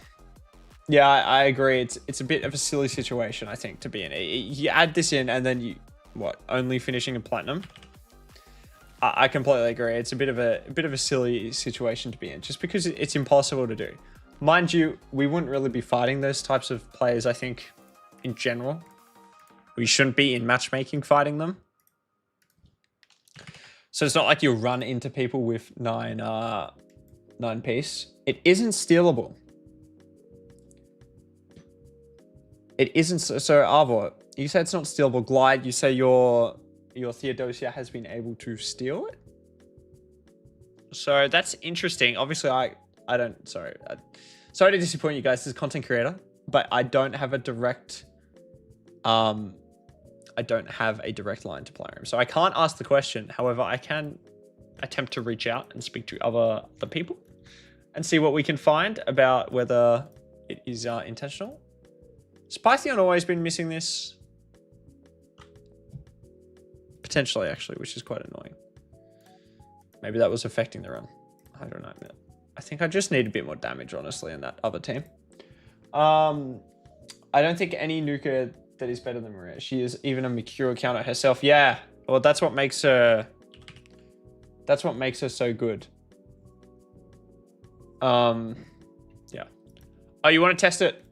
[SPEAKER 1] Yeah, I agree. It's a bit of a silly situation, I think, to be in. You add this in and then you, only finishing in Platinum? I completely agree. It's a bit of a silly situation to be in, just because it's impossible to do. Mind you, we wouldn't really be fighting those types of players, I think, in general. We shouldn't be in matchmaking fighting them. So it's not like you'll run into people with 9-piece. It isn't stealable. It isn't. So Arvor, you say it's not stealable. Glide, you say your Theodosia has been able to steal it. So that's interesting. Obviously, I don't. Sorry to disappoint you guys as a content creator, but I don't have a direct. I don't have a direct line to Plarium, so I can't ask the question. However, I can attempt to reach out and speak to other people and see what we can find about whether it is intentional. Has Python always been missing this? Potentially, actually, which is quite annoying. Maybe that was affecting the run. I don't know, man. I think I just need a bit more damage, honestly, in that other team. I don't think any nuker that is better than Maria. She is even a Mercurial counter herself. Yeah, well, that's what makes her... That's what makes her so good. Yeah. Oh, you want to test it?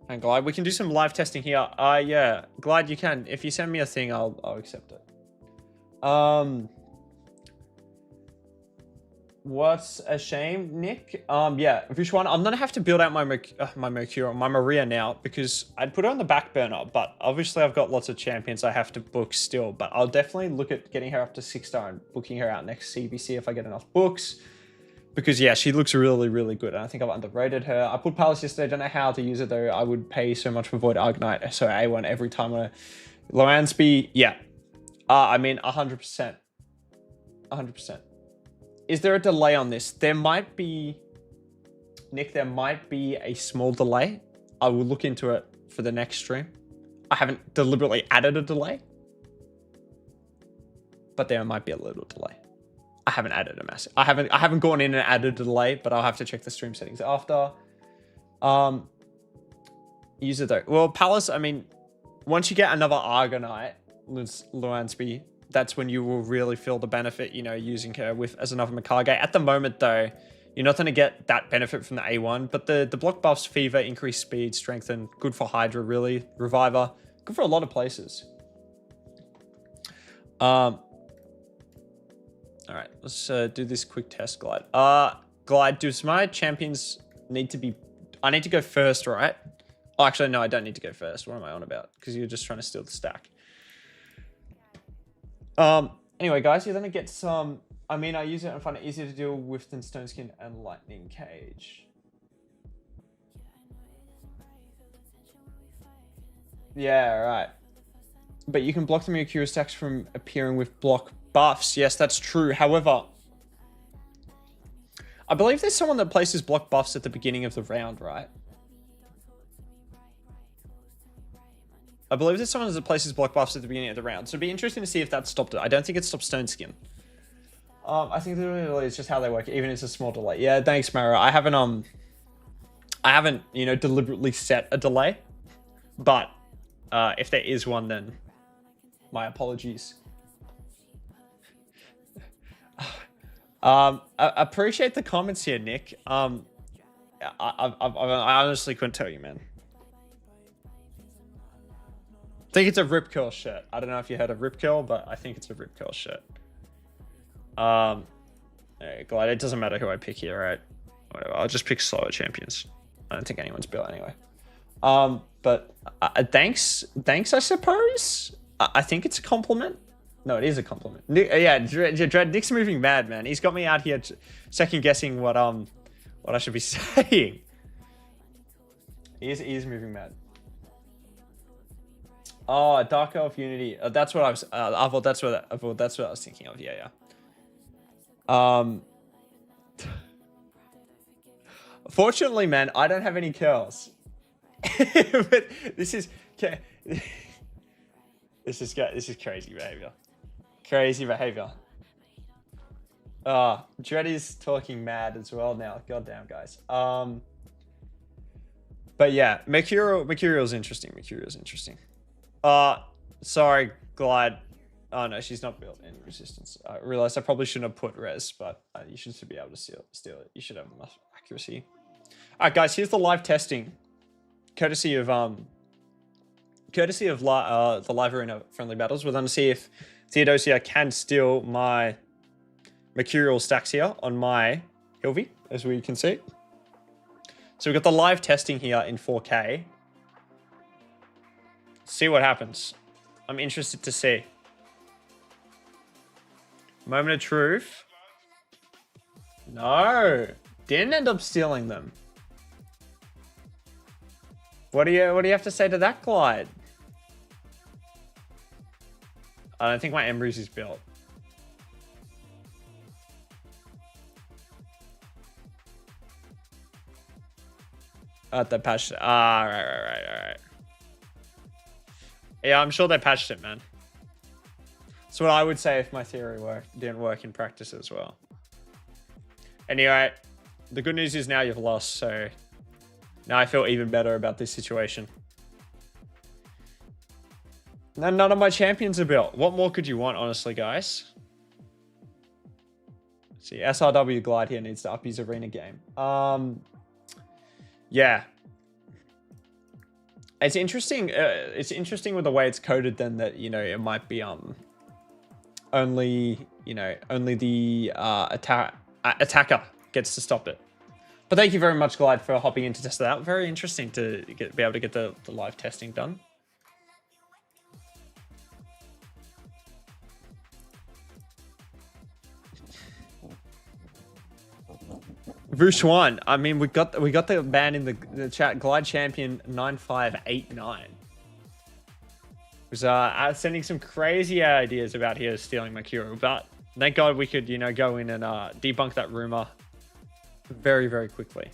[SPEAKER 1] And Glide, we can do some live testing here. Yeah, Glide, you can. If you send me a thing, I'll accept it. What's a shame, Nick? Yeah, Vishwan, I'm gonna have to build out my Maria now because I'd put her on the back burner, but obviously I've got lots of champions I have to book still. But I'll definitely look at getting her up to 6-star and booking her out next CvC if I get enough books. Because, yeah, she looks really, really good. And I think I've underrated her. I put Palace yesterday. Don't know how to use it, though. I would pay so much for Void Arcanite. So A1 every time. Loansby, yeah. I mean, 100%. 100%. Is there a delay on this? There might be... Nick, there might be a small delay. I will look into it for the next stream. I haven't deliberately added a delay. But there might be a little delay. I haven't added a massive. I haven't gone in and added a delay, but I'll have to check the stream settings after. Use it though. Well, Palace, I mean, once you get another Argonite, Luansby, that's when you will really feel the benefit, you know, using her as another Mikage. At the moment though, you're not going to get that benefit from the A1, but the block buffs, Fever, increased speed, strengthen, good for Hydra really, Reviver, good for a lot of places. All right, let's do this quick test, Glide. Glide, does my champions need to be... I need to go first, right? Oh, actually, no, I don't need to go first. What am I on about? Because you're just trying to steal the stack. Anyway, guys, you're going to get some... I mean, I use it and find it easier to deal with than Stone Skin and Lightning Cage. Yeah, right. But you can block the Mercurial stacks from appearing with block buffs. Yes, that's true. However, I believe there's someone that places block buffs at the beginning of the round, right? I believe there's someone that places block buffs at the beginning of the round. So it'd be interesting to see if that stopped it. I don't think it stopped Stone Skin. I think literally it's just how they work, even if it's a small delay. Yeah, thanks, Mara. I haven't, you know, deliberately set a delay. But if there is one, then my apologies. I appreciate the comments here, Nick. I honestly couldn't tell you, man. I think it's a Rip Curl shirt. I don't know if you heard of Rip Curl, but I think it's a Rip Curl shirt. Glad it doesn't matter who I pick here, right? Whatever. I'll just pick slower champions. I don't think anyone's built anyway. But thanks, I suppose. I think it's a compliment. No, it is a compliment. Yeah, Nick's moving mad, man. He's got me out here second guessing what I should be saying. He is moving mad. Oh, Dark Elf Unity. That's what I was. I thought that's what I was thinking of. Yeah. Fortunately, man, I don't have any curls. But this is crazy behavior. Crazy behavior. Dread is talking mad as well now. Goddamn, guys. But yeah, Mercurial's interesting. Sorry, Glide. Oh no, she's not built in resistance. I realized I probably shouldn't have put res, but you should still be able to steal it. You should have enough accuracy. All right, guys. Here's the live testing, courtesy of the live arena friendly battles. We're going to see if Theodosia can steal my Mercurial stacks here on my Hilvy, as we can see. So we've got the live testing here in 4K. See what happens. I'm interested to see. Moment of truth. No, didn't end up stealing them. What do you have to say to that, Glide? I don't think my Embers is built. They patched it. Right. Yeah, I'm sure they patched it, man. That's what I would say if my theory didn't work in practice as well. Anyway, the good news is now you've lost, so now I feel even better about this situation. None of my champions are built. What more could you want, honestly, guys? See, SRW Glide here needs to up his arena game. Yeah. It's interesting. It's interesting with the way it's coded then that, you know, it might be only the attacker gets to stop it. But thank you very much, Glide, for hopping in to test that out. Very interesting to be able to get the live testing done. Vushwan, I mean, we got the man in the chat, Glide Champion 9589. Was sending some crazy ideas about here stealing Mercurial, but thank God we could, you know, go in and debunk that rumor very, very quickly.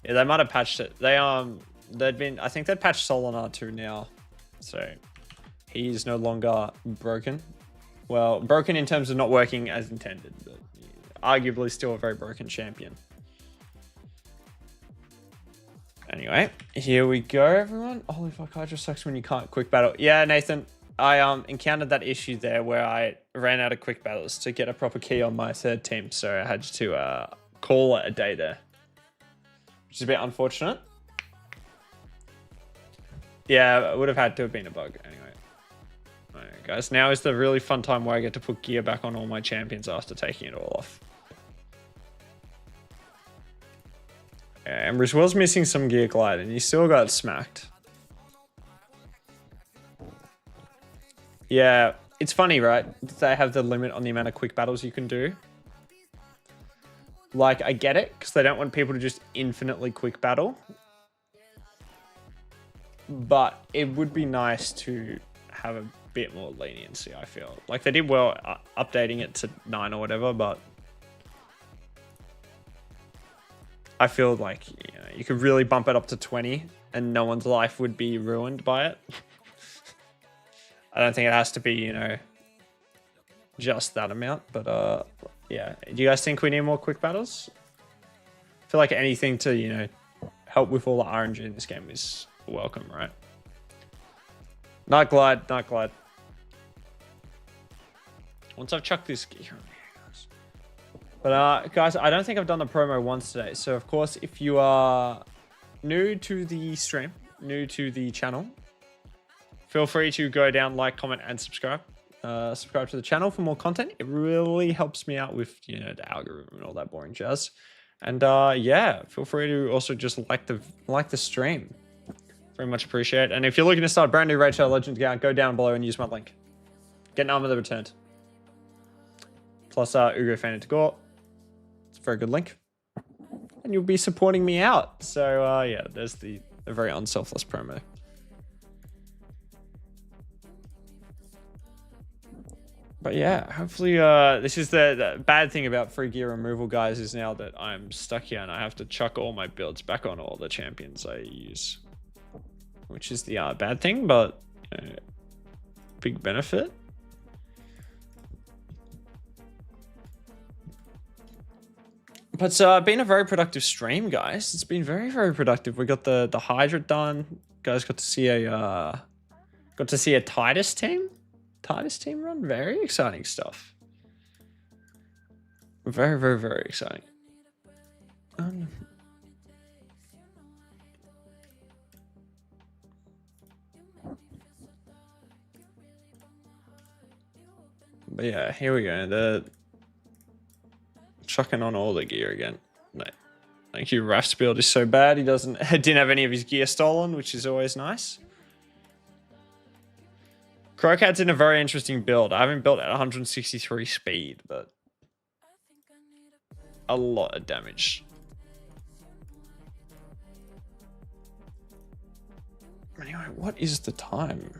[SPEAKER 1] Yeah, they might have patched it. I think they'd patched Solinar too now, so he's no longer broken. Well, broken in terms of not working as intended, but arguably still a very broken champion. Anyway, here we go, everyone. Holy fuck, Hydra sucks when you can't quick battle. Yeah, Nathan, I encountered that issue there where I ran out of quick battles to get a proper key on my third team, so I had to call it a day there, which is a bit unfortunate. Yeah, it would have had to have been a bug anyway. Alright, guys, now is the really fun time where I get to put gear back on all my champions after taking it all off. Yeah, Ambrose was missing some gear, Glide, and he still got smacked. Yeah, it's funny, right? They have the limit on the amount of quick battles you can do. Like, I get it, because they don't want people to just infinitely quick battle. But it would be nice to have a bit more leniency, I feel. Like, they did well updating it to 9 or whatever, but I feel like, you know, you could really bump it up to 20 and no one's life would be ruined by it. I don't think it has to be, you know, just that amount, but yeah. Do you guys think we need more quick battles? I feel like anything to, you know, help with all the RNG in this game is welcome, right? Night glide, night glide. Once I've chucked this gear on here, guys. But guys, I don't think I've done the promo once today. So of course, if you are new to the stream, new to the channel, feel free to go down, like, comment, and subscribe. Subscribe to the channel for more content. It really helps me out with, you know, the algorithm and all that boring jazz. And yeah, feel free to also just like the stream. Very much appreciate it. And if you're looking to start a brand new Raid Shadow Legends account, go down below and use my link. Get Narma the Returned. Plus Uugo, Fayne, and Tagoar. It's a very good link. And you'll be supporting me out. So yeah, there's the very unselfless promo. But yeah, hopefully this is the bad thing about free gear removal, guys, is now that I'm stuck here and I have to chuck all my builds back on all the champions I use. Which is the bad thing, but big benefit. But it's been a very productive stream, guys. It's been very, very productive. We got the Hydra done. Guys got to see a Titus team. Titus team run. Very exciting stuff. Very, very, very exciting. But yeah, here we go. The chucking on all the gear again. No, thank you. Raf's build is so bad. He didn't have any of his gear stolen, which is always nice. Crocat's in a very interesting build. I haven't built at 163 speed, but a lot of damage. Anyway, what is the time?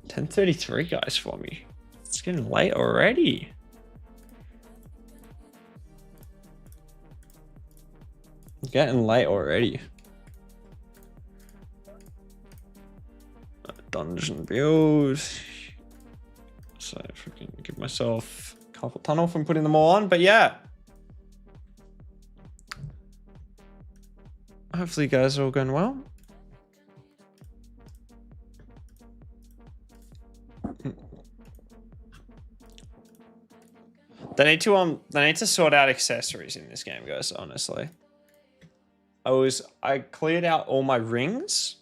[SPEAKER 1] 10:33, guys, for me. It's getting late already. It's getting late already. Dungeon build. So if I can give myself a carpal tunnel from putting them all on, but yeah. Hopefully you guys are all going well. They need to sort out accessories in this game, guys, honestly. I cleared out all my rings.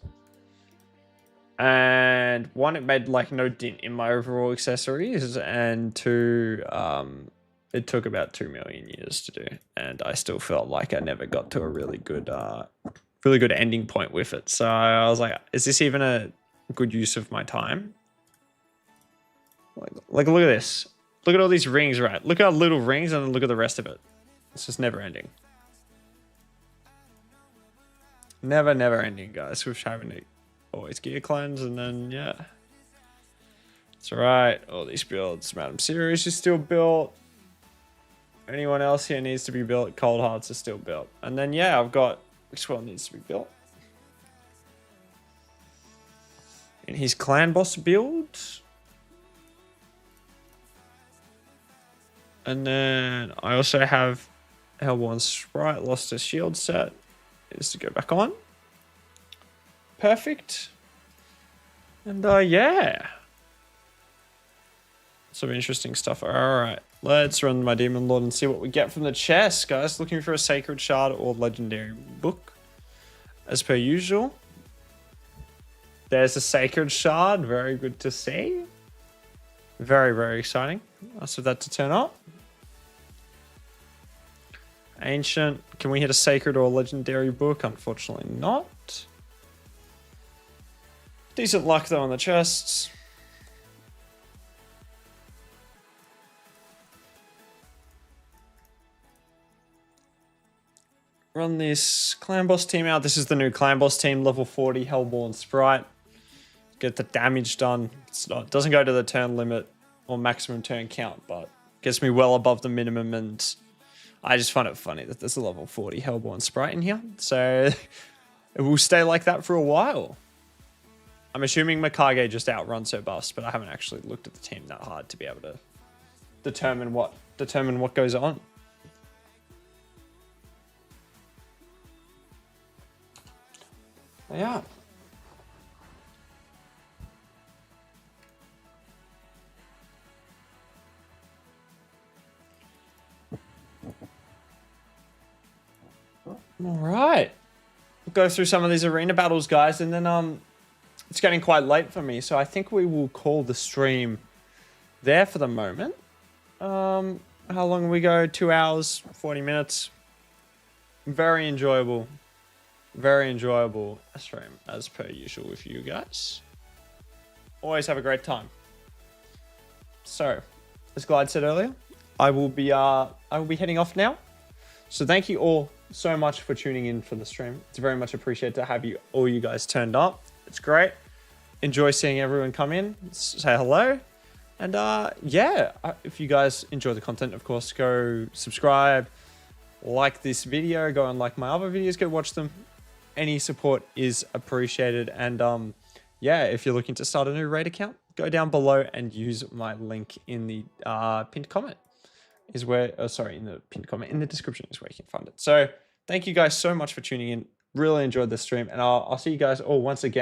[SPEAKER 1] And one, it made like no dent in my overall accessories, and two, it took about 2 million years to do, and I still felt like I never got to a really good ending point with it. So I was like, is this even a good use of my time? Like look at this. Look at all these rings, right? Look at our little rings, and then look at the rest of it. It's just never ending. Never ending, guys. With having to always gear cleanse, and then yeah, that's right. All these builds. Madam Sirius is still built. Anyone else here needs to be built. Cold Hearts are still built, and then yeah, I've got which one needs to be built in his clan boss build, and then I also have Hellborn Sprite lost a shield set. Is to go back on. Perfect. And yeah. Some interesting stuff. Alright. Let's run my Demon Lord and see what we get from the chest, guys. Looking for a Sacred Shard or Legendary Book. As per usual. There's a Sacred Shard. Very good to see. Very, very exciting. Nice of that to turn up. Ancient. Can we hit a Sacred or a Legendary Book? Unfortunately not. Decent luck though on the chests. run this clan boss team out. This is the new clan boss team, level 40 Hellborn Sprite. Get the damage done. It doesn't go to the turn limit or maximum turn count, but gets me well above the minimum, and I just find it funny that there's a level 40 Hellborn Sprite in here. So it will stay like that for a while. I'm assuming Mikage just outruns her buffs, but I haven't actually looked at the team that hard to be able to determine what goes on. Yeah. All right. We'll go through some of these arena battles, guys, and then it's getting quite late for me, so I think we will call the stream there for the moment. How long we go? 2 hours, 40 minutes. Very enjoyable. Very enjoyable stream, as per usual with you guys. Always have a great time. So, as Glide said earlier, I will be heading off now. So thank you all so much for tuning in for the stream. It's very much appreciated to have all you guys turned up. It's great. Enjoy seeing everyone come in, say hello. And yeah, if you guys enjoy the content, of course, go subscribe, like this video, go and like my other videos, go watch them. Any support is appreciated. And yeah, if you're looking to start a new raid account, go down below and use my link in the pinned comment. In the pinned comment in the description is where you can find it. So thank you guys so much for tuning in. Really enjoyed this stream, and I'll see you guys all once again.